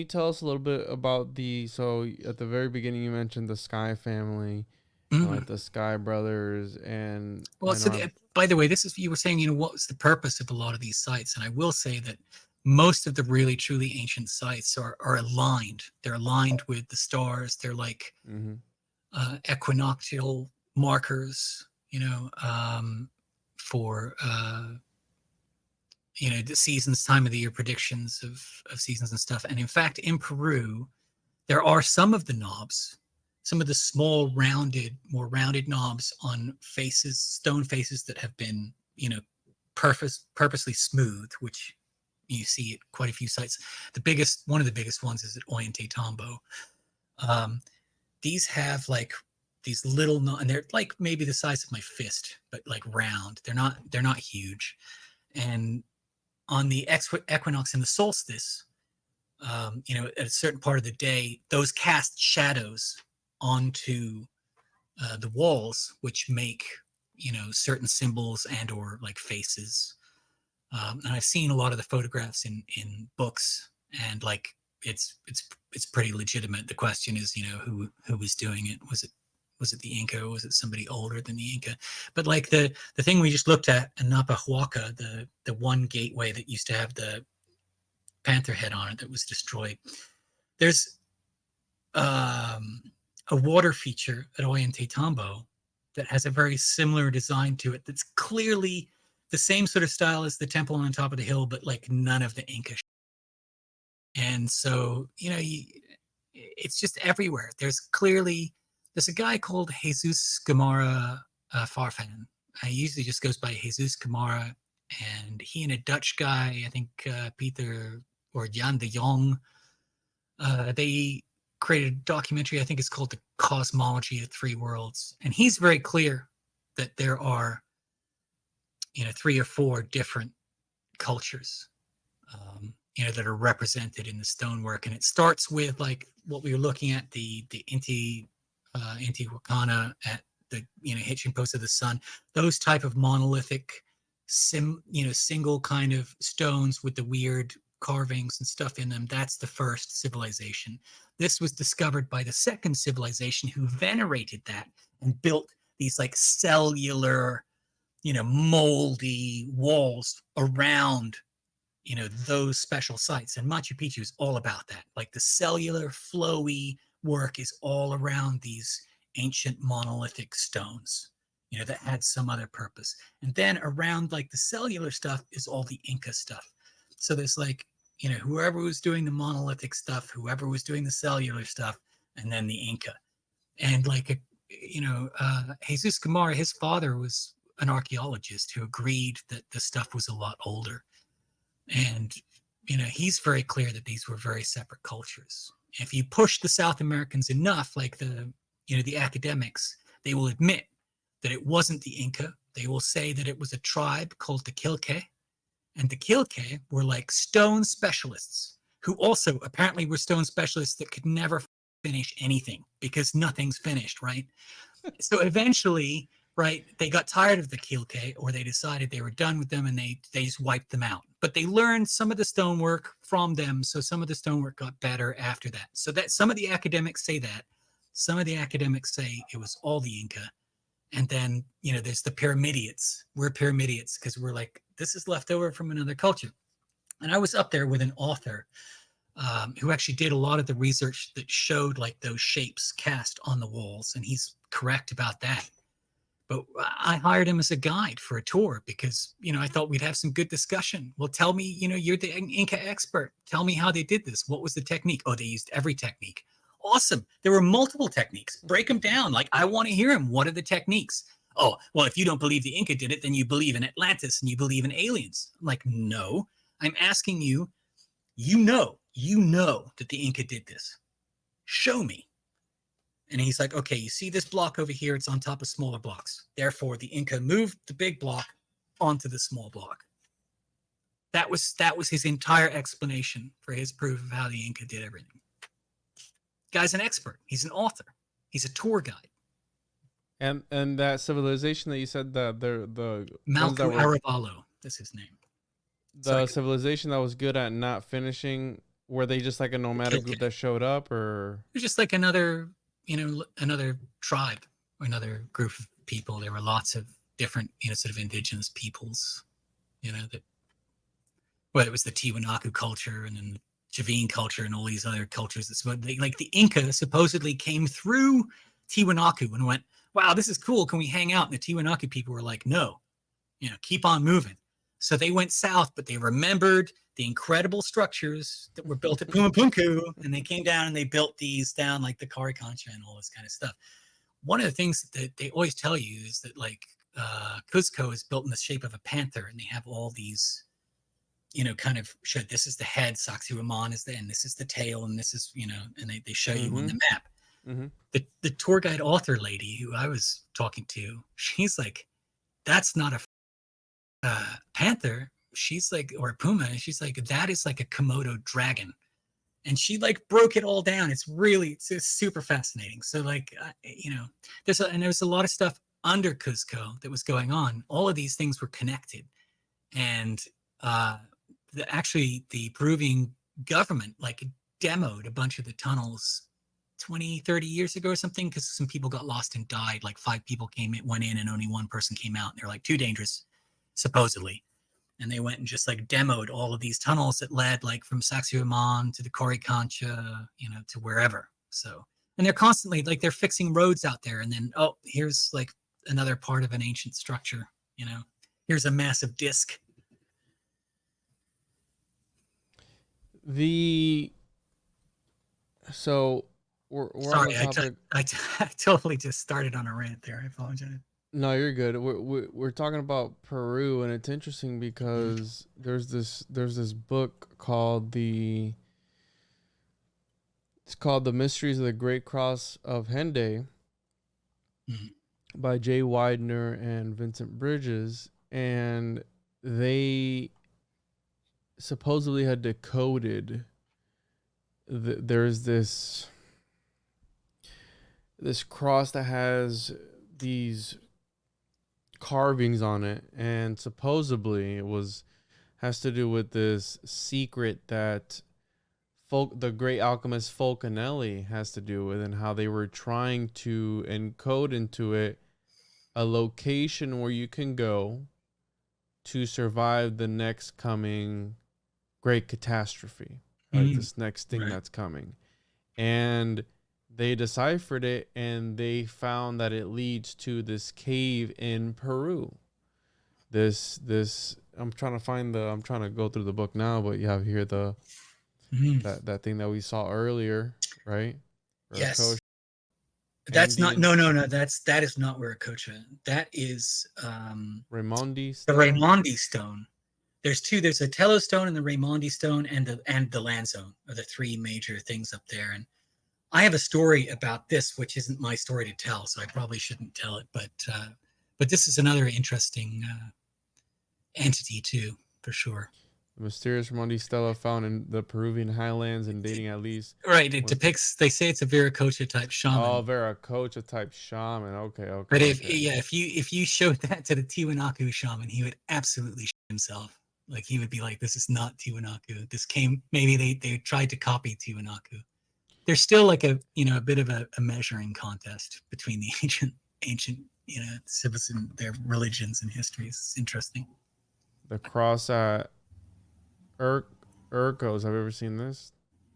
tell us a little bit about so at the very beginning you mentioned the Sky family, like the Sky brothers, and well, so by the way, this is, you were saying, what was the purpose of a lot of these sites, and I will say that most of the really truly ancient sites are aligned. They're aligned with the stars. They're like equinoctial markers, for the seasons, time of the year predictions of seasons and stuff. And in fact, in Peru, there are some of the knobs, some of the small more rounded knobs on faces, stone faces that have been, purposely smooth, which you see at quite a few sites. One of the biggest ones is at Ollantaytambo. These have like these little, and they're like maybe the size of my fist, but like round. They're not huge. And on the equinox and the solstice, at a certain part of the day, those cast shadows onto the walls, which make, certain symbols and or like faces. And I've seen a lot of the photographs in books, and like it's pretty legitimate. The question is, who was doing it? Was it the Inca, or was it somebody older than the Inca? But like the thing we just looked at in Napa Haka, the one gateway that used to have the panther head on it that was destroyed. There's a water feature at Ollantaytambo that has a very similar design to it. That's clearly the same sort of style as the temple on top of the hill, but like none of the Inca. And so, it's just everywhere. There's a guy called Jesus Gamara Farfan. He usually just goes by Jesus Gamara, and he and a Dutch guy, I think Peter or Jan de Jong, they created a documentary, I think it's called The Cosmology of Three Worlds. And he's very clear that there are, 3 or 4 different cultures, that are represented in the stonework. And it starts with like what we were looking at, the Intihuatana at the, hitching post of the sun, those type of monolithic, single kind of stones with the weird carvings and stuff in them. That's the first civilization. This was discovered by the second civilization, who venerated that and built these like cellular, moldy walls around, those special sites. And Machu Picchu is all about that. Like the cellular flowy work is all around these ancient monolithic stones, that had some other purpose. And then around like the cellular stuff is all the Inca stuff. So there's like, whoever was doing the monolithic stuff, whoever was doing the cellular stuff, and then the Inca. And like, Jesus Gamara, his father was an archaeologist who agreed that the stuff was a lot older. And, he's very clear that these were very separate cultures. If you push the South Americans enough, like the academics, they will admit that it wasn't the Inca. They will say that it was a tribe called the Quilque. And the Quilque were like stone specialists, who also apparently were stone specialists that could never finish anything, because nothing's finished, right? So eventually, right, they got tired of the Quilque, or they decided they were done with them, and they just wiped them out. But they learned some of the stonework from them, so some of the stonework got better after that. So that some of the academics say that. Some of the academics say it was all the Inca. And then, there's the Pyramidids. We're Pyramidids because we're like, this is left over from another culture. And I was up there with an author who actually did a lot of the research that showed like those shapes cast on the walls. And he's correct about that. But I hired him as a guide for a tour because, I thought we'd have some good discussion. Well, tell me, you're the Inca expert. Tell me how they did this. What was the technique? Oh, they used every technique. Awesome. There were multiple techniques. Break them down. Like, I want to hear them. What are the techniques? Oh, well, if you don't believe the Inca did it, then you believe in Atlantis and you believe in aliens. I'm like, no, I'm asking you, you know that the Inca did this. Show me. And he's like, okay, you see this block over here? It's on top of smaller blocks. Therefore, the Inca moved the big block onto the small block. That was his entire explanation for his proof of how the Inca did everything. Guy's an expert. He's an author. He's a tour guide. And that civilization that you said that the Malcolm Arevalo is his name. The civilization that was good at not finishing, were they just like a nomadic group that showed up, or they're just like another tribe or another group of people? There were lots of different, sort of indigenous peoples, that whether it was the Tiwanaku culture and then Chavin culture and all these other cultures. Like the Inca supposedly came through Tiwanaku and went, wow, this is cool. Can we hang out? And the Tiwanaku people were like, no, keep on moving. So they went south, but they remembered the incredible structures that were built at Puma Punku, and they came down and they built these down, like the Coricancha and all this kind of stuff. One of the things that they always tell you is that like Cuzco is built in the shape of a panther, and they have all these, kind of show this is the head, Sacsayhuaman is and this is the tail, and this is, and they show you on the map. Mm-hmm. The tour guide author lady who I was talking to, she's like, that's not a panther. She's like, or a puma. And she's like, that is like a Komodo dragon. And she like broke it all down. It's super fascinating. So like, there's a lot of stuff under Cuzco that was going on. All of these things were connected. And the Peruvian government like demoed a bunch of the tunnels 20, 30 years ago or something, because some people got lost and died. Like 5 people went in and only 1 person came out. And they're like, too dangerous, supposedly. And they went and just like demoed all of these tunnels that led like from Sacsayhuaman to the Coricancha, to wherever. So, and they're constantly like, they're fixing roads out there. And then, oh, here's like another part of an ancient structure, here's a massive disc. So we're sorry, I totally just started on a rant there. I apologize. No, you're good. We're talking about Peru, and it's interesting because there's this book called The Mysteries of the Great Cross of Henday by Jay Widener and Vincent Bridges, and they supposedly had decoded there's this cross that has these carvings on it, and supposedly it has to do with this secret that the great alchemist Fulcanelli has to do with, and how they were trying to encode into it a location where you can go to survive the next coming great catastrophe, like this next thing that's coming. And they deciphered it, and they found that it leads to this cave in Peru. This I'm trying to go through the book now, but you have here that thing that we saw earlier, right? Yes. That's not no. That is not Wiracocha. That is Raimondi stone. The Raimondi stone. There's 2. There's a Tello stone and the Raimondi stone and the land zone are the 3 major things up there. And I have a story about this, which isn't my story to tell, so I probably shouldn't tell it. But this is another interesting entity too, for sure. The mysterious Mundi stela found in the Peruvian highlands and dating at least. Right. It depicts. They say it's a Viracocha type shaman. Oh, Viracocha type shaman. Okay. But if you showed that to the Tiwanaku shaman, he would absolutely shit himself. Like he would be like, "This is not Tiwanaku. This came. Maybe they tried to copy Tiwanaku." There's still like a bit of a measuring contest between the ancient civils and their religions and histories. It's interesting. The cross at Urkos. Have you ever seen this?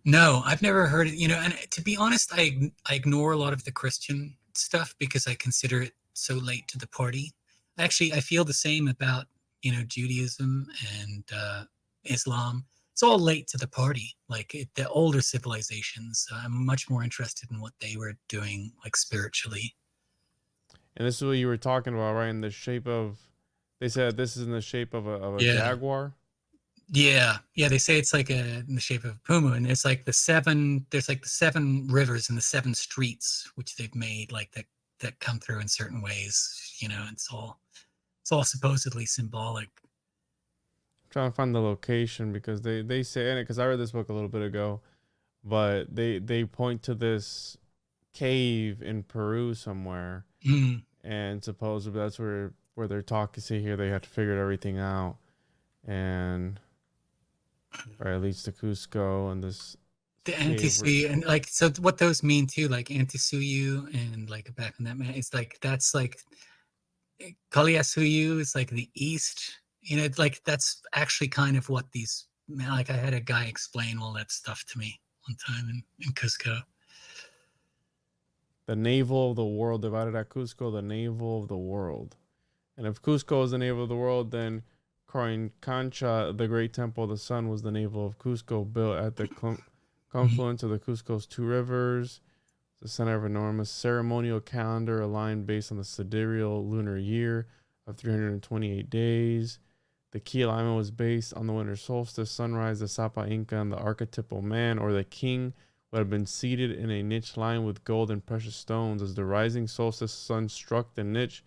No, I've never heard it. And to be honest, I ignore a lot of the Christian stuff because I consider it so late to the party. Actually, I feel the same about Judaism and Islam. It's all late to the party. Like the older civilizations, I'm much more interested in what they were doing, like spiritually. And this is what you were talking about, right? In the shape of, they said this is in the shape of a jaguar. Yeah. They say it's like in the shape of a puma, and it's like there's like the 7 rivers and the 7 streets which they've made like that come through in certain ways. It's all supposedly symbolic. I'm trying to find the location because they say in it, because I read this book a little bit ago, but they point to this cave in Peru somewhere, and supposedly that's where they're talking. See here, they had to figure everything out, and or at least to Cusco and this. The Antisuyu, and like, so what those mean too, like Antisuyu and like back in that man, it's like that's like Kaliasuyu is like the east. Like that's actually kind of what these. Like I had a guy explain all that stuff to me one time in Cusco. The navel of the world divided at Cusco, the navel of the world. And if Cusco is the navel of the world, then Corincancha, the great temple of the sun, was the navel of Cusco, built at the confluence of the Cusco's 2 rivers. The center of an enormous ceremonial calendar aligned based on the sidereal lunar year of 328 days. The key alignment was based on the winter solstice, sunrise, the Sapa Inca, and the archetypal man, or the king, would have been seated in a niche lined with gold and precious stones. As the rising solstice sun struck the niche,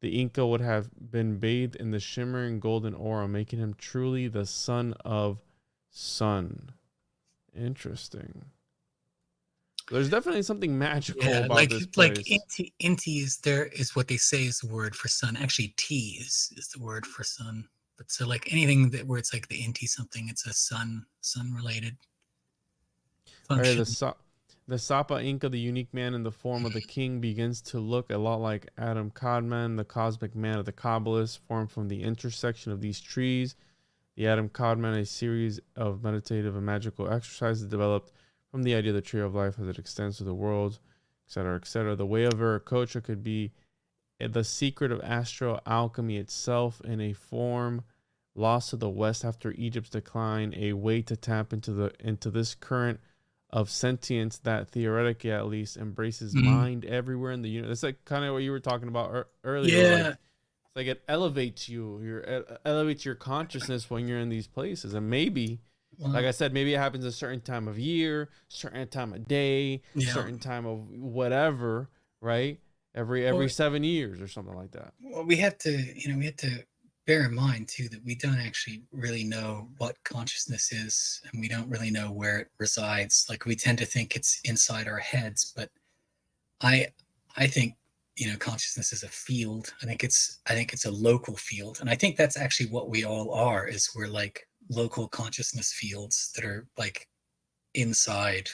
the Inca would have been bathed in the shimmering golden aura, making him truly the son of sun. Interesting. There's definitely something magical about this place. Like Inti is what they say is the word for sun. Actually, T is the word for sun. But so like anything where it's like the Inti something, it's a sun related function. Right, the Sapa Inca, the unique man in the form of the king, begins to look a lot like Adam Kadmon, the cosmic man of the Kabbalists, formed from the intersection of these trees. The Adam Kadmon, a series of meditative and magical exercises developed from the idea of the tree of life as it extends to the world, etc., etc. The way of Viracocha could be the secret of astral alchemy itself in a form lost to the West after Egypt's decline, a way to tap into this current of sentience that theoretically at least embraces mind everywhere in the universe. It's like kind of what you were talking about earlier. Yeah. It's like it elevates you. Elevates your consciousness when you're in these places. And maybe, like I said, maybe it happens a certain time of year, certain time of day, certain time of whatever, right? Every 7 years or something like that. Well, we have to bear in mind too that we don't actually really know what consciousness is, and we don't really know where it resides. Like we tend to think it's inside our heads, but I think consciousness is a field. I think it's a local field, and I think that's actually what we all are. Is we're like local consciousness fields that are like inside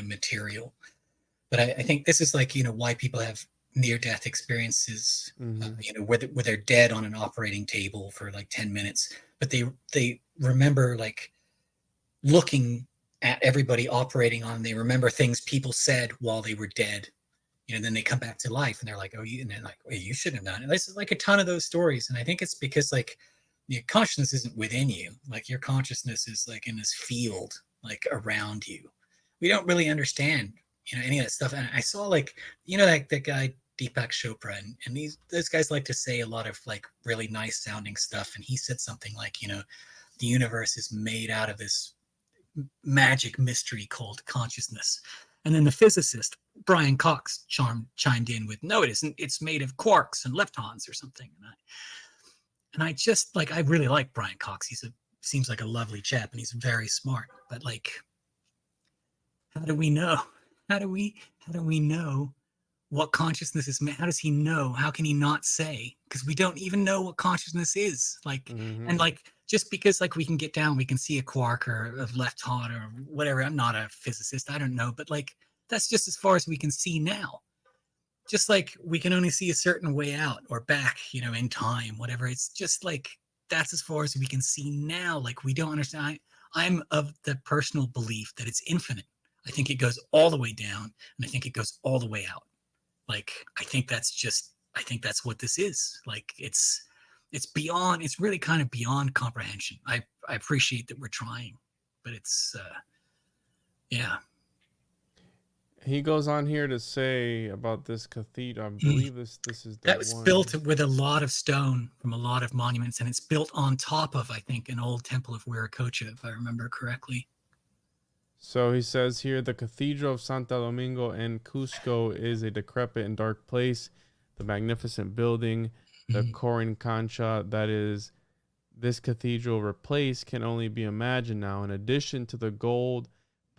material. But I think this is like why people have near-death experiences, where they're dead on an operating table for like 10 minutes, but they remember like looking at everybody operating on. They remember things people said while they were dead. Then they come back to life and they're like, and they're like, you shouldn't have done it. There's like a ton of those stories, and I think it's because like your consciousness isn't within you. Like your consciousness is like in this field, like around you. We don't really understand any of that stuff. And I saw like that guy Deepak Chopra, and those guys like to say a lot of like really nice sounding stuff, and he said something like the universe is made out of this magic mystery called consciousness. And then the physicist Brian Cox chimed in with, no, it isn't, it's made of quarks and leptons or something. And I just like, I really like Brian Cox. He's a seems like a lovely chap, and he's very smart. But like, how do we know? How do we know what consciousness is? How does he know? How can he not say? Because we don't even know what consciousness is. Like, and like, just because like we can get down, we can see a quark or a left heart or whatever. I'm not a physicist. I don't know, but like, that's just as far as we can see now. Just like we can only see a certain way out or back, you know, in time, whatever. It's just like, that's as far as we can see now. Like, we don't understand. I'm of the personal belief that it's infinite. I think it goes all the way down, and I think it goes all the way out. Like, I think that's what this is. Like, it's beyond, it's really kind of beyond comprehension. I appreciate that we're trying, but it's, yeah. He goes on here to say about this cathedral. I believe this is the that was one. built with a lot of stone from a lot of monuments, and it's built on top of, I think, an old temple of Huiracocha, if I remember correctly. So he says here, the Cathedral of Santo Domingo in Cusco is a decrepit and dark place. The magnificent building, the Corin Concha, that is this cathedral replaced, can only be imagined now. In addition to the gold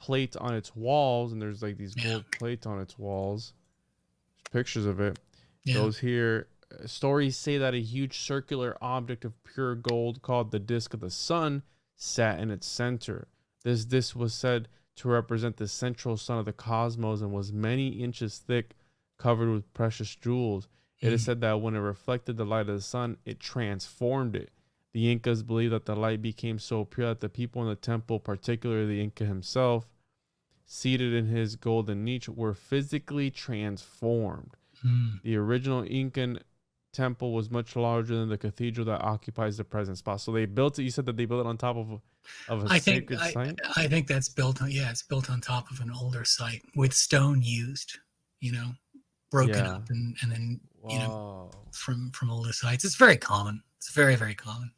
plate on its walls, and there's like these gold plates on its walls, there's pictures of it. Goes here, stories say that a huge circular object of pure gold called the disk of the sun sat in its center. This was said to represent the central sun of the cosmos and was many inches thick, covered with precious jewels. It is said that when it reflected the light of the sun, it transformed it. The Incas believed that the light became so pure that the people in the temple, particularly the Inca himself, seated in his golden niche, were physically transformed. The original Incan temple was much larger than the cathedral that occupies the present spot. So they built it. You said that they built it on top of a sacred site? I think that's built on, it's built on top of an older site with stone used, you know, broken up and then, you know, from older sites. It's very common. It's very, very common.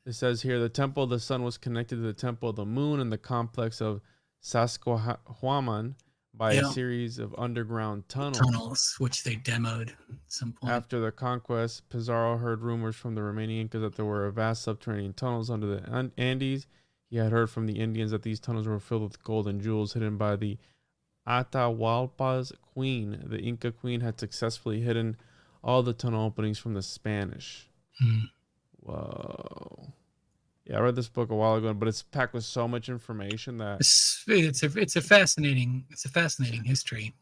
It says here, the temple of the sun was connected to the temple of the moon and the complex of Saskatchewan by a series of underground tunnels, which they demoed at some point. After the conquest, Pizarro heard rumors from the remaining Incas that there were vast subterranean tunnels under the Andes. He had heard from the Indians that these tunnels were filled with gold and jewels hidden by the Atahualpa's queen. The Inca queen had successfully hidden all the tunnel openings from the Spanish. Whoa. Yeah, I read this book a while ago, but it's packed with so much information that it's a fascinating history,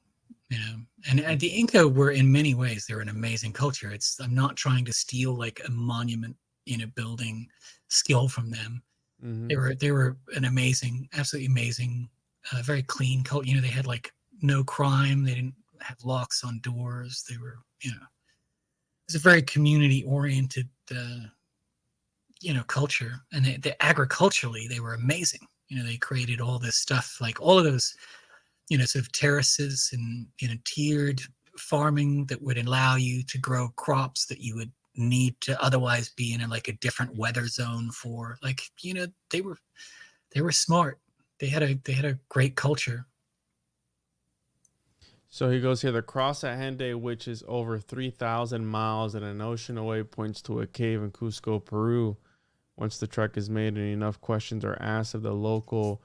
you know. And the Inca were, in many ways, they're an amazing culture. I'm not trying to steal like a monument, you know, building skill from them. They were an amazing, absolutely amazing, very clean culture. You know, they had like no crime. They didn't have locks on doors. They were, you know, it's a very community oriented you know, culture. And they agriculturally, they were amazing. You know, they created all this stuff, like all of those, you know, sort of terraces and, you know, tiered farming that would allow you to grow crops that you would need to otherwise be in like a different weather zone for. Like, you know, they were smart. They had a great culture. So he goes here, the cross at Hende, which is over 3,000 miles and an ocean away, points to a cave in Cusco, Peru. Once the trek is made and enough questions are asked of the local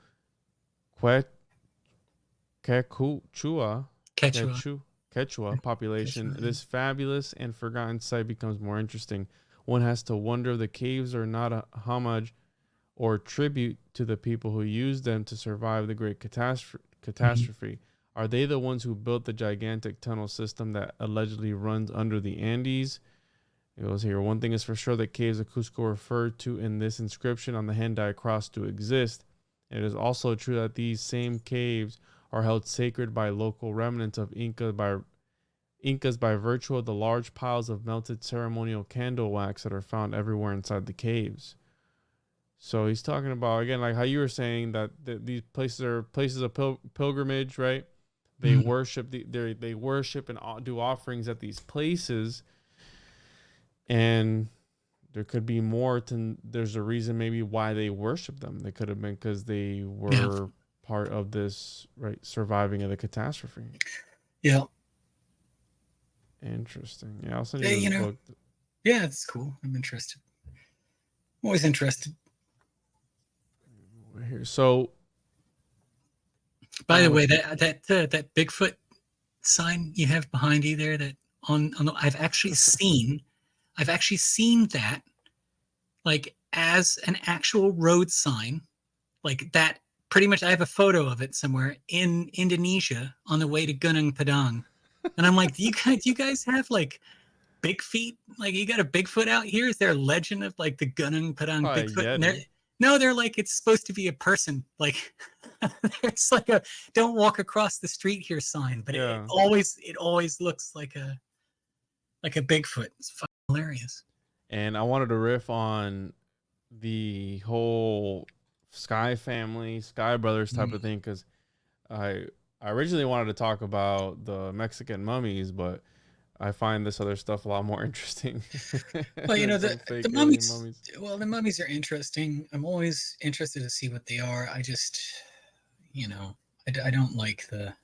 Quechua population, this fabulous and forgotten site becomes more interesting. One has to wonder if the caves are not a homage or tribute to the people who used them to survive the great catastrophe. Are they the ones who built the gigantic tunnel system that allegedly runs under the Andes? It goes here, one thing is for sure, that caves of Cusco referred to in this inscription on the Hendai cross do exist. It is also true that these same caves are held sacred by local remnants of Incas by virtue of the large piles of melted ceremonial candle wax that are found everywhere inside the caves. So he's talking about, again, like how you were saying that these places are places of pilgrimage, right? They worship they worship and do offerings at these places. And there could be more there's a reason maybe why they worship them. They could have been because they were part of this, right, surviving of the catastrophe. Yeah. Interesting. Yeah, I'll send you this book. Yeah, it's cool. I'm interested. I'm always interested. here. So, by the way, that Bigfoot sign you have behind you there, that on the, I've actually seen that like as an actual road sign, like that. Pretty much, I have a photo of it somewhere in Indonesia on the way to Gunung Padang, and I'm like, do you guys have like big feet? Like, you got a Bigfoot out here? Is there a legend of like the Gunung Padang Bigfoot? And no, they're like, it's supposed to be a person. Like, it's like a "don't walk across the street here" sign, but it always looks like a Bigfoot. It's fucking hilarious. And I wanted to riff on the whole Sky family, Sky Brothers type of thing, because I originally wanted to talk about the Mexican mummies, but I find this other stuff a lot more interesting. Well, you know, the mummies. Well, the mummies are interesting. I'm always interested to see what they are. I just, you know, I don't like the.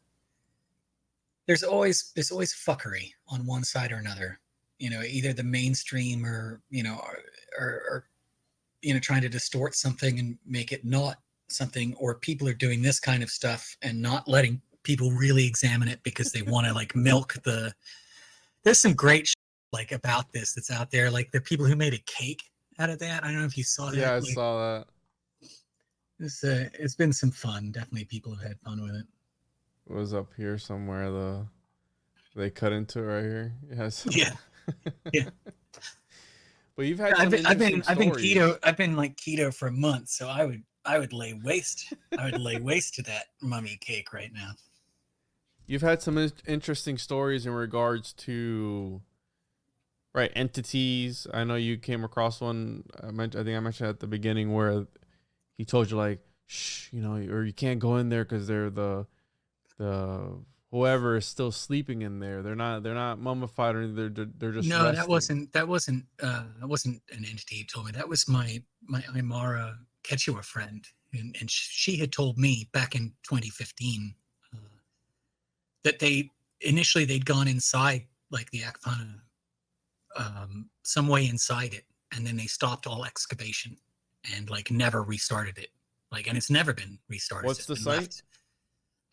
There's always fuckery on one side or another. You know, either the mainstream or trying to distort something and make it not something, or people are doing this kind of stuff and not letting people really examine it because they want to like milk the. There's some great like about this that's out there, like the people who made a cake out of that. I don't know if you saw that. Yeah, I saw that. It's been some fun. Definitely, people have had fun with it. It was up here somewhere. They cut into it right here. Yes. Yeah. Yeah. But you've had. I've been keto. I've been like keto for a month, so I would lay waste. I would lay waste to that mummy cake right now. You've had some interesting stories in regards to, right, entities. I know you came across one. I think I mentioned at the beginning where he told you like, shh, you know, or you can't go in there because they're the whoever is still sleeping in there. They're not mummified, or they're just no. resting. That wasn't an entity who told me. That was my Aymara Quechua friend, and she had told me back in 2015. That they'd gone inside like the Akapana, some way inside it, and then they stopped all excavation and like never restarted it. Like, and it's never been restarted. What's the site?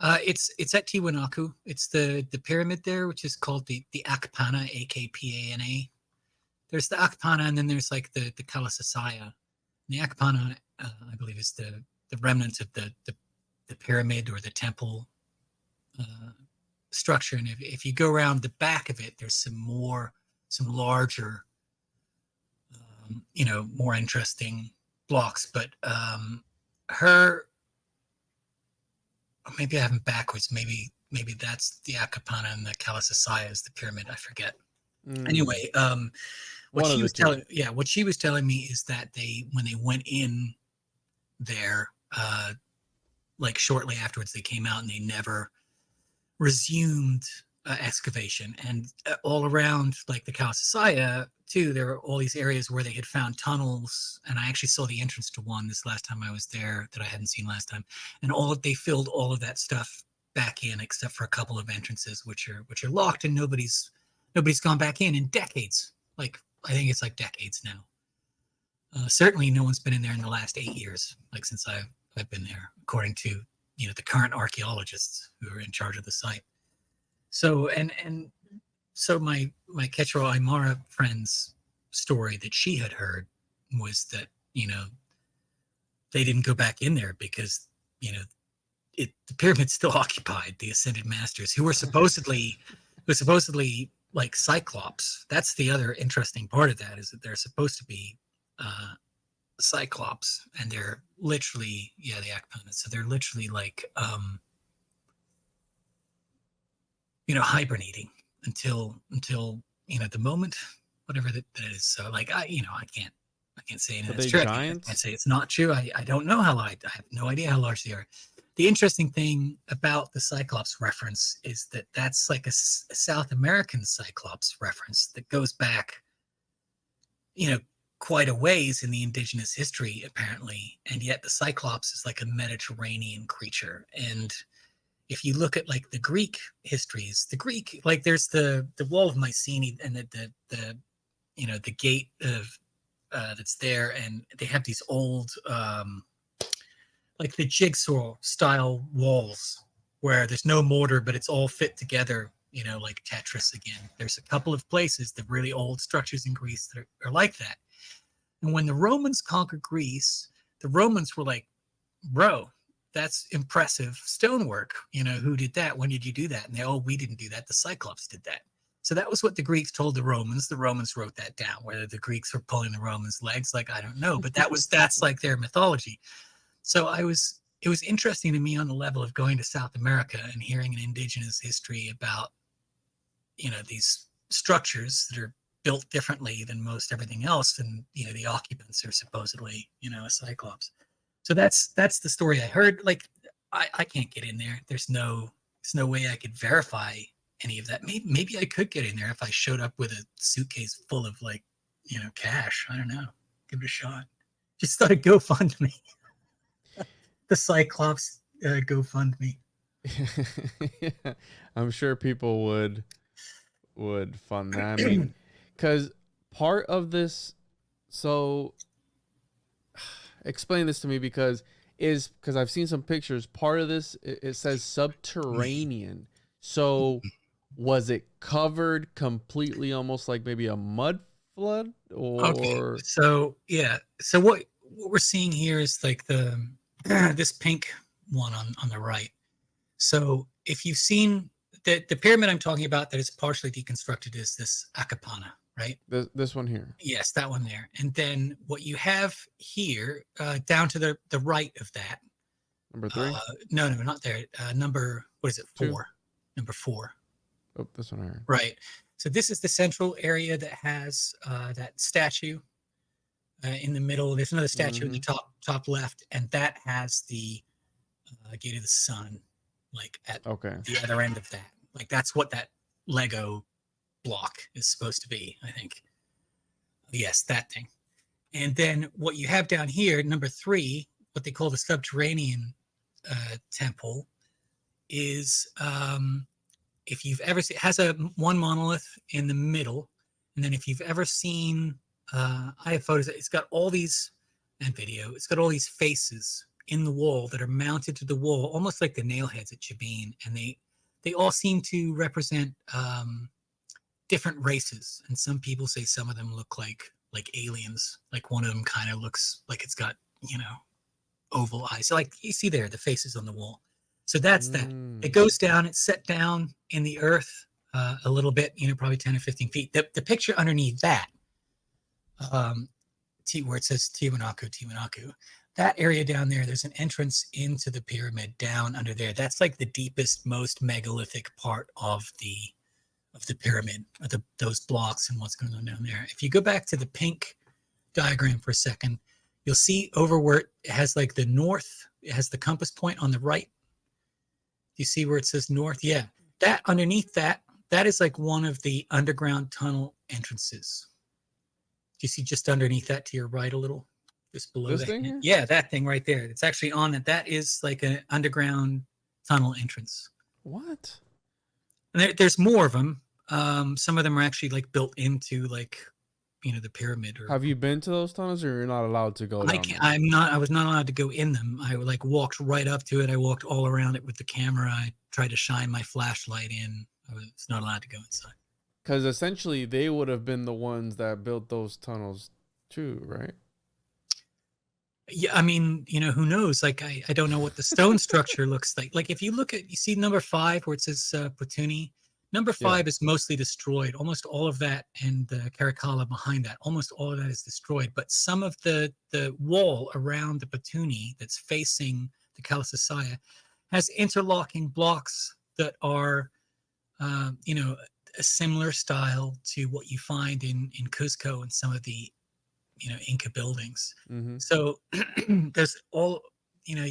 It's at Tiwanaku. It's the pyramid there, which is called the Akapana, Akpana. There's the Akapana, and then there's like the Kalasasaya. The Akapana, I believe, is the remnants of the pyramid or the temple structure. And if you go around the back of it, there's some larger, more interesting blocks. But maybe I have them backwards. Maybe that's the Akapana and the Kalasasaya is the pyramid. I forget. Anyway, what she was telling me is that when they went in there, like shortly afterwards, they came out and they never resumed excavation. And all around like the Kalasasaya too, there were all these areas where they had found tunnels, and I actually saw the entrance to one this last time I was there that I hadn't seen last time, and they filled all of that stuff back in except for a couple of entrances which are locked, and nobody's gone back in decades. Like, I think it's like decades now. Certainly no one's been in there in the last 8 years, like since I've been there, according to the current archaeologists who are in charge of the site. So so my Quechua Aymara friend's story that she had heard was that they didn't go back in there because the pyramid's still occupied. The ascended masters who were supposedly like Cyclops. That's the other interesting part of that, is that they're supposed to be Cyclops, and they're literally the Akapana. So they're literally like hibernating until the moment, whatever that is. So like I can't say anything that's true. Giants? I can't say it's not true. I don't know how large. I have no idea how large they are. The interesting thing about the Cyclops reference is that that's like a South American Cyclops reference that goes back quite a ways in the indigenous history, apparently, and yet the Cyclops is like a Mediterranean creature. And if you look at like the Greek histories, like there's the wall of Mycenae and the gate of that's there, and they have these old like the jigsaw style walls where there's no mortar, but it's all fit together, you know, like Tetris again. There's a couple of places, the really old structures in Greece that are like that. And when the Romans conquered Greece, the Romans were like, bro, that's impressive stonework. You know, who did that? When did you do that? And they, oh, we didn't do that. The Cyclops did that. So that was what the Greeks told the Romans. The Romans wrote that down. Whether the Greeks were pulling the Romans' legs, like, I don't know, but that's like their mythology. So it was interesting to me on the level of going to South America and hearing an indigenous history about, you know, these structures that are built differently than most everything else, and you know, the occupants are supposedly, you know, a cyclops. So that's the story I heard. Like, I can't get in there. There's no way I could verify any of that. Maybe I could get in there if I showed up with a suitcase full of, like, you know, cash. I don't know. Give it a shot. Just started GoFundMe. The Cyclops GoFundMe. Yeah, I'm sure people would fund that. I mean, because part of this, so explain this to me, because I've seen some pictures. Part of this, it says subterranean. So was it covered completely, almost like maybe a mud flood, or? Okay. So yeah. So what we're seeing here is like the this pink one on the right. So if you've seen the pyramid I'm talking about that is partially deconstructed is this Akapana, right? This one here. Yes, that one there. And then what you have here, down to the right of that. Number 3? No, not there. Number, what is it? 4. 2. Number 4. Oh, this one here. Right. So this is the central area that has that statue in the middle. There's another statue in the top left, and that has the Gate of the Sun, like at the other end of that. Like that's what that Lego block is supposed to be, I think. Yes, that thing. And then what you have down here, number 3, what they call the Subterranean temple, is if you've ever seen, it has one monolith in the middle, and then if you've ever seen, I have photos. It's got all these, and video. It's got all these faces in the wall that are mounted to the wall, almost like the nail heads at Chavin, and they all seem to represent different races. And some people say some of them look like aliens. Like one of them kind of looks like it's got, you know, oval eyes. So like you see there, the faces on the wall. So that's that. It goes down. It's set down in the earth a little bit, you know, probably 10 or 15 feet. The picture underneath that, where it says Tiwanaku, that area down there, there's an entrance into the pyramid down under there. That's like the deepest, most megalithic part of the pyramid, of those blocks and what's going on down there. If you go back to the pink diagram for a second, you'll see over where it has like the north, it has the compass point on the right. You see where it says north? Yeah. That underneath that is like one of the underground tunnel entrances. Do you see just underneath that to your right a little? Just below this that. Thing here? Yeah, that thing right there. It's actually on it. That is like an underground tunnel entrance. What? And there's more of them. Some of them are actually like built into, like, you know, the pyramid. Or, have you been to those tunnels, or you're not allowed to go down there? I was not allowed to go in them. I like walked right up to it. I walked all around it with the camera. I tried to shine my flashlight in. I was not allowed to go inside. Because essentially they would have been the ones that built those tunnels too, right? Yeah, I mean, you know, who knows? Like, I don't know what the stone structure looks like. Like, if you look at, you see number 5 where it says Putuni. Number 5 is mostly destroyed. Almost all of that, and the Caracalla behind that, almost all of that is destroyed. But some of the wall around the Putuni that's facing the Kalasasaya has interlocking blocks that are, you know, a similar style to what you find in Cuzco and some of the, you know, Inca buildings. So there's all, you know,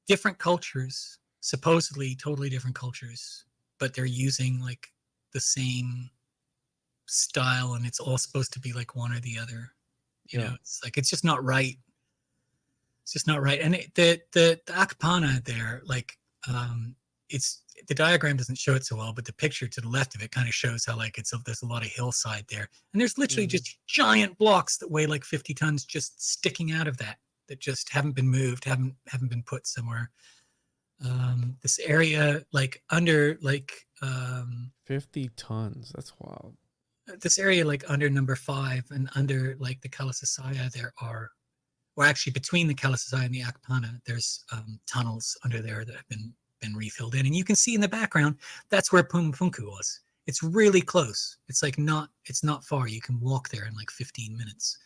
different cultures, supposedly totally different cultures, but they're using like the same style, and it's all supposed to be like one or the other. You know, it's like, it's just not right. It's just not right. And the Akapana there, like, it's, the diagram doesn't show it so well, but the picture to the left of it kind of shows how like there's a lot of hillside there, and there's literally just giant blocks that weigh like 50 tons just sticking out of that. that just haven't been moved, haven't been put somewhere. This area, like under 50 tons. That's wild. this area, like under number 5 and under like the Kalasasaya, there are, or actually between the Kalasasaya and the Akapana, there's tunnels under there that have been refilled in, and you can see in the background that's where Puma Punku was. It's really close. It's like it's not far. You can walk there in like 15 minutes.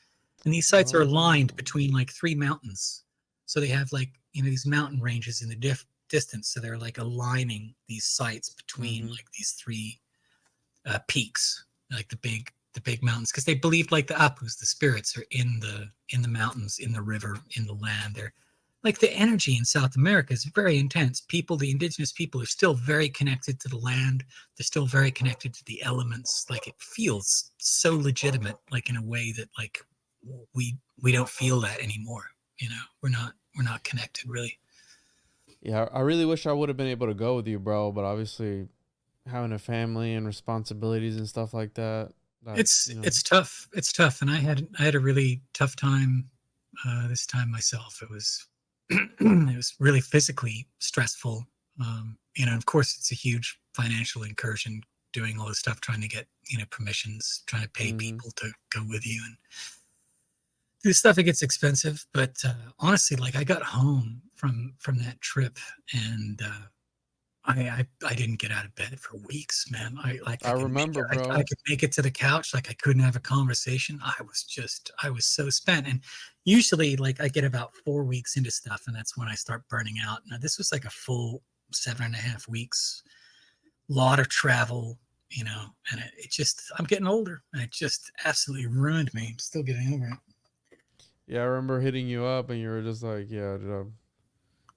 And these sites are aligned between like 3 mountains. So they have like, these mountain ranges in the distance. So they're like aligning these sites between like these 3 peaks, like the big mountains, because they believed like the Apus, the spirits, are in the mountains, in the river, in the land. They're like, the energy in South America is very intense. The indigenous people are still very connected to the land. They're still very connected to the elements. Like, it feels so legitimate, like in a way that like we don't feel that anymore. We're not connected really. Yeah, I really wish I would have been able to go with you, bro. But obviously, having a family and responsibilities and stuff like that. It's tough. It's tough, and I had a really tough time this time myself. It was it was really physically stressful. Of course, it's a huge financial incursion doing all this stuff, trying to get permissions, trying to pay people to go with you and do stuff. It gets expensive, but honestly, like, I got home from that trip, and I didn't get out of bed for weeks, man. I remember, bro. I could make it to the couch. Like, I couldn't have a conversation. I was so spent. And usually, like, I get about 4 weeks into stuff, and that's when I start burning out. Now, this was like a full 7.5 weeks, lot of travel, and it just, I'm getting older, and it just absolutely ruined me. I'm still getting over it. Yeah, I remember hitting you up, and you were just like, "Yeah,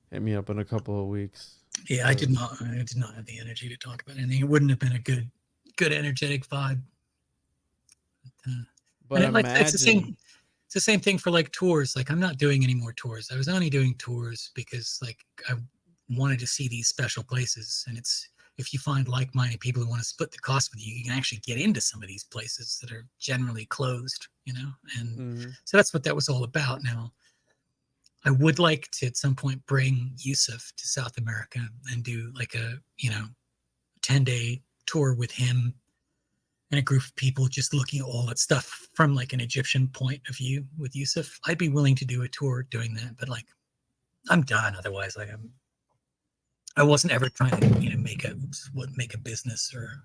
hit me up in a couple of weeks." Yeah, I did not have the energy to talk about anything. It wouldn't have been a good energetic vibe. But imagine, it's the same thing for like tours. Like, I'm not doing any more tours. I was only doing tours because like I wanted to see these special places. And if you find like-minded people who want to split the cost with you, you can actually get into some of these places that are generally closed, and so that's what that was all about. Now, I would like to at some point bring Yusuf to South America and do like a 10-day tour with him and a group of people, just looking at all that stuff from like an Egyptian point of view with Yusuf. I'd be willing to do a tour doing that, but like, I'm done. Otherwise, like, I wasn't ever trying to make a business or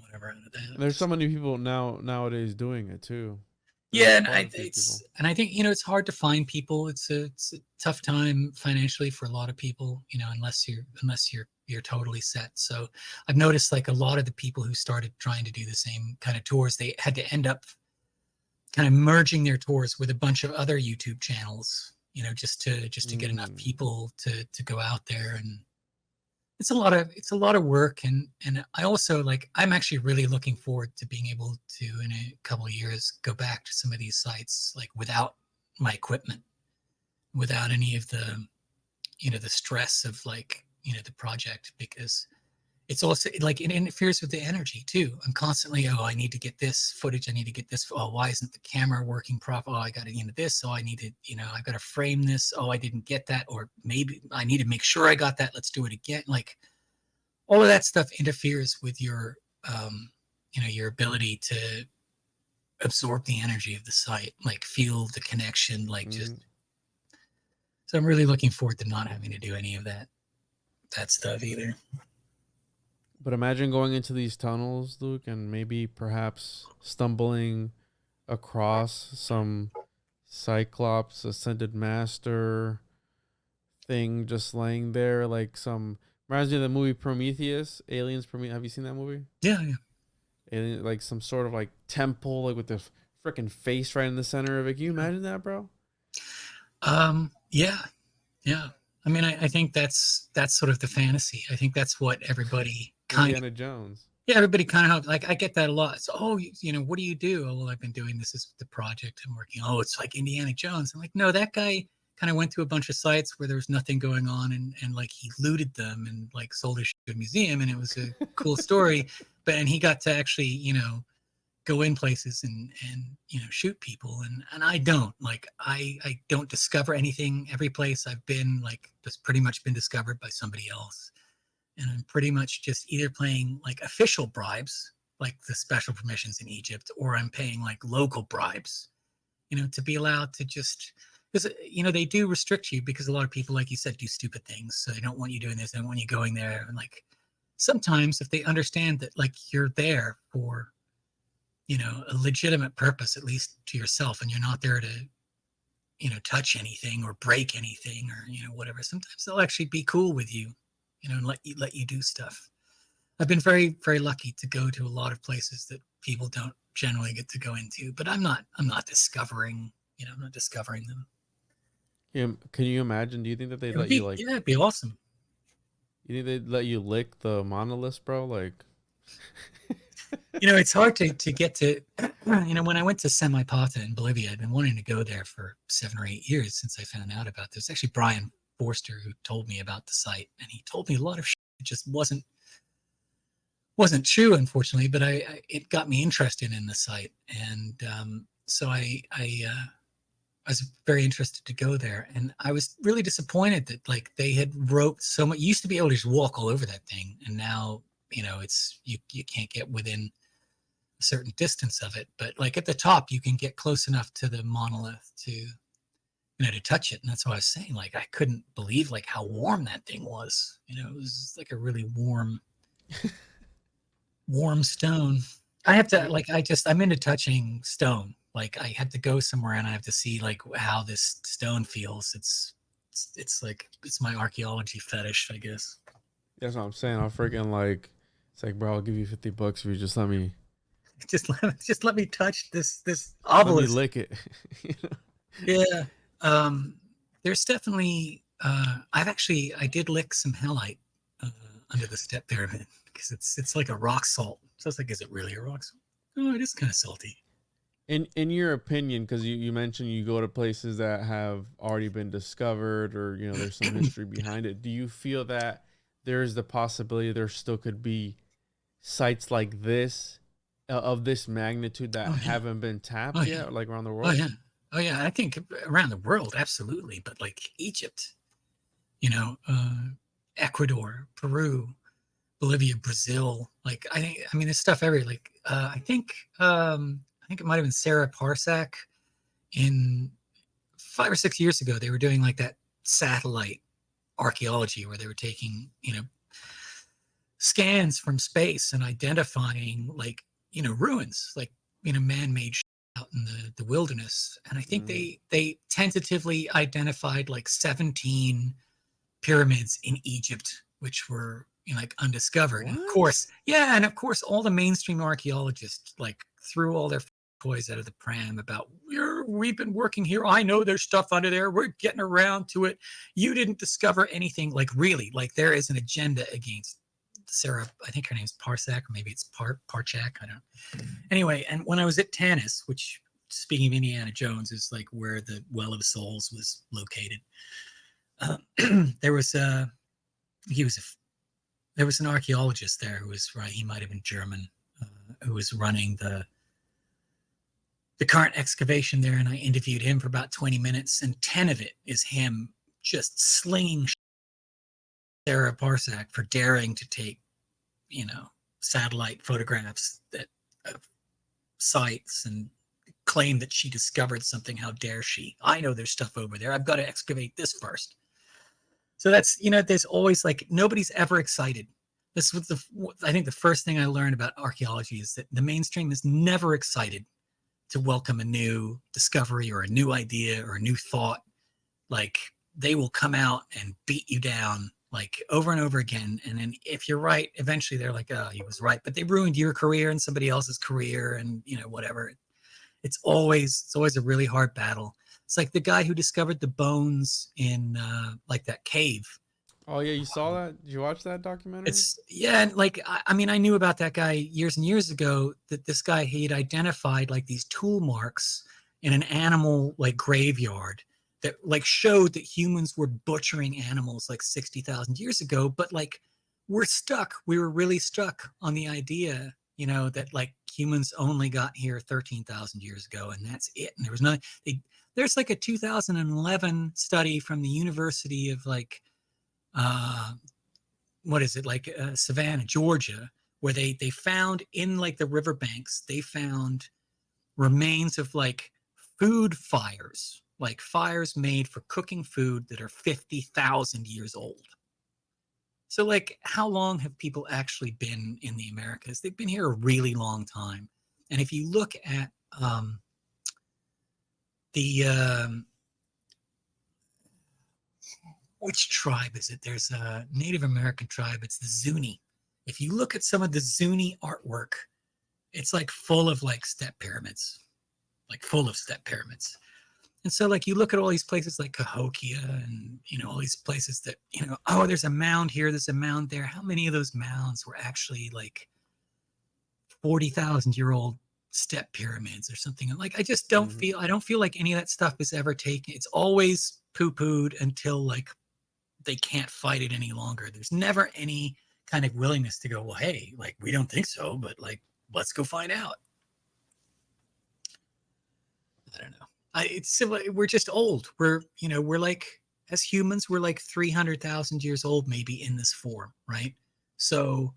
whatever out of that. There's so many people nowadays doing it too. Yeah, and I think it's hard to find people. It's a tough time financially for a lot of people, unless you're totally set. So I've noticed like a lot of the people who started trying to do the same kind of tours, they had to end up kind of merging their tours with a bunch of other YouTube channels, just to get enough people to go out there. And it's a lot of work, and I also, like, I'm actually really looking forward to being able to, in a couple of years, go back to some of these sites like without my equipment, without any of the the stress of like the project, because it's also like it interferes with the energy too. I'm constantly, I need to get this footage, I need to get this, why isn't the camera working properly, I got to this, I need to I've got to frame this, I didn't get that, or maybe I need to make sure I got that, let's do it again. Like, all of that stuff interferes with your your ability to absorb the energy of the site, like feel the connection, like just. So I'm really looking forward to not having to do any of that stuff either. But imagine going into these tunnels, Luke, and maybe perhaps stumbling across some Cyclops ascended master thing just laying there, like some, reminds me of the movie Prometheus, Aliens Prometheus. Have you seen that movie? Yeah. Alien, like some sort of like temple, like with the freaking face right in the center of it. Can you imagine that, bro? Yeah. I mean, I think that's sort of the fantasy. I think that's what everybody Indiana Jones. Yeah, everybody kind of like, I get that a lot. So, what do you do? Oh, well, I've been doing this is the project I'm working. Oh, it's like Indiana Jones. I'm like, no, that guy kind of went to a bunch of sites where there was nothing going on, and like he looted them and like sold his shit to a museum, and it was a cool story. And he got to actually, go in places and shoot people, and I don't like I don't discover anything. Every place I've been like has pretty much been discovered by somebody else, and I'm pretty much just either playing like official bribes, like the special permissions in Egypt, or I'm paying like local bribes, to be allowed to just, because they do restrict you, because a lot of people, like you said, do stupid things, so they don't want you doing this, they don't want you going there, and like sometimes if they understand that like you're there for a legitimate purpose, at least to yourself, and you're not there to touch anything or break anything or whatever, sometimes they'll actually be cool with you, and let you do stuff. I've been very, very lucky to go to a lot of places that people don't generally get to go into, but I'm not discovering them. Yeah, can you imagine? Do you think that they'd let you like? Yeah, it'd be awesome. You think they'd let you lick the monoliths, bro? Like, it's hard to get to. When I went to Semipata in Bolivia, I'd been wanting to go there for 7 or 8 years since I found out about this. Actually, Brian Forster, who told me about the site, and he told me a lot of shit that just wasn't true, unfortunately. But it got me interested in the site, and so I was very interested to go there, and I was really disappointed that like they had roped so much. You used to be able to just walk all over that thing, and now it's you can't get within a certain distance of it. But like at the top, you can get close enough to the monolith to to touch it, and that's why I was saying like I couldn't believe like how warm that thing was. It was like a really warm stone. I have to like I'm into touching stone. Like I have to go somewhere and I have to see like how this stone feels. It's like it's my archaeology fetish, I guess. That's what I'm saying. I'm freaking like, it's like, bro, I'll give you $50 if you just let me let me touch this obelisk. Let me lick it. Yeah. There's definitely I did lick some halite under the step pyramid, because it's like a rock salt. So it's like, is it really a rock salt? Oh, it is kind of salty. In your opinion, because you mentioned you go to places that have already been discovered, or there's some history behind it. Do you feel that there's the possibility there still could be sites like this of this magnitude that haven't been tapped yet, like around the world? Oh yeah, I think around the world, absolutely. But like Egypt, Ecuador, Peru, Bolivia, Brazil, like I mean there's stuff everywhere. Like I think it might have been Sarah Parsak in 5 or 6 years ago. They were doing like that satellite archaeology where they were taking scans from space and identifying like ruins, like man-made out in the wilderness. And I think they tentatively identified like 17 pyramids in Egypt, which were like undiscovered. And of course all the mainstream archaeologists like threw all their toys out of the pram about, we've been working here, I know there's stuff under there, we're getting around to it, you didn't discover anything. Like really, like there is an agenda against Sarah, I think her name's Parsak, or maybe it's Parchak, I don't know. Anyway, and when I was at Tanis, which, speaking of Indiana Jones, is like where the Well of Souls was located, there was an archaeologist there who was, right, he might have been German, who was running the current excavation there, and I interviewed him for about 20 minutes, and 10 of it is him just slinging Sarah Parsak for daring to take, satellite photographs of sites and claim that she discovered something. How dare she? I know there's stuff over there. I've got to excavate this first. So that's, there's always like, nobody's ever excited. This was I think the first thing I learned about archaeology is that the mainstream is never excited to welcome a new discovery or a new idea or a new thought. Like they will come out and beat you down like over and over again. And then if you're right, eventually they're like, oh, he was right. But they ruined your career and somebody else's career and, whatever. It's always a really hard battle. It's like the guy who discovered the bones in like that cave. Oh yeah, you saw that? Did you watch that documentary? And like I mean, I knew about that guy years and years ago. That this guy, he had identified like these tool marks in an animal like graveyard that like showed that humans were butchering animals like 60,000 years ago. But like we were really stuck on the idea that like humans only got here 13,000 years ago, and that's it. And there was nothing. There's like a 2011 study from the University of like, what is it, like Savannah, Georgia, where they found in like the riverbanks, they found remains of like food fires, like fires made for cooking food that are 50,000 years old. So like, how long have people actually been in the Americas? They've been here a really long time. And if you look at which tribe is it? There's a Native American tribe. It's the Zuni. If you look at some of the Zuni artwork, it's like full of like step pyramids, like full of step pyramids. And so like you look at all these places like Cahokia and, all these places that, oh, there's a mound here, there's a mound there. How many of those mounds were actually like 40,000-year-old step pyramids or something? Like, I just don't I don't feel like any of that stuff is ever taken. It's always poo-pooed until like they can't fight it any longer. There's never any kind of willingness to go, well, hey, like, we don't think so, but like, let's go find out. I don't know. It's we're just old. We're like, as humans, we're like 300,000 years old, maybe in this form, right? So,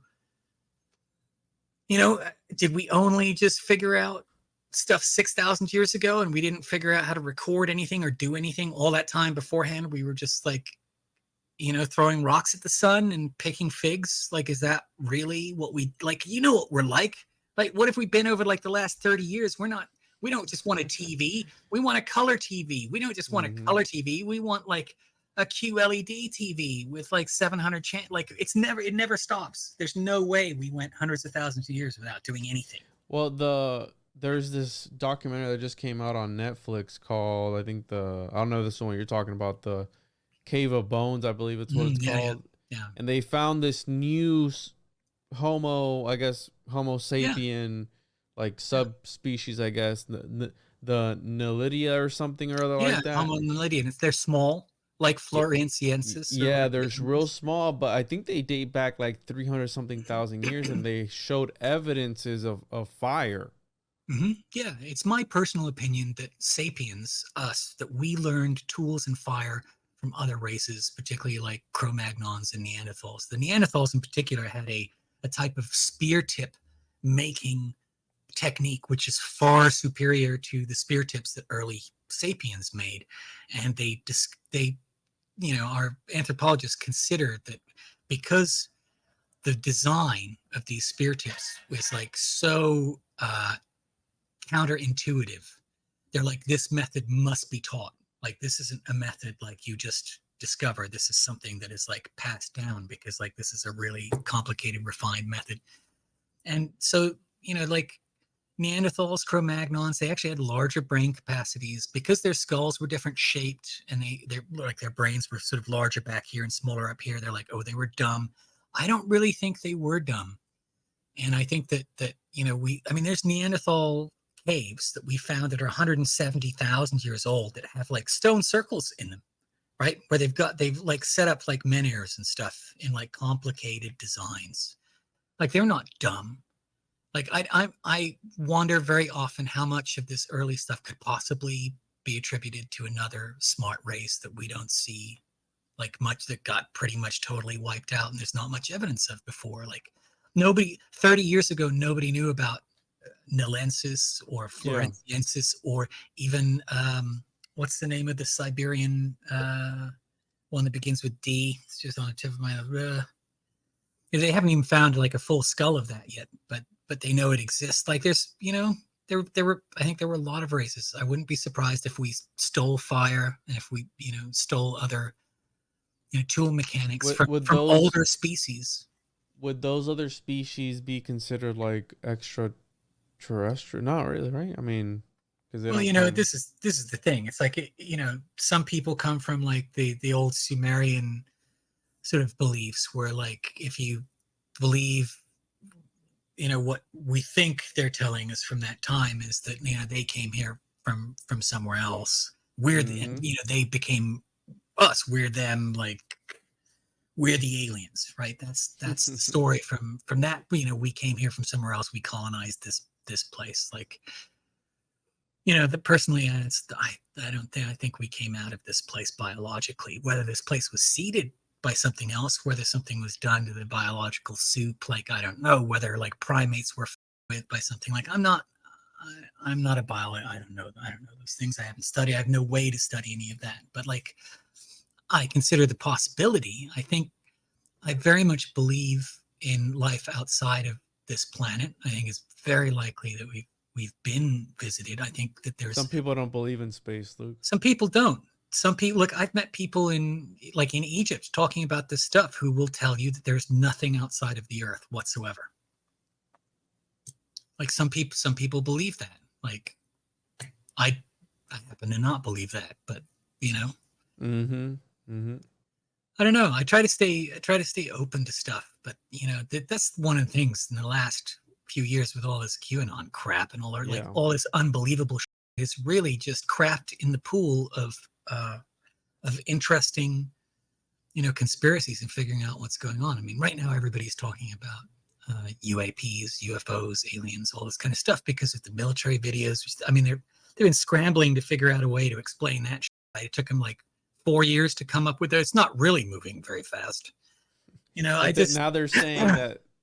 did we only just figure out stuff 6,000 years ago, and we didn't figure out how to record anything or do anything all that time beforehand? We were just like, throwing rocks at the sun and picking figs. Like, is that really what we like? What we're like? Like, what if we've been over like the last 30 years? We don't just want a TV. We want a color TV. We don't just want a color TV. We want like a QLED TV with like 700 like it never stops. There's no way we went hundreds of thousands of years without doing anything. Well, there's this documentary that just came out on Netflix called, I don't know if this is the one you're talking about, the Cave of Bones, I believe it's what it's called. Yeah. And they found this new Homo sapien, like subspecies, I guess, the Nelidia or something or other like that. Homo nelidian. They're small, like Floresiensis. Yeah, they're real small, but I think they date back like 300 something thousand years, and they showed evidences of fire. Yeah, it's my personal opinion that sapiens, that we learned tools and fire from other races, particularly like Cro-Magnons and Neanderthals. The Neanderthals in particular had a type of spear tip making technique which is far superior to the spear tips that early sapiens made. And they our anthropologists considered that because the design of these spear tips was like so counterintuitive, they're like, this method must be taught. Like, this isn't a method like you just discover. This is something that is like passed down, because like this is a really complicated, refined method. And so, like Neanderthals, Cro-Magnons, they actually had larger brain capacities because their skulls were different shaped, and they're like, their brains were sort of larger back here and smaller up here. They're like, oh, they were dumb. I don't really think they were dumb. And I think that there's Neanderthal caves that we found that are 170,000 years old that have like stone circles in them, right? Where they've like set up like menhirs and stuff in like complicated designs. Like, they're not dumb. Like, I wonder very often how much of this early stuff could possibly be attributed to another smart race that we don't see, like, much, that got pretty much totally wiped out and there's not much evidence of before. Like, 30 years ago, nobody knew about Nelensis or Floresiensis, or even what's the name of the Siberian one that begins with D? It's just on the tip of my they haven't even found like a full skull of that yet, but they know it exists. Like, there's there were I think there were a lot of races. I wouldn't be surprised if we stole fire and if we stole other tool mechanics from older species. Would those other species be considered like extraterrestrial? Not really, right? I mean, because this is the thing. It's like, some people come from like the old Sumerian sort of beliefs, where like, if you believe what we think they're telling us from that time is that they came here from somewhere else. We're they became us. We're them. Like, we're the aliens, right? That's the story from that. You know, we came here from somewhere else. We colonized this place. Like, you know, personally, I don't think, I think we came out of this place biologically. Whether this place was seeded by something else, whether something was done to the biological soup, like I don't know. Whether like primates were with by something. Like I'm not a biologist. I don't know those things. I haven't studied. I have no way to study any of that. But like, I consider the possibility. I think I very much believe in life outside of this planet. I think it's very likely that we've been visited. I think that there's some people don't believe in space, Luke. Some people don't. Some people, look, I've met people in Egypt talking about this stuff who will tell you that there's nothing outside of the earth whatsoever. Like some people believe that. Like I happen to not believe that, but you know. I don't know. I try to stay open to stuff, but you know, that's one of the things in the last few years with all this QAnon crap and all like all this unbelievable shit is really just crapped in the pool of interesting, you know, conspiracies and figuring out what's going on. I mean, right now everybody's talking about UAPs, UFOs, aliens, all this kind of stuff because of the military videos. I mean, they've been scrambling to figure out a way to explain that shit. It took them like 4 years to come up with it. It's not really moving very fast. You know, now they're saying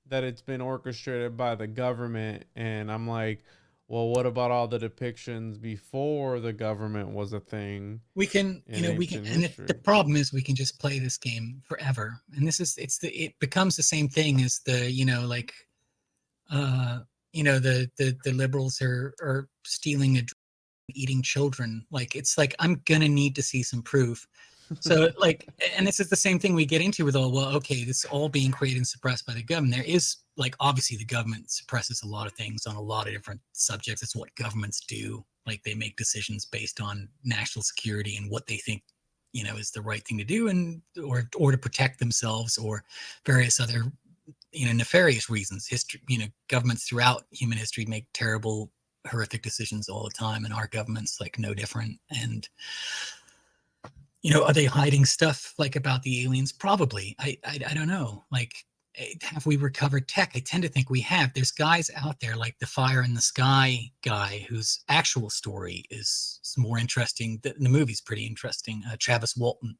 that it's been orchestrated by the government, and I'm like, well, what about all the depictions before the government was a thing? We can, you know, we can, and the problem is we can just play this game forever. And it becomes the same thing as the, you know, like, you know, the liberals are stealing and eating children. Like, it's like, I'm gonna need to see some proof. So like, and this is the same thing we get into with okay, this is all being created and suppressed by the government. There is, like, obviously the government suppresses a lot of things on a lot of different subjects. It's what governments do. Like, they make decisions based on national security and what they think, you know, is the right thing to do, and or to protect themselves, or various other, you know, nefarious reasons. History, you know, governments throughout human history make terrible, horrific decisions all the time, and our government's like no different. And you know, are they hiding stuff like about the aliens? Probably. I don't know. Like, have we recovered tech? I tend to think we have. There's guys out there like the Fire in the Sky guy, whose actual story is more interesting. The movie's pretty interesting. Travis Walton.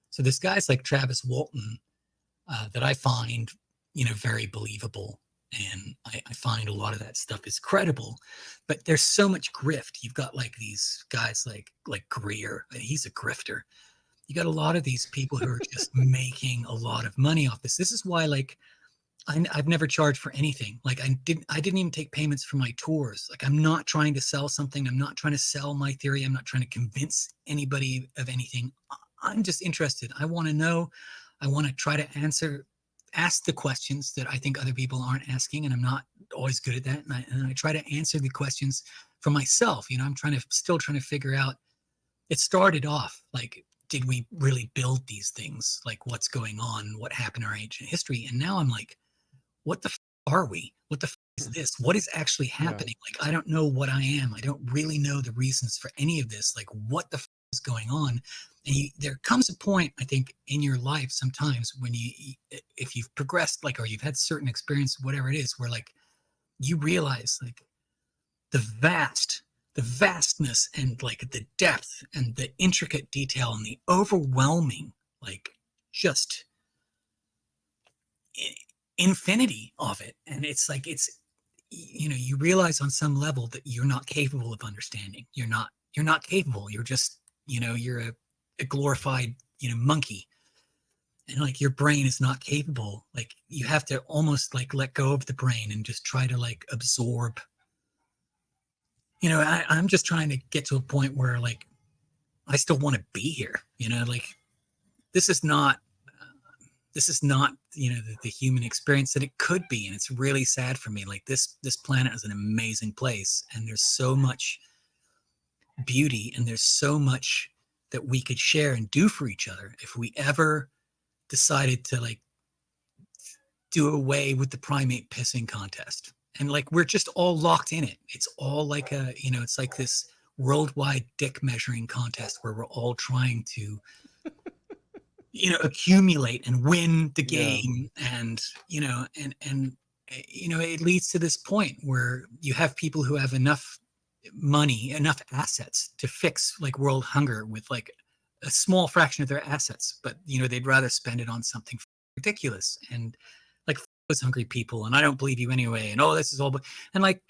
So there's guys like Travis Walton that I find, you know, very believable. And I find a lot of that stuff is credible, but there's so much grift. You've got like these guys like Greer. He's a grifter. You got a lot of these people who are just making a lot of money off this. This is why, like, I've never charged for anything. Like, I didn't even take payments for my tours. Like, I'm not trying to sell something. I'm not trying to sell my theory. I'm not trying to convince anybody of anything. I'm just interested. I want to know. I want to try to ask the questions that I think other people aren't asking, and I'm not always good at that. And I try to answer the questions for myself. You know, I'm still trying to figure out. It started off like, did we really build these things? Like, what's going on? What happened in our ancient history? And now I'm like, what the are we? What the is this? What is actually happening? Yeah. Like, I don't know what I am. I don't really know the reasons for any of this. Like, what the is going on? And there comes a point, I think, in your life sometimes when if you've progressed, like, or you've had certain experience, whatever it is, where like you realize like the vastness and like the depth and the intricate detail and the overwhelming, like, just infinity of it. And it's like, you know, you realize on some level that you're not capable of understanding. You're not capable. You're just, you know, you're a glorified, you know, monkey, and like your brain is not capable. Like, you have to almost like let go of the brain and just try to like absorb. You know, I'm just trying to get to a point where like I still want to be here. You know, like this is not you know the human experience that it could be, and it's really sad for me. Like this planet is an amazing place, and there's so much beauty, and there's so much that we could share and do for each other if we ever decided to like do away with the primate pissing contest. And like, we're just all locked in it. It's all like you know, it's like this worldwide dick measuring contest where we're all trying to accumulate and win the Yeah. game. And, it leads to this point where you have people who have enough money, enough assets to fix like world hunger with like a small fraction of their assets, but they'd rather spend it on something ridiculous and like those hungry people. And I don't believe you anyway. And this is all, and like,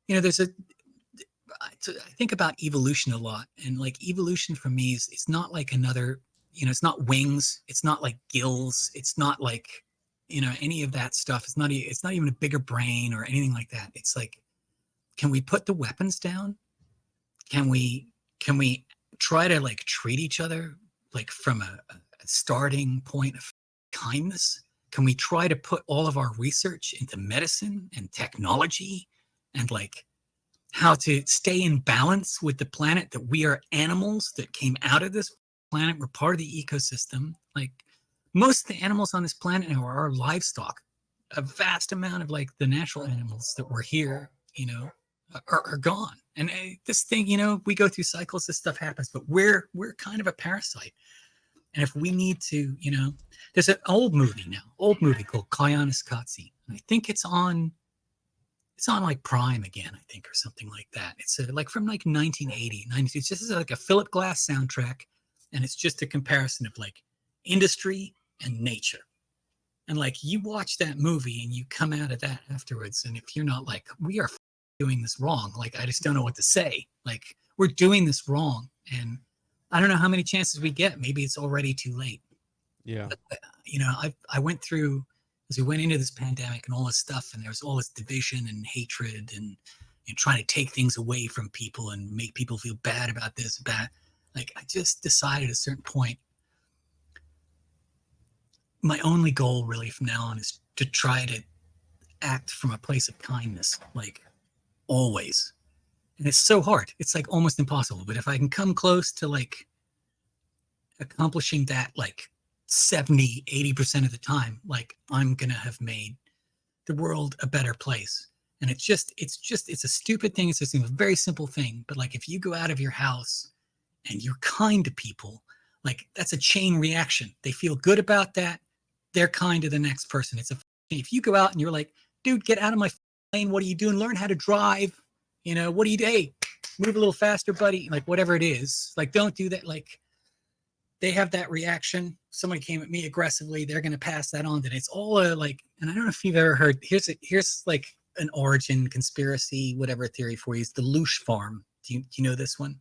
there's I think about evolution a lot, and like evolution for me is it's not like another, it's not wings, it's not like gills, it's not like any of that stuff. It's not even a bigger brain or anything like that. It's like, can we put the weapons down? Can we try to like treat each other like from a starting point of kindness? Can we try to put all of our research into medicine and technology and like how to stay in balance with the planet, that we are animals that came out of this planet? We're part of the ecosystem. Like most of the animals on this planet now are livestock. A vast amount of like the natural animals that were here, are gone. And this thing, we go through cycles, this stuff happens, but we're kind of a parasite. And if we need to, there's an old movie called Koyaanisqatsi. I think it's on like Prime again, I think, or something like that. It's like from like 1980, 92. It's just like a Philip Glass soundtrack. And it's just a comparison of like industry and nature. And like you watch that movie and you come out of that afterwards. And if you're not like, we are doing this wrong, like, I just don't know what to say. Like, we're doing this wrong. And I don't know how many chances we get. Maybe it's already too late. Yeah. But, I went through, as we went into this pandemic and all this stuff, and there was all this division and hatred and trying to take things away from people and make people feel bad about this, bad. Like, I just decided at a certain point, my only goal really from now on is to try to act from a place of kindness, like always. And it's so hard. It's like almost impossible. But if I can come close to like accomplishing that, like 70, 80% of the time, like I'm going to have made the world a better place. And it's a stupid thing. It's just a very simple thing. But like, if you go out of your house and you're kind to people, like that's a chain reaction. They feel good about that. They're kind to the next person. If you go out and you're like, dude, get out of my lane. What are you doing? Learn how to drive. What do you do? Hey, move a little faster, buddy. Like whatever it is, like, don't do that. Like they have that reaction. Somebody came at me aggressively. They're going to pass that on. That it's all like, and I don't know if you've ever heard, here's like an origin conspiracy, whatever theory for you. It's the Loosh farm. Do you know this one?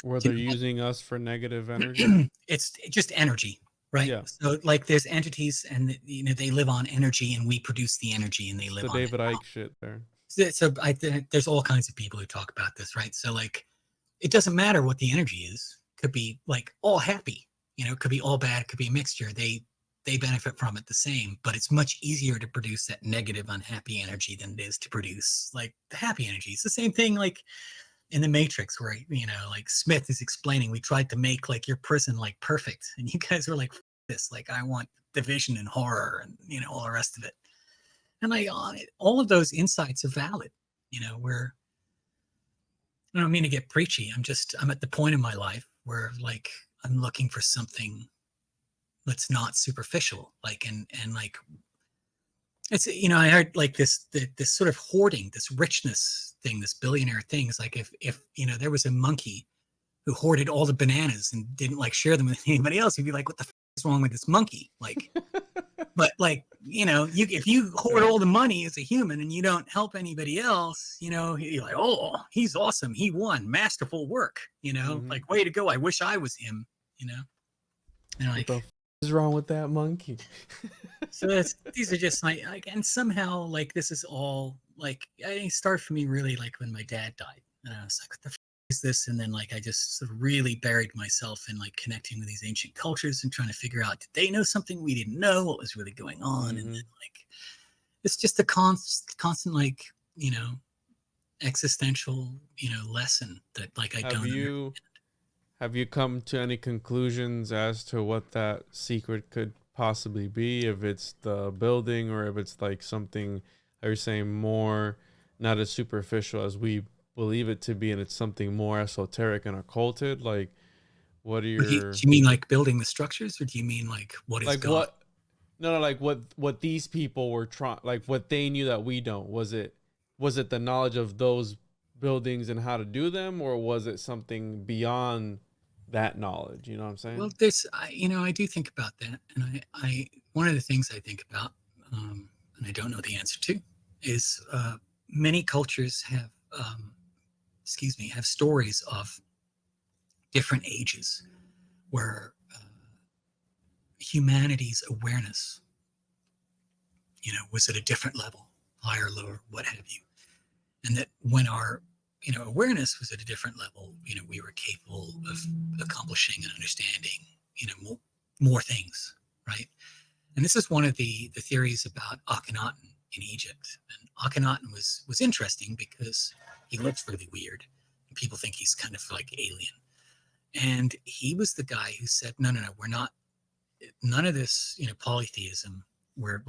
Where they're using us for negative energy. It's just energy. Right. Yeah. So like there's entities and they live on energy and we produce the energy and they live on David Icke shit there. So there's all kinds of people who talk about this, right? So like it doesn't matter what the energy is. Could be like all happy, could be all bad, could be a mixture. They benefit from it the same, but it's much easier to produce that negative, unhappy energy than it is to produce like the happy energy. It's the same thing like in the Matrix where, like Smith is explaining, we tried to make like your prison like perfect. And you guys were like, this, like, I want division and horror and, all the rest of it. And like all of those insights are valid, where I don't mean to get preachy. I'm at the point in my life where like, I'm looking for something that's not superficial. Like, and like, it's, I heard like this sort of hoarding, this richness thing, this billionaire thing. It's like if there was a monkey who hoarded all the bananas and didn't like share them with anybody else, you'd be like, what the f is wrong with this monkey? Like, but like, if you hoard all the money as a human and you don't help anybody else, you're like, oh, he's awesome. He won, masterful work, like, way to go. I wish I was him, and like, what the f is wrong with that monkey? So these are just like, and somehow like, this is all like, it started for me really like when my dad died, and I was like, what the f is this? And then like, I just sort of really buried myself in like connecting with these ancient cultures and trying to figure out, did they know something we didn't know? What was really going on? And then like, it's just a constant like, existential, lesson that like, have you come to any conclusions as to what that secret could possibly be? If it's the building or if it's like something, are you saying more, not as superficial as we believe it to be, and it's something more esoteric and occulted? Like, What are Do your you mean like building the structures, or do you mean like what is like God? what? No, like what these people were trying, like what they knew that we don't. Was it the knowledge of those buildings and how to do them, or was it something beyond that knowledge? You know what I'm saying? Well, I do think about that, and I one of the things I think about, and I don't know the answer to, is many cultures have, have stories of different ages where humanity's awareness, was at a different level, higher, lower, what have you, and that when our awareness was at a different level, we were capable of accomplishing and understanding, more things, right? And this is one of the theories about Akhenaten in Egypt. And Akhenaten was interesting because he looks really weird, and people think he's kind of like alien. And he was the guy who said, no, we're not, none of this, polytheism. We're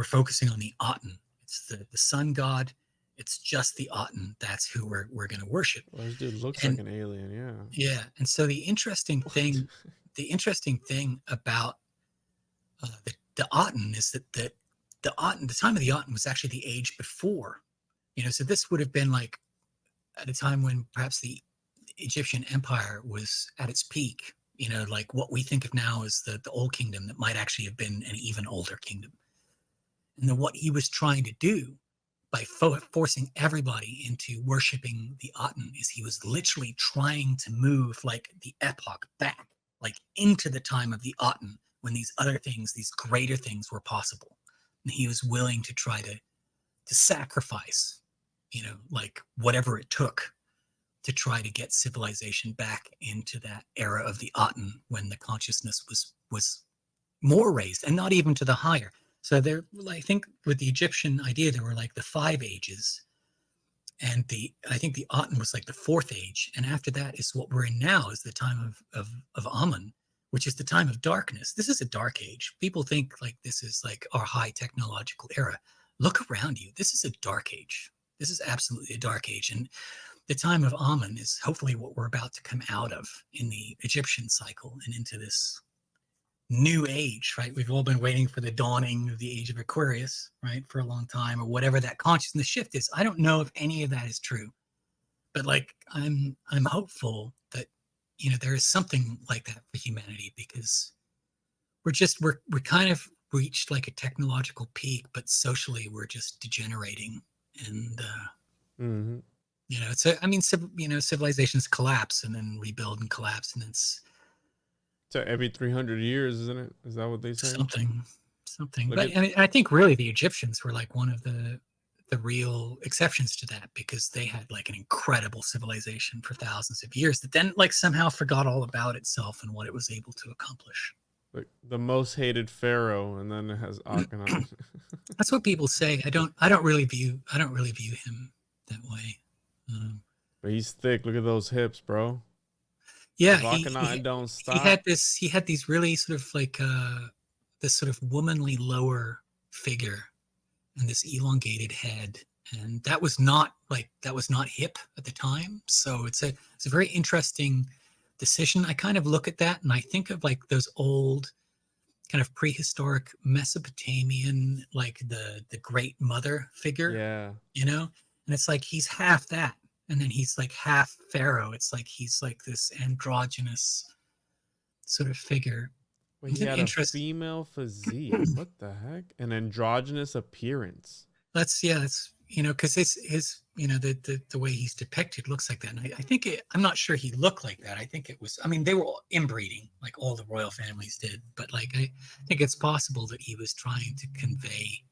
focusing on the Aten. It's the sun god. It's just the Aten. That's who we're going to worship. Well, this dude looks like an alien. Yeah. Yeah. And so the interesting thing about the Aten is that the time of the Aten was actually the age before, so this would have been like at a time when perhaps the Egyptian empire was at its peak, like what we think of now as the old kingdom that might actually have been an even older kingdom. And then what he was trying to do by forcing everybody into worshiping the Aten is he was literally trying to move like the epoch back, like into the time of the Aten, when these other things, these greater things were possible. And he was willing to try to sacrifice, like whatever it took to try to get civilization back into that era of the Aten when the consciousness was more raised and not even to the higher. So there, I think with the Egyptian idea, there were like the 5 ages, and I think the Aten was like the 4th age, and after that is what we're in now, is the time of Amun, which is the time of darkness. This is a dark age. People think like this is like our high technological era. Look around you. This is a dark age. This is absolutely a dark age, and the time of Amun is hopefully what we're about to come out of in the Egyptian cycle and into this new age, right? We've all been waiting for the dawning of the age of Aquarius, right, for a long time, or whatever that consciousness shift is. I don't know if any of that is true, but like I'm hopeful that there is something like that for humanity, because we're kind of reached like a technological peak, but socially we're just degenerating, and civilizations collapse and then rebuild and collapse, and it's So every 300 years, isn't it? Is that what they say? something. Look But I think really the Egyptians were like one of the real exceptions to that, because they had like an incredible civilization for thousands of years that then like somehow forgot all about itself and what it was able to accomplish. Like the most hated pharaoh, and then it has Akhenaten. That's what people say. I don't really view him that way. But he's thick. Look at those hips, bro. Yeah, If Akhenaten don't stop. he had these really sort of like this sort of womanly lower figure and this elongated head, and that was not hip at the time. So it's a very interesting decision. I kind of look at that and I think of like those old kind of prehistoric Mesopotamian, like the great mother figure. Yeah. And it's like he's half that, and then he's like half pharaoh. It's like he's like this androgynous sort of figure. Well, he had a female physique. What the heck? An androgynous appearance. That's because his the way he's depicted looks like that. And I think I'm not sure he looked like that. I think it was, they were all inbreeding, like all the royal families did. But like I think it's possible that he was trying to convey,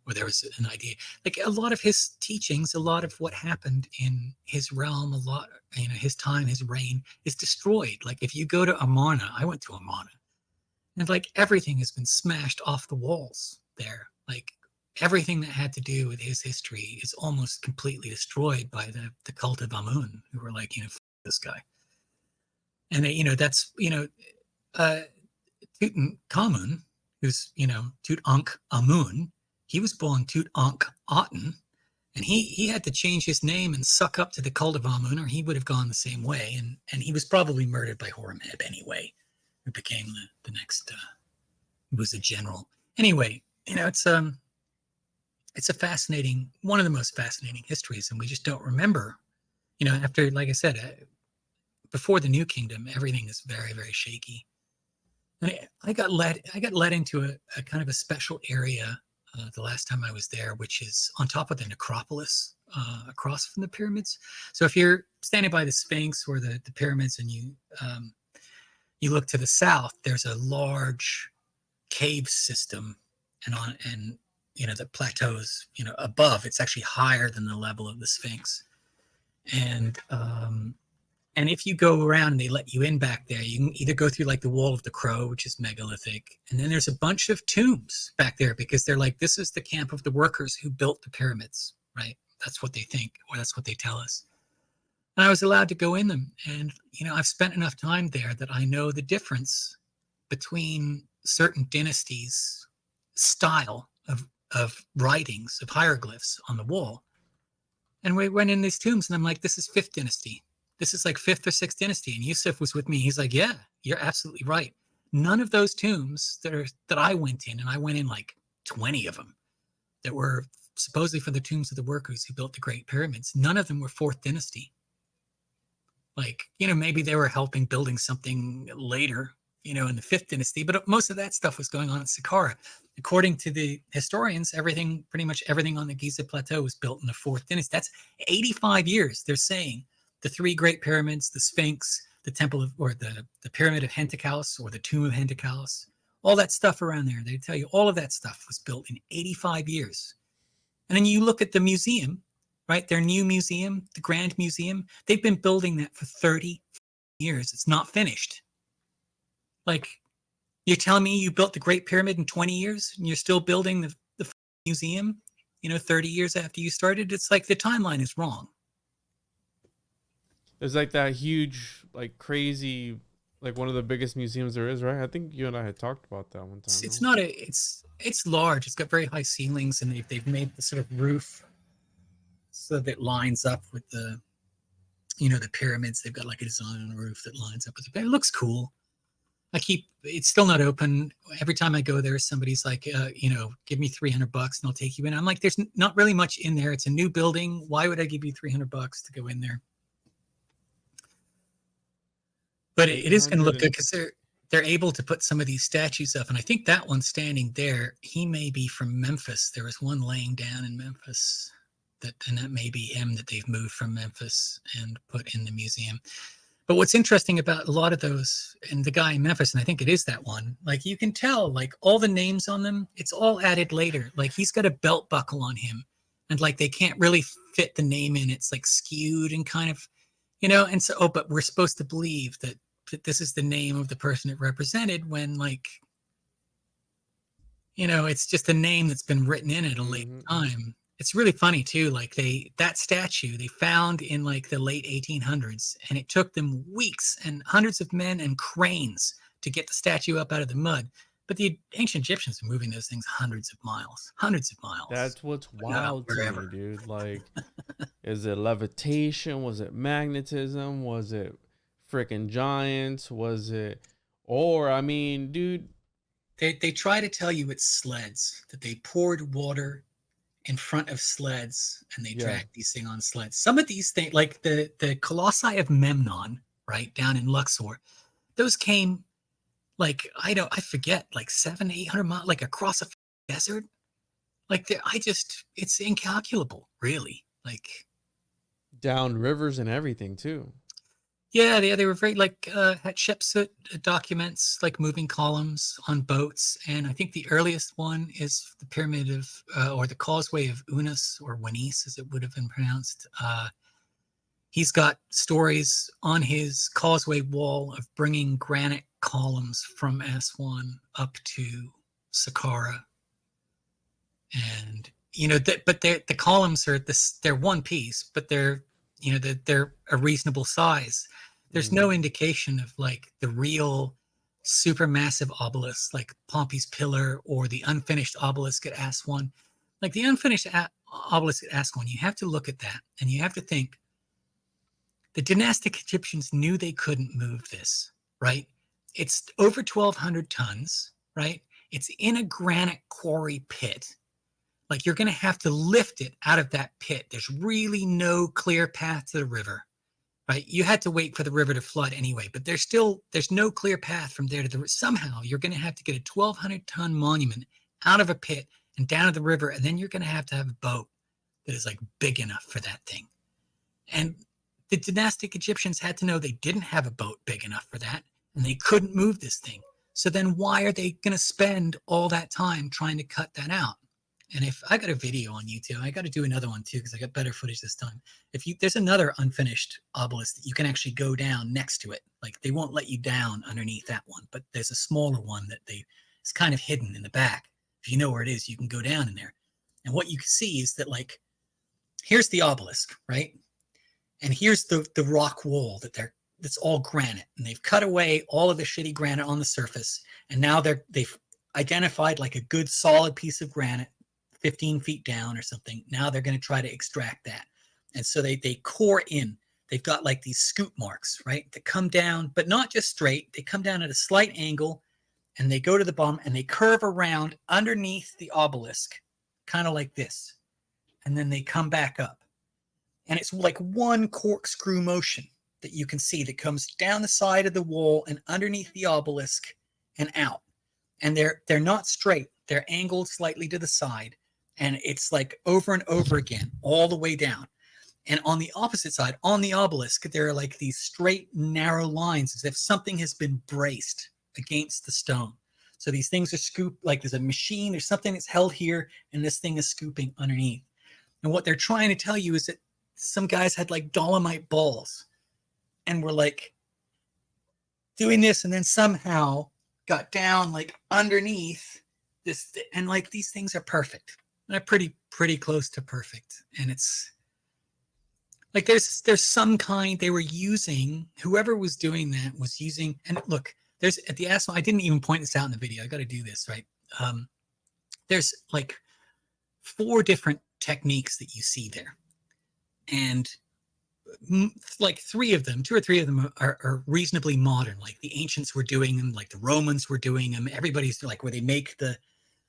or there was an idea. Like a lot of his teachings, a lot of what happened in his realm, a lot, his time, his reign is destroyed. Like if you go to Amarna, I went to Amarna, and like everything has been smashed off the walls there. Like everything that had to do with his history is almost completely destroyed by the cult of Amun, who were like, this guy. And that's, Tutankhamun, who's, Tutankhamun, he was born Tutankhaten, And he had to change his name and suck up to the cult of Amun, or he would have gone the same way. And he was probably murdered by Horemheb anyway, who became the next, who was a general. Anyway, it's a fascinating, one of the most fascinating histories, and we just don't remember. After, like I said, before the New Kingdom, everything is very, very shaky. And I got led into a kind of a special area the last time I was there, which is on top of the necropolis across from the pyramids. So if you're standing by the Sphinx or the pyramids and you look to the south, there's a large cave system, and the plateaus, above, it's actually higher than the level of the Sphinx. And if you go around and they let you in back there, you can either go through like the Wall of the Crow, which is megalithic, and then there's a bunch of tombs back there because they're like, this is the camp of the workers who built the pyramids, right? That's what they think, or that's what they tell us. And I was allowed to go in them. And, I've spent enough time there that I know the difference between certain dynasties' style of writings, of hieroglyphs on the wall. And we went in these tombs and I'm like, this is 5th dynasty. This is like 5th or 6th dynasty. And Yusuf was with me. He's like, yeah, you're absolutely right. None of those tombs that I went in, and I went in like 20 of them that were supposedly for the tombs of the workers who built the Great Pyramids, none of them were 4th dynasty. Like, maybe they were helping building something later, in the 5th dynasty, but most of that stuff was going on at Saqqara. According to the historians, pretty much everything on the Giza Plateau was built in the 4th dynasty. That's 85 years, they're saying. The 3 Great Pyramids, the Sphinx, the Temple or the Pyramid of Hentikaus, or the Tomb of Hentikaus, all that stuff around there, they tell you all of that stuff was built in 85 years. And then you look at the museum, right? Their new museum, the Grand Museum, they've been building that for 30 years. It's not finished. Like, you're telling me you built the Great Pyramid in 20 years and you're still building the museum, 30 years after you started? It's like the timeline is wrong. There's like that huge, like crazy, like one of the biggest museums there is, right? I think you and I had talked about that one time. It's large. It's got very high ceilings, and they've made the sort of roof so that it lines up with the pyramids. They've got like a design on the roof that lines up with it. But it looks cool. It's still not open. Every time I go there, somebody's like, give me $300 and I'll take you in. I'm like, there's not really much in there. It's a new building. Why would I give you $300 to go in there? But it is going to look good because they're able to put some of these statues up. And I think that one standing there, he may be from Memphis. There was one laying down in Memphis, and that may be him that they've moved from Memphis and put in the museum. But what's interesting about a lot of those, and the guy in Memphis, and I think it is that one, like you can tell, like all the names on them, it's all added later. Like he's got a belt buckle on him, and like they can't really fit the name in. It's like skewed and kind of, and so, but we're supposed to believe that this is the name of the person it represented, when like, it's just a name that's been written in at a late time. It's really funny too. Like that statue they found in like the late 1800s, and it took them weeks and hundreds of men and cranes to get the statue up out of the mud. But the ancient Egyptians were moving those things hundreds of miles. That's what's wild to me, dude. Like, is it levitation? Was it magnetism? Was it freaking giants? Was it, or I mean, dude, they try to tell you it's sleds, that they poured water in front of sleds and they dragged these things on sleds. Some of these things, like the Colossi of Memnon, right down in Luxor, those came like, I forget, like 700-800 miles, like across a desert. Like it's incalculable, really. Like down rivers and everything too. Yeah, they were very like Hatshepsut documents, like moving columns on boats. And I think the earliest one is the pyramid of, or the causeway of Unas, or Wanis as it would have been pronounced. He's got stories on his causeway wall of bringing granite columns from Aswan up to Saqqara. And, but the columns are they're one piece, but they're a reasonable size. There's no indication of like the real supermassive obelisks like Pompey's Pillar or the unfinished obelisk at Aswan. Like the unfinished obelisk at Aswan, you have to look at that and you have to think the dynastic Egyptians knew they couldn't move this, right? It's over 1,200 tons, right? It's in a granite quarry pit. Like, you're going to have to lift it out of that pit. There's really no clear path to the river, right? You had to wait for the river to flood anyway, but there's no clear path from there to the river. Somehow you're going to have to get a 1,200 ton monument out of a pit and down to the river. And then you're going to have a boat that is like big enough for that thing. And the dynastic Egyptians had to know they didn't have a boat big enough for that, and they couldn't move this thing. So then why are they going to spend all that time trying to cut that out? And if I got a video on YouTube, I got to do another one too, because I got better footage this time. There's another unfinished obelisk that you can actually go down next to it. Like, they won't let you down underneath that one, but there's a smaller one that it's kind of hidden in the back. If you know where it is, you can go down in there. And what you can see is that, like, here's the obelisk, right? And here's the rock wall that's all granite, and they've cut away all of the shitty granite on the surface, and now they've identified like a good solid piece of granite 15 feet down or something. Now they're going to try to extract that, and so they core in. They've got like these scoop marks, right, that come down, but not just straight. They come down at a slight angle, and they go to the bottom, and they curve around underneath the obelisk, kind of like this, and then they come back up. And it's like one corkscrew motion that you can see that comes down the side of the wall and underneath the obelisk and out. And they're not straight. They're angled slightly to the side. And it's like over and over again, all the way down. And on the opposite side, on the obelisk, there are like these straight, narrow lines as if something has been braced against the stone. So these things are scooped, like there's a machine, there's something that's held here, and this thing is scooping underneath. And what they're trying to tell you is that some guys had like dolomite balls and were like doing this, and then somehow got down like underneath this, and like these things are perfect. They're pretty close to perfect. And it's like there's some kind they were using, whoever was doing that was using. And look, there's at the Aswan, I didn't even point this out in the video, I got to do this, right? There's like 4 different techniques that you see there. And like 2 or 3 of them are reasonably modern. Like the ancients were doing them, like the Romans were doing them. Everybody's like, where they make the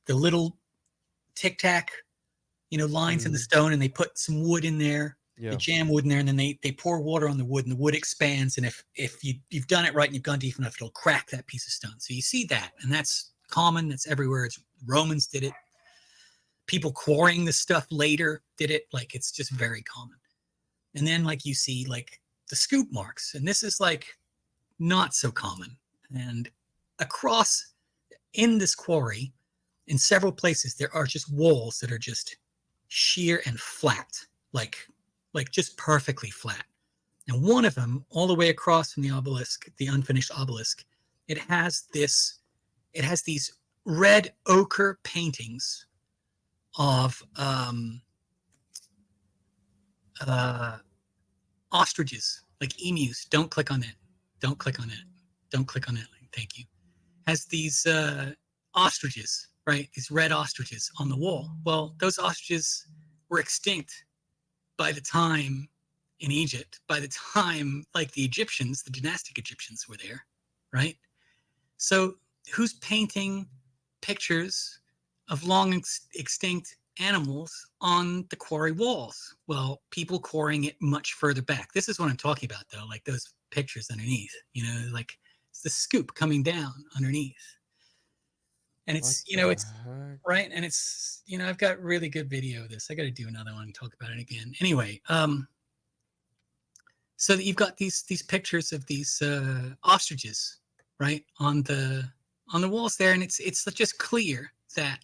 little tic tac, lines in the stone, and they put some wood in there. Yeah. They jam wood in there, and then they pour water on the wood, and the wood expands. And if you've done it right and you've gone deep enough, it'll crack that piece of stone. So you see that, and that's common. That's everywhere. Romans did it. People quarrying this stuff later did it. Like, it's just very common. And then like you see like the scoop marks, and this is like not so common. And across in this quarry, in several places, there are just walls that are just sheer and flat, like just perfectly flat. And one of them, all the way across from the obelisk, the unfinished obelisk, it has these red ochre paintings of ostriches, like emus. Don't click on that. Don't click on that. Don't click on that link. Thank you. Has these ostriches, right? These red ostriches on the wall. Well, those ostriches were extinct by the time in Egypt, by the time like the Egyptians, the dynastic Egyptians were there, right? So who's painting pictures of long extinct animals on the quarry walls? Well, people quarrying it much further back. This is what I'm talking about, though, like those pictures underneath, like it's the scoop coming down underneath. And it's, it's right. And it's, I've got really good video of this. I got to do another one and talk about it again. Anyway, so that you've got these pictures of these ostriches, right, on the walls there, and it's just clear that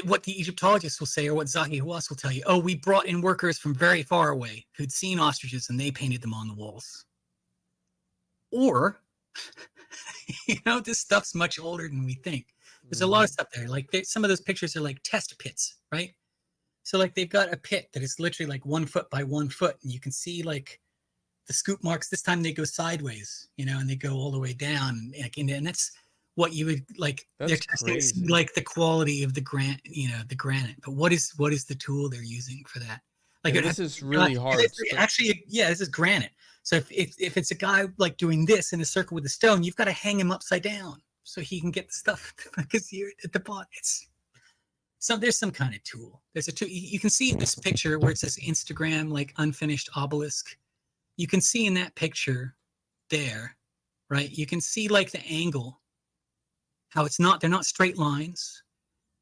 what the Egyptologists will say, or what Zahi Hawass will tell you, oh, we brought in workers from very far away who'd seen ostriches and they painted them on the walls. Or, this stuff's much older than we think. There's a lot of stuff there. Like some of those pictures are like test pits, right? So like they've got a pit that is literally like 1 foot by 1 foot, and you can see like the scoop marks. This time they go sideways, and they go all the way down, and that's what you would like. That's they're testing crazy. like the quality of the the granite. But what is the tool they're using for that? Like And this is really hard. Actually, yeah, this is granite. So if it's a guy like doing this in a circle with a stone, you've got to hang him upside down so he can get the stuff because you're at the bottom. There's some kind of tool. There's a tool. You can see in this picture where it says Instagram, like unfinished obelisk. You can see in that picture there, right? You can see like the angle, how they're not straight lines.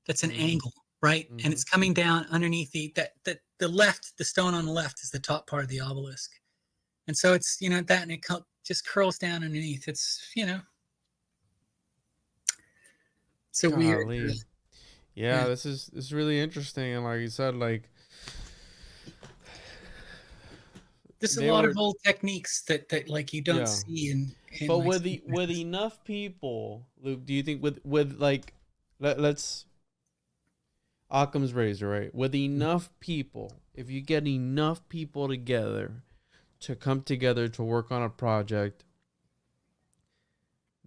That's an angle, right? Mm-hmm. And it's coming down underneath the stone on the left is the top part of the obelisk. And so it's, that, and it just curls down underneath. It's, so weird. Yeah, this is really interesting, and like you said, like there's a lot of old techniques that like you don't see in but with enough people, Luke, do you think with like let's Occam's razor, right? With enough people, if you get enough people together to come together to work on a project,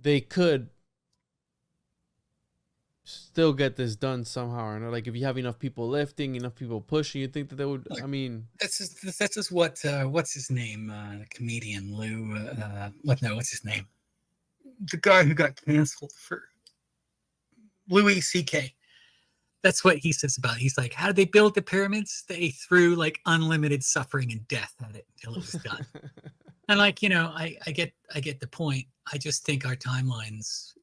they could still get this done somehow or another. Like if you have enough people lifting, enough people pushing, you think that they would? I mean, that's just what what's his name? The comedian Lou. What's his name? The guy who got canceled for Louis C.K. That's what he says about it. He's like, how did they build the pyramids? They threw like unlimited suffering and death at it until it was done. And like, I get the point. I just think our timelines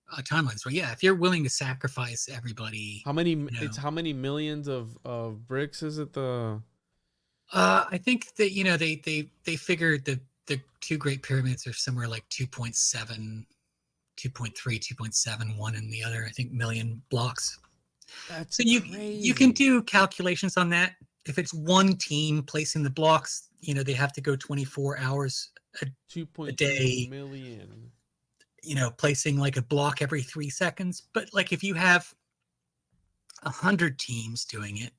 were, if you're willing to sacrifice everybody. How many millions of bricks is it? I think that they figured the two great pyramids are somewhere like 2.7, 2.3, 2.7, one and the other, I think, million blocks. That's so you crazy. You can do calculations on that. If it's one team placing the blocks, they have to go 24 hours a day, million. Placing like a block every 3 seconds. But like if you have 100 teams doing it,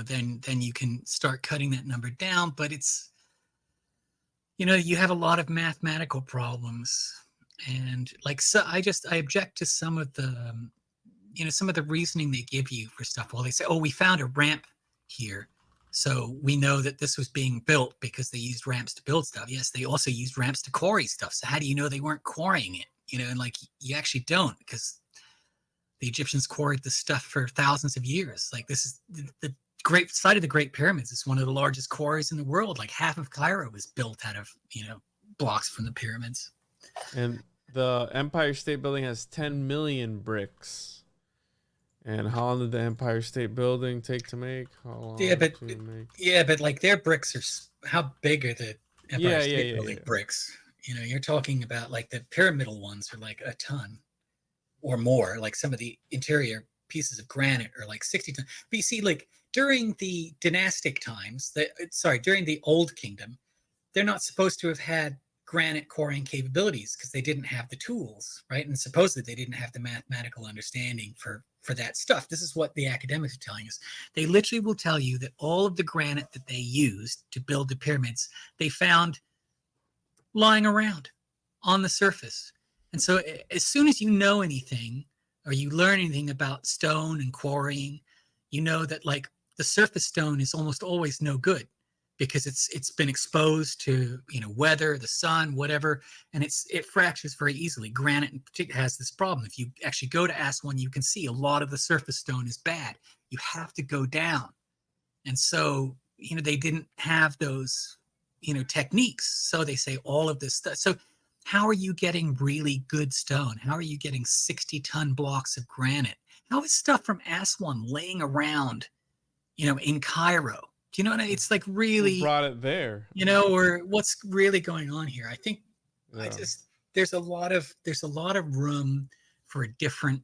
then you can start cutting that number down. But it's, you have a lot of mathematical problems, and like, so I object to some of the, some of the reasoning they give you for stuff. Well, they say, oh, we found a ramp here, so we know that this was being built because they used ramps to build stuff. Yes, they also used ramps to quarry stuff. So how do you know they weren't quarrying it? And like, you actually don't, because the Egyptians quarried this stuff for thousands of years. Like, this is the great site of the Great Pyramids. It's one of the largest quarries in the world. Like half of Cairo was built out of, blocks from the pyramids. And the Empire State Building has 10 million bricks. And how long did the Empire State Building take to make? How long but like their bricks are, how big are the Empire State Building bricks? You're talking about like the pyramidal ones are like a ton or more. Like some of the interior pieces of granite are like 60 tons. But you see, like during the dynastic times, during the Old Kingdom, they're not supposed to have had granite quarrying capabilities because they didn't have the tools, right? And supposedly they didn't have the mathematical understanding for that stuff. This is what the academics are telling us. They literally will tell you that all of the granite that they used to build the pyramids, they found lying around on the surface. And so as soon as you know anything or you learn anything about stone and quarrying, you know that like the surface stone is almost always no good, because it's been exposed to weather, the sun, whatever, and it fractures very easily. Granite in particular has this problem. If you actually go to Aswan, you can see a lot of the surface stone is bad. You have to go down, and so they didn't have those techniques. So they say all of this stuff. So how are you getting really good stone? How are you getting 60-ton blocks of granite? How is stuff from Aswan laying around, in Cairo? Do you know what I mean? It's like really who brought it there, or what's really going on here? I think there's a lot of room for a different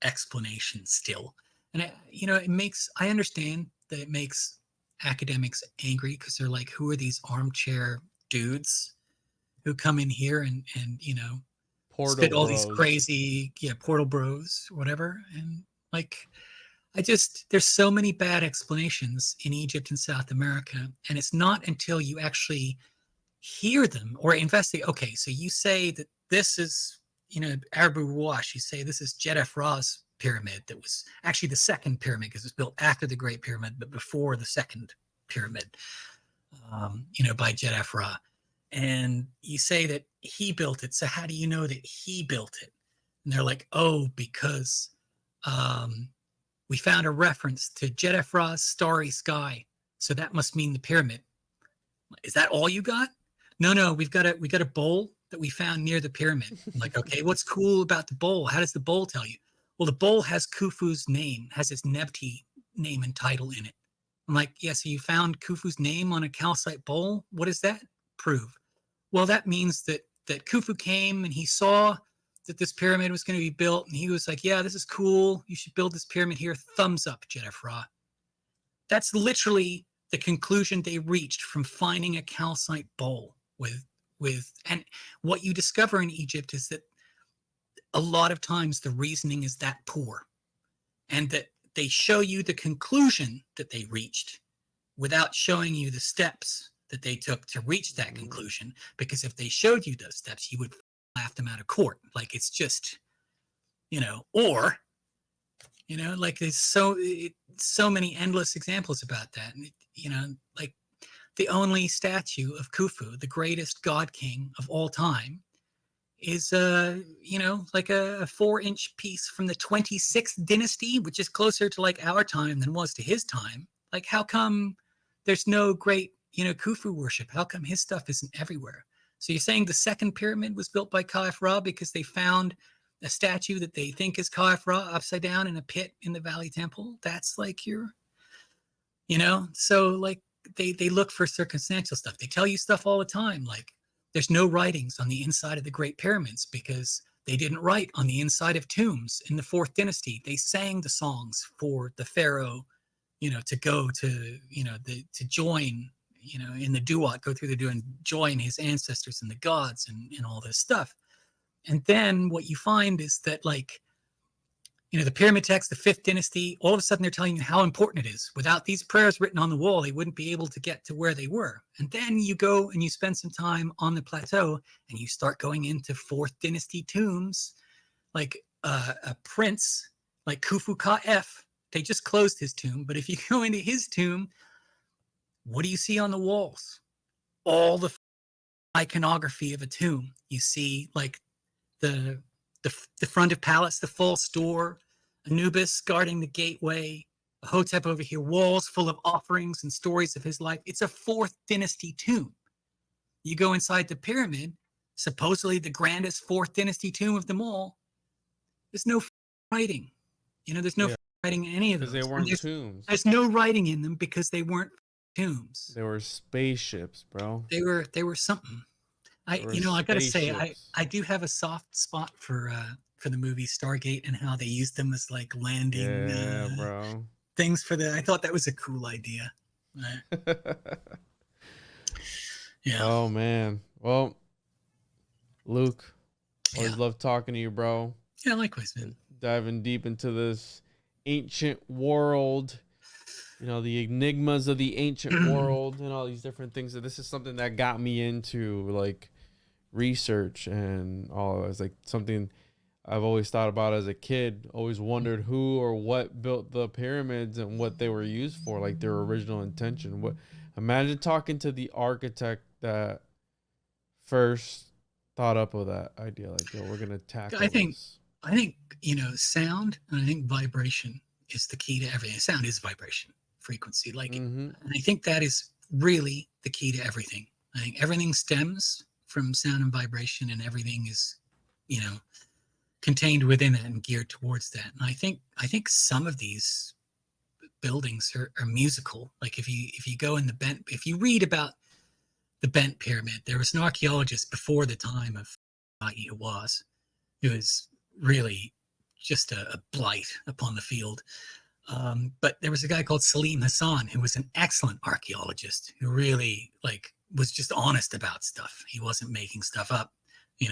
explanation still. And I understand that it makes academics angry, because they're like, who are these armchair dudes who come in here and spit all these crazy portal bros, whatever. And like, there's so many bad explanations in Egypt and South America, and it's not until you actually hear them or investigate. Okay, so you say that this is Arabu Wash, you say this is Jedef Ra's pyramid that was actually the second pyramid because it was built after the Great Pyramid, but before the second pyramid, by Jedef Ra. And you say that he built it. So how do you know that he built it? And they're like, oh, because we found a reference to Jedef Ra's starry sky. So that must mean the pyramid. Is that all you got? No, we got a bowl that we found near the pyramid. I'm like, okay, what's cool about the bowl? How does the bowl tell you? Well, the bowl has Khufu's name, has his Nebti name and title in it. I'm like, yeah, so you found Khufu's name on a calcite bowl? What does that prove? Well, that means that Khufu came and he saw that this pyramid was going to be built, and he was like, yeah, this is cool. You should build this pyramid here. Thumbs up, Jedef Ra. That's literally the conclusion they reached from finding a calcite bowl and what you discover in Egypt is that a lot of times the reasoning is that poor, and that they show you the conclusion that they reached without showing you the steps that they took to reach that conclusion. Because if they showed you those steps, you would laugh them out of court. Like, it's just, like there's so many endless examples about that. And, like the only statue of Khufu, the greatest god king of all time, is like a 4-inch piece from the 26th dynasty, which is closer to like our time than was to his time. Like, how come there's no great Khufu worship? How come his stuff isn't everywhere? So you're saying the second pyramid was built by Khaif Ra because they found a statue that they think is Khaif Ra upside down in a pit in the Valley Temple? That's like so like they look for circumstantial stuff. They tell you stuff all the time, like there's no writings on the inside of the Great Pyramids because they didn't write on the inside of tombs in the 4th dynasty. They sang the songs for the pharaoh, to go to, to join, in the duat, go through the duat and join his ancestors and the gods and all this stuff. And then what you find is that, like, the pyramid text, the 5th dynasty, all of a sudden they're telling you how important it is. Without these prayers written on the wall, they wouldn't be able to get to where they were. And then you go and you spend some time on the plateau and you start going into 4th dynasty tombs, like a prince like Khufu Ka-F. They just closed his tomb, but if you go into his tomb, what do you see on the walls? All the iconography of a tomb. You see, like, the front of palace, the false door, Anubis guarding the gateway, Hotep over here, walls full of offerings and stories of his life. It's a 4th dynasty tomb. You go inside the pyramid, supposedly the grandest 4th dynasty tomb of them all. There's no writing. There's no writing in any of those. Because they weren't tombs. There's no writing in them because they weren't tombs. They were spaceships, bro. They were something. I gotta say, I do have a soft spot for the movie Stargate and how they used them as like landing bro. things for I thought that was a cool idea. Yeah. Oh man. Well, Luke, always love talking to you, bro. Yeah, likewise, man. Diving deep into this ancient world, the enigmas of the ancient world and all these different things. So this is something that got me into like research and all. It's like something I've always thought about as a kid, always wondered who or what built the pyramids and what they were used for, like their original intention. Imagine talking to the architect that first thought up of that idea, like, yo, we're gonna tackle this. I think sound and I think vibration is the key to everything. Sound is vibration, frequency, like, and I think that is really the key to everything. I think everything stems from sound and vibration, and everything is, contained within that and geared towards that. And I think some of these buildings are musical. Like if you go in if you read about the Bent Pyramid, there was an archaeologist before the time of who was really just a blight upon the field. But there was a guy called Salim Hassan who was an excellent archaeologist who really was just honest about stuff. He wasn't making stuff up,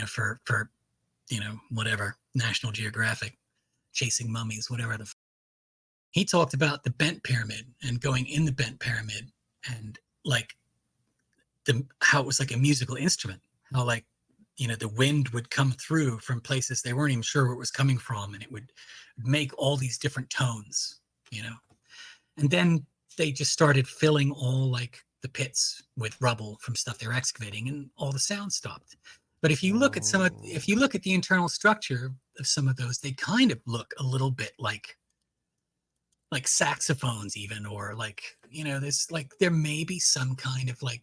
for whatever, National Geographic, chasing mummies, whatever he talked about the Bent Pyramid and going in the Bent Pyramid and how it was like a musical instrument, how the wind would come through from places they weren't even sure where it was coming from, and it would make all these different tones, and then they just started filling all like the pits with rubble from stuff they were excavating, and all the sound stopped. But if you look at the internal structure of some of those, they kind of look a little bit like saxophones even, or like, there's like, there may be some kind of like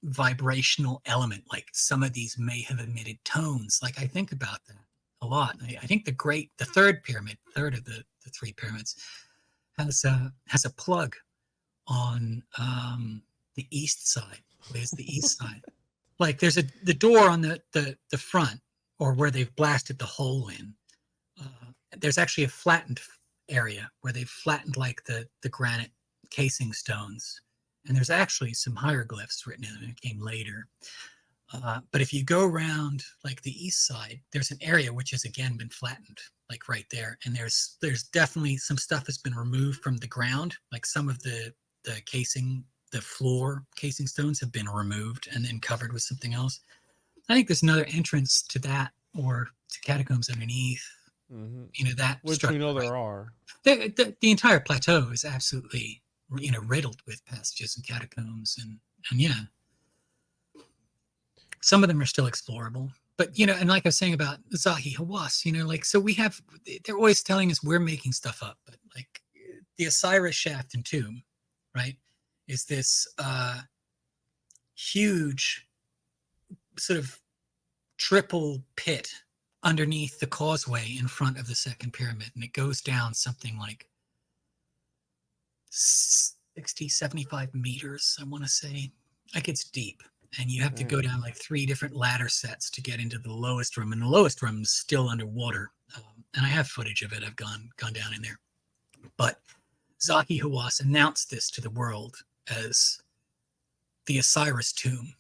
vibrational element, like some of these may have emitted tones. Like I think about that a lot. I think the third of the three pyramids has a plug on the east side. There's the east side. Like there's the door on the front, or where they've blasted the hole in. There's actually a flattened area where they've flattened like the granite casing stones, and there's actually some hieroglyphs written in it. It came later. But if you go around like the east side, there's an area which has again been flattened, like right there, and there's definitely some stuff that's been removed from the ground, like some of the casing, the floor casing stones have been removed and then covered with something else. I think there's another entrance to that, or to catacombs underneath. That which we know there are. The entire plateau is absolutely riddled with passages and catacombs, and yeah, some of them are still explorable. But and like I was saying about Zahi Hawass, like, so they're always telling us we're making stuff up, but like the Osiris shaft and tomb, right, is this huge sort of triple pit underneath the causeway in front of the second pyramid, and it goes down something like 60-75 meters, I want to say. Like, it's deep, and you have to go down like 3 different ladder sets to get into the lowest room, and the lowest room is still underwater. And I have footage of it. I've gone down in there. But Zahi Hawass announced this to the world as the Osiris tomb,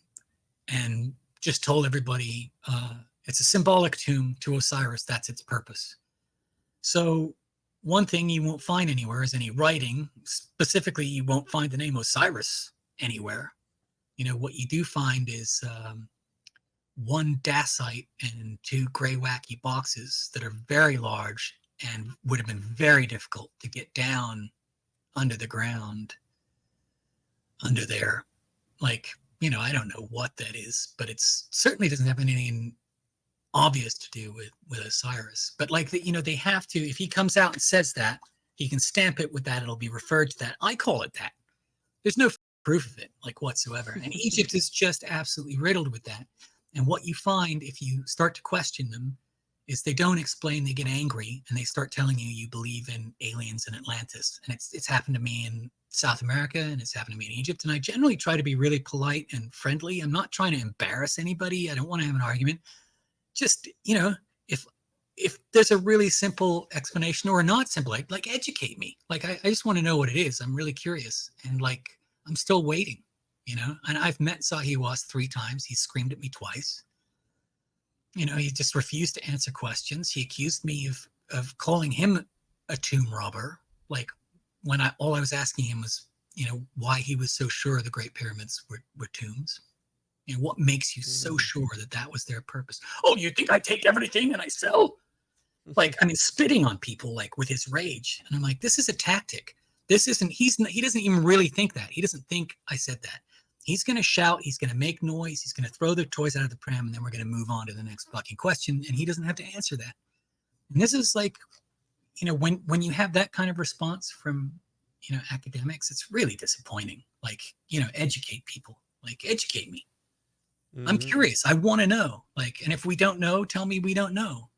and just told everybody it's a symbolic tomb to Osiris. That's its purpose. So one thing you won't find anywhere is any writing. Specifically, you won't find the name Osiris anywhere. What you do find is 1 dacite and 2 gray wacky boxes that are very large and would have been very difficult to get down under the ground under there. Like, I don't know what that is, but it's certainly doesn't have anything obvious to do with Osiris. But like, they have to, if he comes out and says that, he can stamp it with that, it'll be referred to that. I call it that. There's no proof of it, like, whatsoever. And Egypt is just absolutely riddled with that. And what you find if you start to question them is they don't explain, they get angry, and they start telling you believe in aliens and Atlantis. And it's happened to me in South America, and it's happened to me in Egypt. And I generally try to be really polite and friendly. I'm not trying to embarrass anybody. I don't want to have an argument. Just, if there's a really simple explanation, or not simple, like educate me. Like, I just want to know what it is. I'm really curious. And like, I'm still waiting, and I've met Zahi Hawass 3 times. He screamed at me twice. He just refused to answer questions. He accused me of calling him a tomb robber. Like, when all I was asking him was, why he was so sure the Great Pyramids were tombs. What makes you so sure that was their purpose? Oh, you think I take everything and I sell? Like, spitting on people, like, with his rage. And I'm like, this is a tactic. This isn't, he doesn't even really think that. He doesn't think I said that. He's going to shout. He's going to make noise. He's going to throw the toys out of the pram, and then we're going to move on to the next fucking question. And he doesn't have to answer that. And this is like, when you have that kind of response from, academics, it's really disappointing. Like, educate people. Like, educate me. I'm curious. I want to know. Like, and if we don't know, tell me we don't know.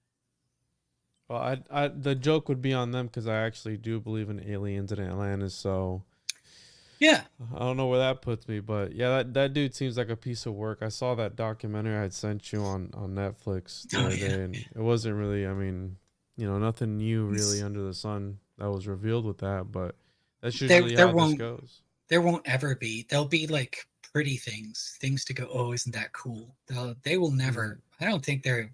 Well, the joke would be on them, because I actually do believe in aliens and Atlantis. So yeah, I don't know where that puts me, but yeah, that dude seems like a piece of work. I saw that documentary I had sent you on Netflix the other day, and it wasn't really, nothing new really under the sun that was revealed with that. But that's usually how this goes. There won't ever be. There'll be like pretty things to go, oh, isn't that cool? They will never. I don't think they're.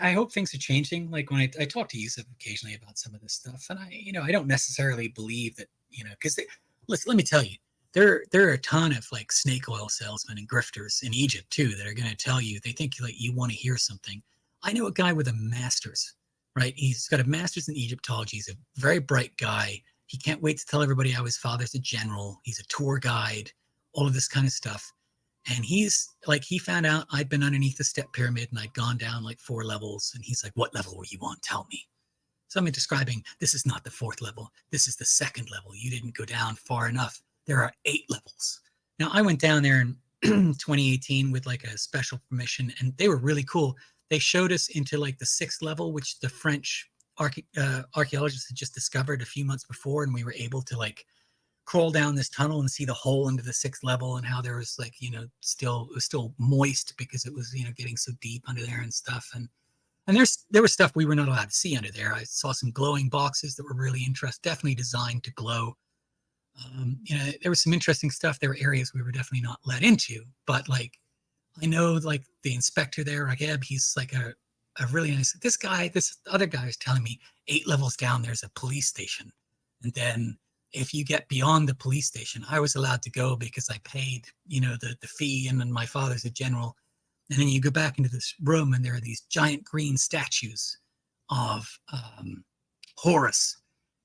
I hope things are changing. Like, when I talk to Yusuf occasionally about some of this stuff, and I don't necessarily believe that, because let me tell you, there are a ton of like snake oil salesmen and grifters in Egypt too that are going to tell you, they think like you want to hear something. I know a guy with a master's, right? He's got a master's in Egyptology. He's a very bright guy. He can't wait to tell everybody how his father's a general. He's a tour guide, all of this kind of stuff. And he's like, he found out I'd been underneath the step pyramid and I'd gone down like 4 levels. And he's like, what level were you on? Tell me. So I'm describing, this is not the 4th level. This is the 2nd level. You didn't go down far enough. There are 8 levels. Now, I went down there in 2018 with like a special permission, and they were really cool. They showed us into like the 6th level, which the French archaeologists had just discovered a few months before, and we were able to like crawl down this tunnel and see the hole into the 6th level, and how there was like, you know, it was still moist because it was, you know, getting so deep under there and stuff. And there was stuff we were not allowed to see under there. I saw some glowing boxes that were really interesting, definitely designed to glow. You know, there was some interesting stuff. There were areas we were definitely not let into, but like, I know like the inspector there, Rageb, he's like a really nice, this other guy was telling me 8 levels down, there's a police station. And then if you get beyond the police station, I was allowed to go because I paid, you know, the fee, and then my father's a general. And then you go back into this room and there are these giant green statues of Horus.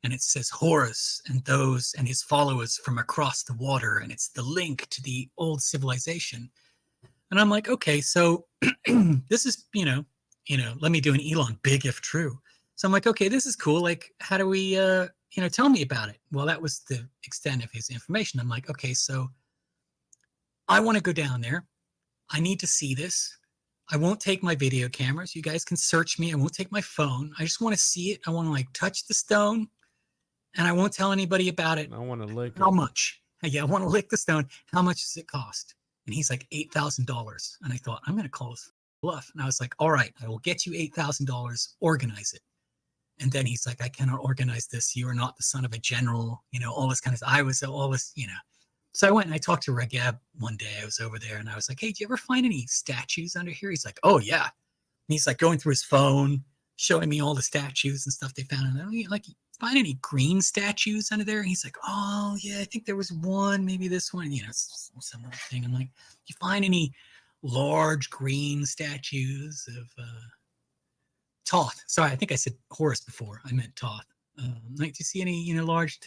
And it says Horus and those and his followers from across the water. And it's the link to the old civilization. And I'm like, okay, so this is, you know, let me do an Elon big if true. So I'm like, okay, this is cool. Like, how do we, you know, tell me about it? Well, that was the extent of his information. I'm like, okay, so I want to go down there. I need to see this. I won't take my video cameras. You guys can search me. I won't take my phone. I just want to see it. I want to like touch the stone, and I won't tell anybody about it. I want to lick How it. much? Yeah, I want to lick the stone. How much does it cost? And he's like, $8,000. And I thought, I'm going to call this bluff. And I was like, all right, I will get you $8,000. Organize it. And then he's like, I cannot organize this. You are not the son of a general. You know, all this kind of. I was all this. You know. So I went and I talked to Rageb one day. I was over there and I was like, hey, do you ever find any statues under here? He's like, oh, yeah. And he's like going through his phone, showing me all the statues and stuff they found. And I'm like, find any green statues under there? And he's like, oh, yeah, I think there was one, maybe this one, you know, some other thing. I'm like, you find any large green statues of Thoth? Sorry, I think I said Horus before. I meant Thoth. Like, do you see any, you know, large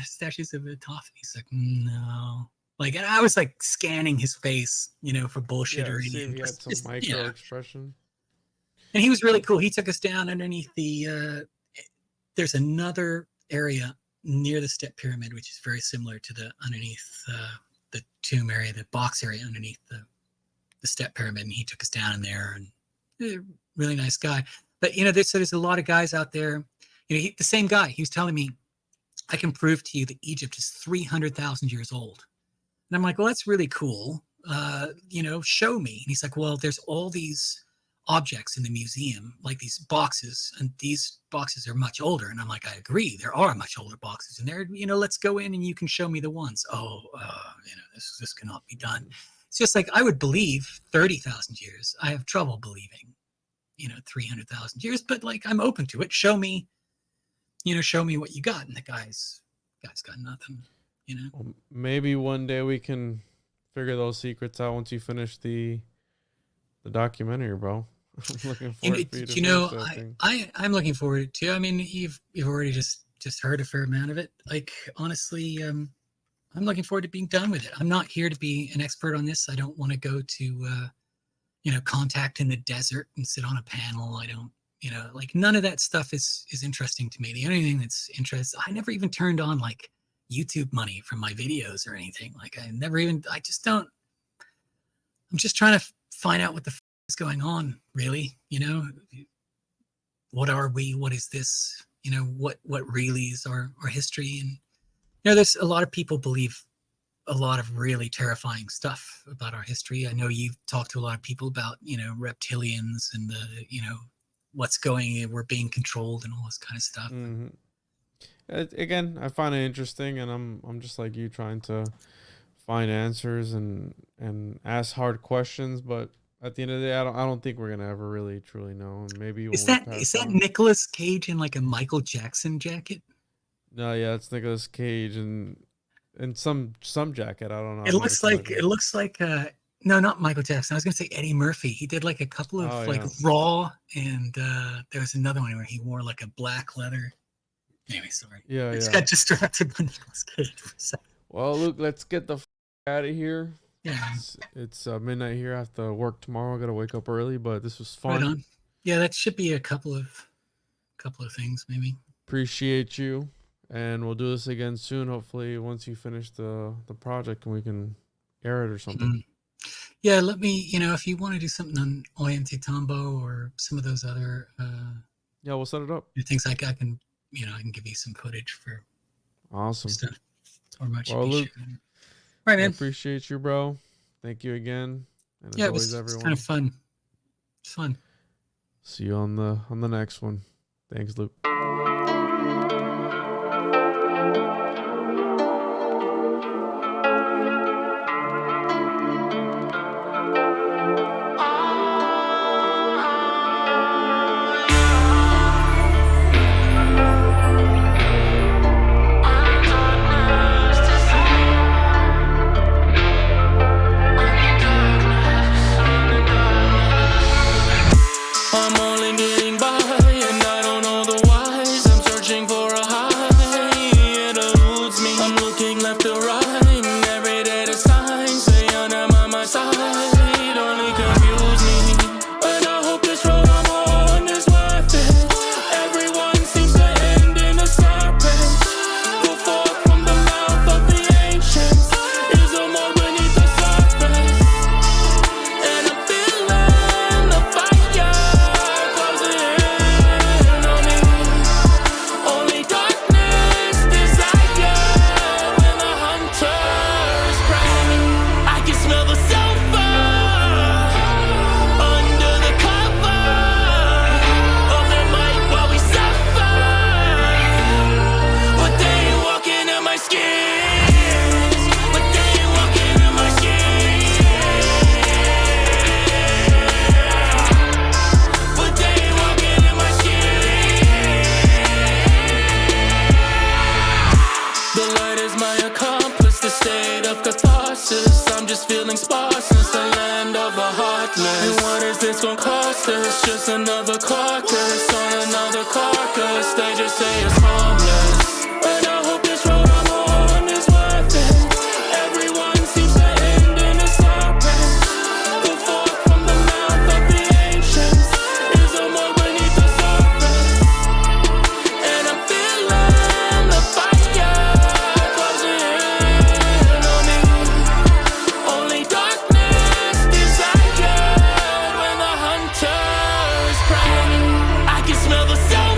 statues of Thoth? He's like, no. Like, and I was like scanning his face, you know, for bullshit or See anything. if he had some micro expression. And he was really cool. He took us down underneath the. There's another area near the step pyramid, which is very similar to the underneath the tomb area, the box area underneath the step pyramid. And he took us down in there, and really nice guy. But, you know, there's a lot of guys out there. You know, the same guy, he was telling me, I can prove to you that Egypt is 300,000 years old. And I'm like, well, that's really cool. You know, show me. And he's like, well, there's all these objects in the museum, like these boxes, and these boxes are much older. And I'm like, I agree, there are much older boxes in there. You know, let's go in and you can show me the ones. Oh, you know, this cannot be done. It's just like, I would believe 30,000 years. I have trouble believing, you know, 300,000 years, but like, I'm open to it. Show me, you know, show me what you got. And the guy's got nothing, you know. Well, maybe one day we can figure those secrets out once you finish the documentary, bro. I'm looking forward to you know, I'm looking forward to. I mean, you've already just heard a fair amount of it. Like, honestly, I'm looking forward to being done with it. I'm not here to be an expert on this. I don't want to go to, you know, contact in the desert and sit on a panel. I don't, you know, like, none of that stuff is interesting to me. The only thing that's interesting, I never even turned on like YouTube money from my videos or anything. Like, I just don't. I'm just trying to find out what the is going on, really. You know, what are we? What is this? You know, what really is our history? And, you know, there's a lot of people believe a lot of really terrifying stuff about our history. I know you've talked to a lot of people about, you know, reptilians and the, you know, we're being controlled and all this kind of stuff. Mm-hmm. Again, I find it interesting, and I'm just like you, trying to find answers and ask hard questions, but at the end of the day, I don't think we're gonna ever really truly know. And maybe is that Nicolas Cage in like a Michael Jackson jacket? No, yeah, it's Nicolas Cage, and and some jacket. I don't know. It looks like no, not Michael Jackson. I was gonna say Eddie Murphy. He did like a couple of Raw, and there was another one where he wore like a black leather. Anyway, sorry. Yeah, I just got distracted by Nicolas Cage for a second. Well, Luke, let's get the out of here. Yeah. It's midnight here. I have to work tomorrow. I gotta wake up early, but this was fun. Right on. Yeah, that should be a couple of things maybe. Appreciate you, and we'll do this again soon. Hopefully, once you finish the project and we can air it or something. Mm-hmm. Yeah, let me. If you want to do something on Ollanta Tambo or some of those other. Yeah, we'll set it up. Things like I can give you some footage for. Awesome. Stuff. Or much. Well, Luke, right, man. I appreciate you, bro. Thank you again. And as always, everyone. It's kind of fun. It's fun. See you on the next one. Thanks, Luke. Just another carcass on another carcass. They just say it's harmless, but I hope this road I'm on is worth it. Everyone seems to end in a serpent. The fork from the mouth of the ancients is a mud beneath the surface, and I'm feeling the fire closing in on me. Only darkness desired when the hunter. I can smell the soul.